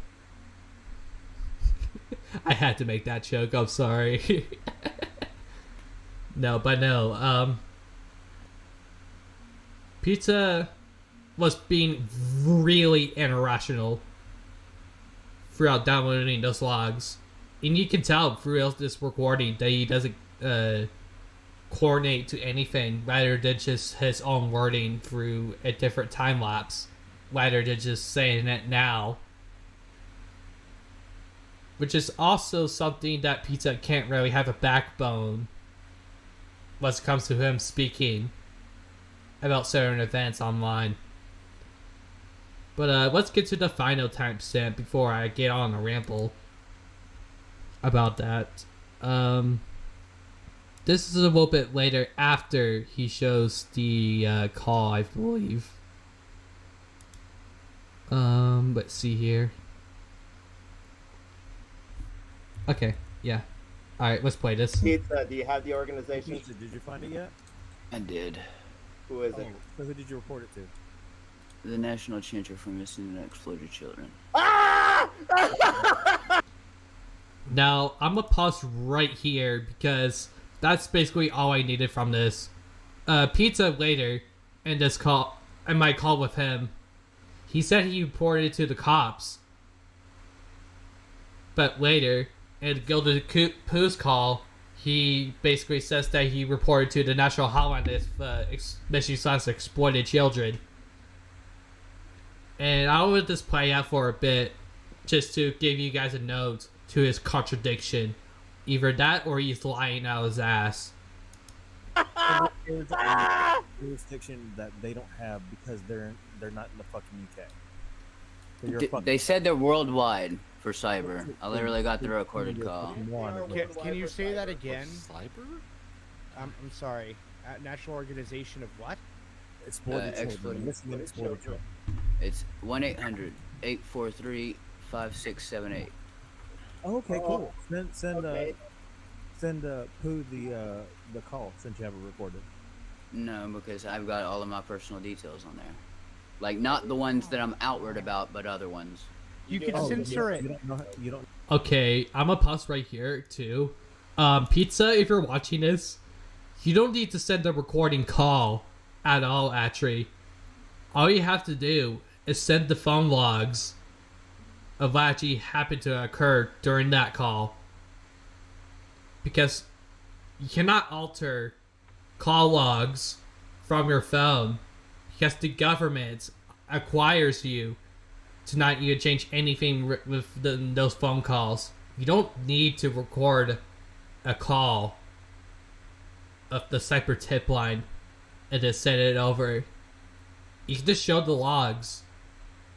I had to make that joke, I'm sorry. No. Pizza was being really irrational throughout downloading those logs. And you can tell throughout this recording that he doesn't coordinate to anything rather than just his own wording through a different time lapse, rather than just saying it now. Which is also something that Pizza can't really have a backbone when it comes to him speaking about certain events online. But let's get to the final timestamp before I get on a ramble about that. This is a little bit later after he shows the call, I believe. Let's see here. Okay, yeah. Alright, let's play this. Pizza, do you have the organization? Pizza, did you find it yet? I did. Who is it? So who did you report it to? The National Center for Missing and Exploited Children. Now, I'm gonna pause right here because that's basically all I needed from this. Pizza later in this call, in my call with him, he said he reported it to the cops. But later, in Gilda Poo's call, he basically says that he reported to the National Hotline of missing / exploited children. And I'll let this play out for a bit, just to give you guys a note to his contradiction. Either that or he's lying out his ass. There's a jurisdiction that they don't have because they're not in the fucking UK. They said they're worldwide for cyber. I literally got the recorded call. Can you say that again? Cyber? I'm sorry. National Organization of what? Exploited children. Exploited children. It's 1-800-843-5678. Oh, okay, cool. Send Pooh the call since you have it recorded. No, because I've got all of my personal details on there. Like, not the ones that I'm outward about, but other ones. You can censor it. You don't. Okay, I'm a pause right here too. Pizza, if you're watching this, you don't need to send a recording call at all. Actually, all you have to do is send the phone logs of what actually happened to occur during that call, because you cannot alter call logs from your phone because the government acquires you to not even change anything with those phone calls. You don't need to record a call of the cyber tip line and just send it over. You can just show the logs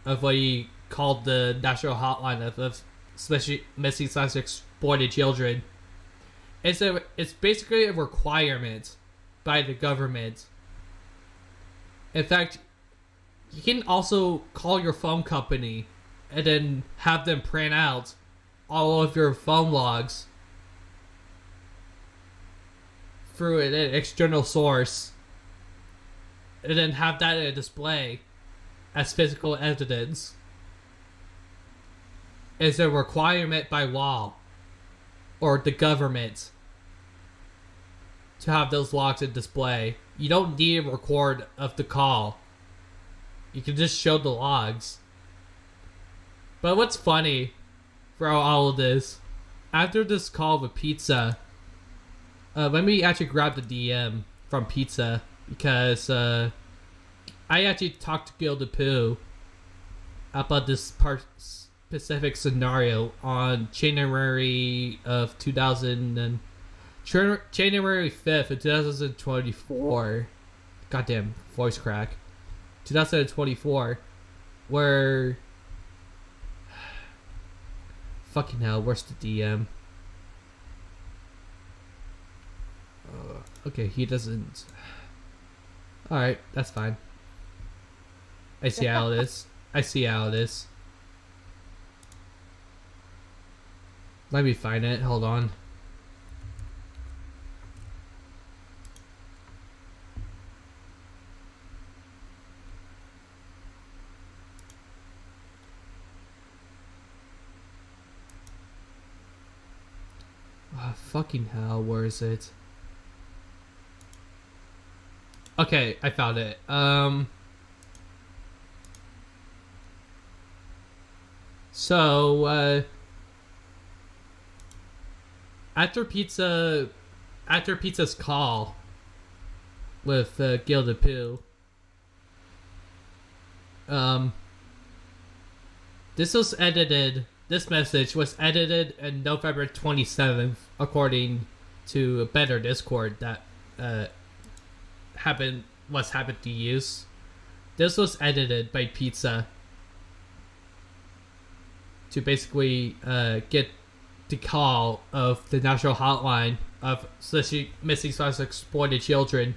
of what you called the national hotline of especially missing / exploited children. It's basically a requirement by the government. In fact, you can also call your phone company and then have them print out all of your phone logs through an external source and then have that in a display as physical evidence. It's a requirement by law or the government to have those logs in display. You don't need a record of the call. You can just show the logs. But what's funny for all of this, after this call with Pizza, let me actually grab the DM from Pizza, because I actually talked to Gilda Poo about this specific scenario on January of 2000 and January 5th of 2024. Goddamn voice crack. 2024, where fucking hell, where's the DM? Okay, he doesn't. Alright, that's fine. I see how it is. I see how it is. Let me find it, hold on. Oh, fucking hell, where is it? Okay, I found it. So, after Pizza's call with Gilda Poo, this message was edited on November 27th, according to a better Discord that happened to use. This was edited by Pizza to basically get the call of the national hotline of missing / exploited children.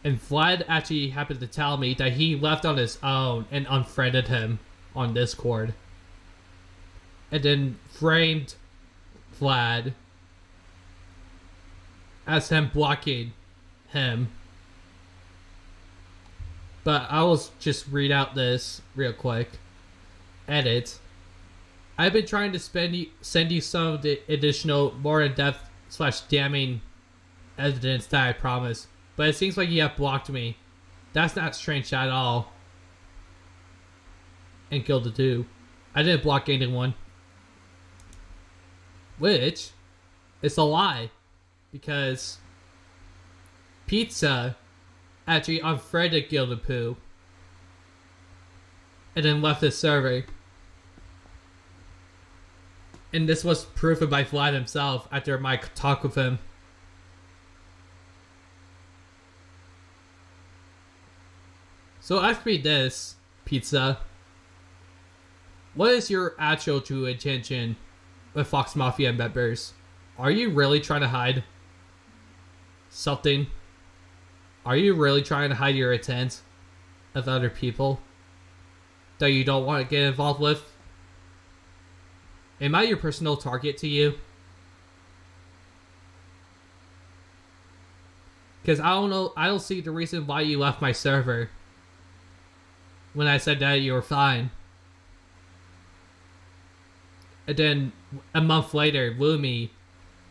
And Vlad actually happened to tell me that he left on his own and unfriended him on Discord. And then framed Vlad as him blocking him. But I will just read out this real quick. Edit. I've been trying to send you some of the additional, more in-depth / damning evidence that I promised, but it seems like you have blocked me. That's not strange at all. And Gilda too. I didn't block anyone. Which is a lie, because Pizza actually unfriended Gilda Poo and then left his server. And this was proven by Vlad himself after my talk with him. So ask me this, Pizza. what is your actual true intention with Fox Mafia members? Are you really trying to hide something? Are you really trying to hide your intent of other people that you don't want to get involved with? Am I your personal target to you? Because I don't know, I don't see the reason why you left my server when I said that you were fine. And then a month later, Lumi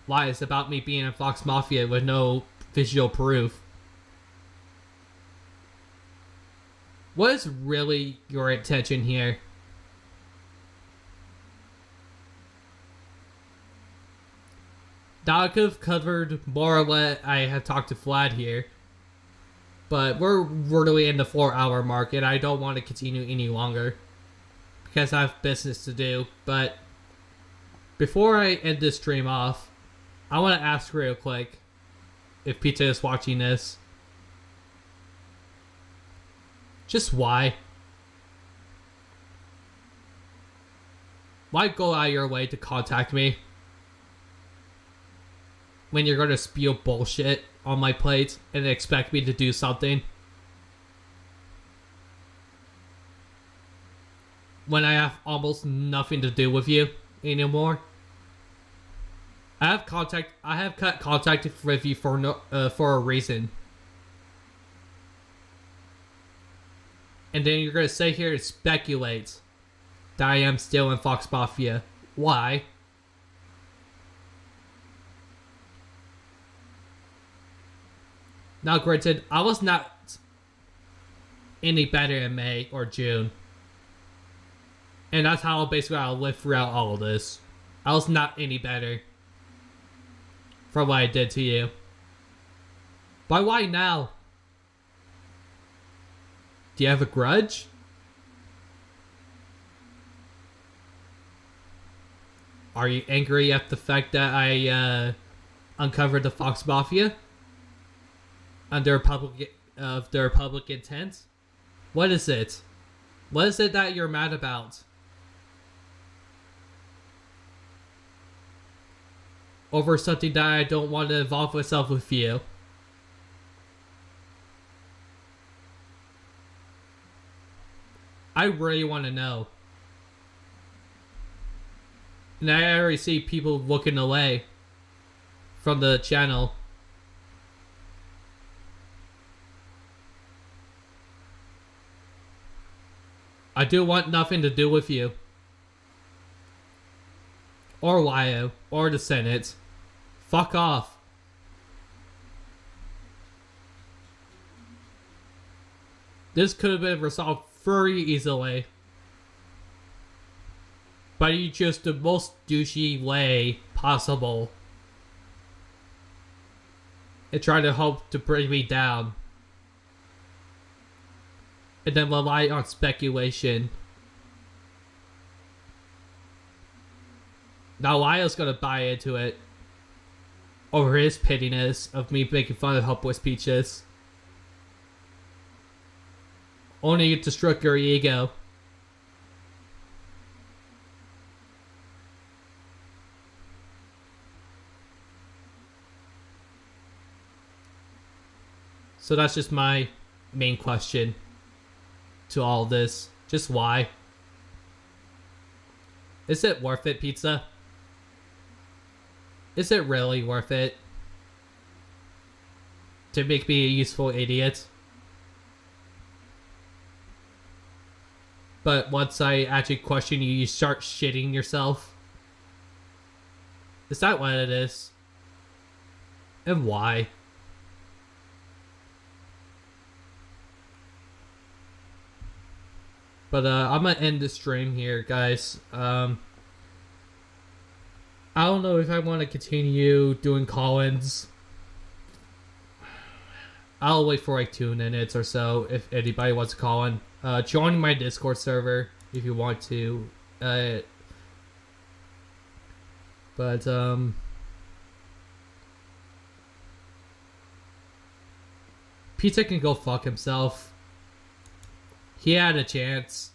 lies about me being in Fox Mafia with no visual proof. What is really your intention here? Now I could have covered more of what I have talked to Vlad here, but we're really in the 4-hour mark and I don't want to continue any longer because I have business to do. But before I end this stream off, I want to ask real quick if Pizza is watching this. Just why? Why go out of your way to contact me when you're gonna spew bullshit on my plate and expect me to do something? When I have almost nothing to do with you anymore? I have cut contact with you for a reason. And then you're gonna sit here and speculate that I am still in Fox Mafia. Why? Now granted, I was not any better in May or June. And that's how basically I'll live throughout all of this. I was not any better for what I did to you. But why now? Do you have a grudge? Are you angry at the fact that I uncovered the Fox Mafia under their public intent? What is it? What is it that you're mad about? Over something that I don't want to involve myself with you. I really want to know. And I already see people looking away from the channel. I do want nothing to do with you. Or Wyo. Or the Senate. Fuck off. This could have been resolved very easily. But you chose the most douchey way possible. And try to hope to bring me down. And then rely on speculation. Now Lyle's gonna buy into it. Over his pettiness of me making fun of Helpless Peaches. Only to stroke your ego. So that's just my main question to all this. Just why? Is it worth it, Pizza? Is it really worth it? To make me a useful idiot? But once I actually question you, you start shitting yourself? Is that what it is? And why? But I'm gonna end the stream here, guys. I don't know if I want to continue doing call-ins. I'll wait for like 2 minutes or so if anybody wants to call in. Join my Discord server if you want to. Pizza can go fuck himself. He had a chance.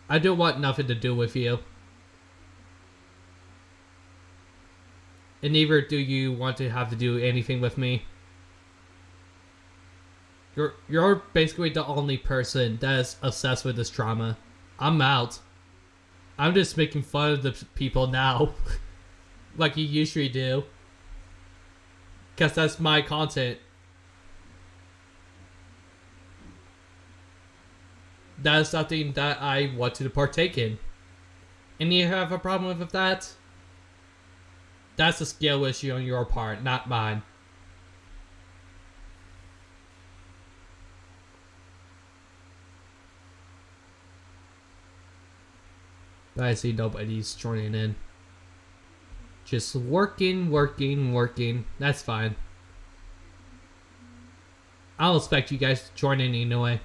I don't want nothing to do with you. And neither do you want to have to do anything with me. You're basically the only person that's obsessed with this drama. I'm out. I'm just making fun of the people now. Like you usually do. Because that's my content. That is something that I want to partake in. And you have a problem with that? That's a skill issue on your part, not mine. But I see nobody's joining in. Just working. That's fine. I'll expect you guys to join in anyway.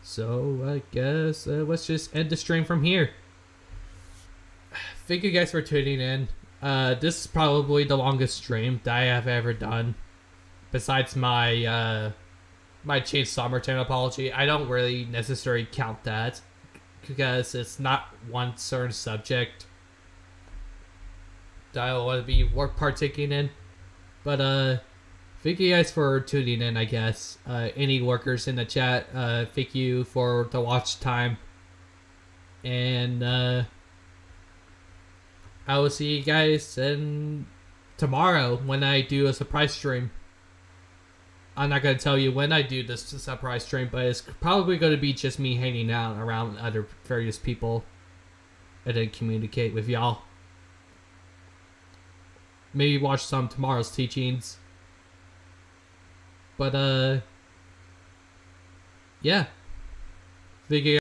So, I guess let's just end the stream from here. Thank you guys for tuning in. This is probably the longest stream that I have ever done. Besides my my Chainsaw Return apology. I don't really necessarily count that. Because it's not one certain subject that I want to be partaking in. But, thank you guys for tuning in, I guess. Any workers in the chat, thank you for the watch time. And I will see you guys tomorrow when I do a surprise stream. I'm not going to tell you when I do this surprise stream, but it's probably going to be just me hanging out around other various people and then communicate with y'all. Maybe watch some tomorrow's teachings. But, yeah. Thank you.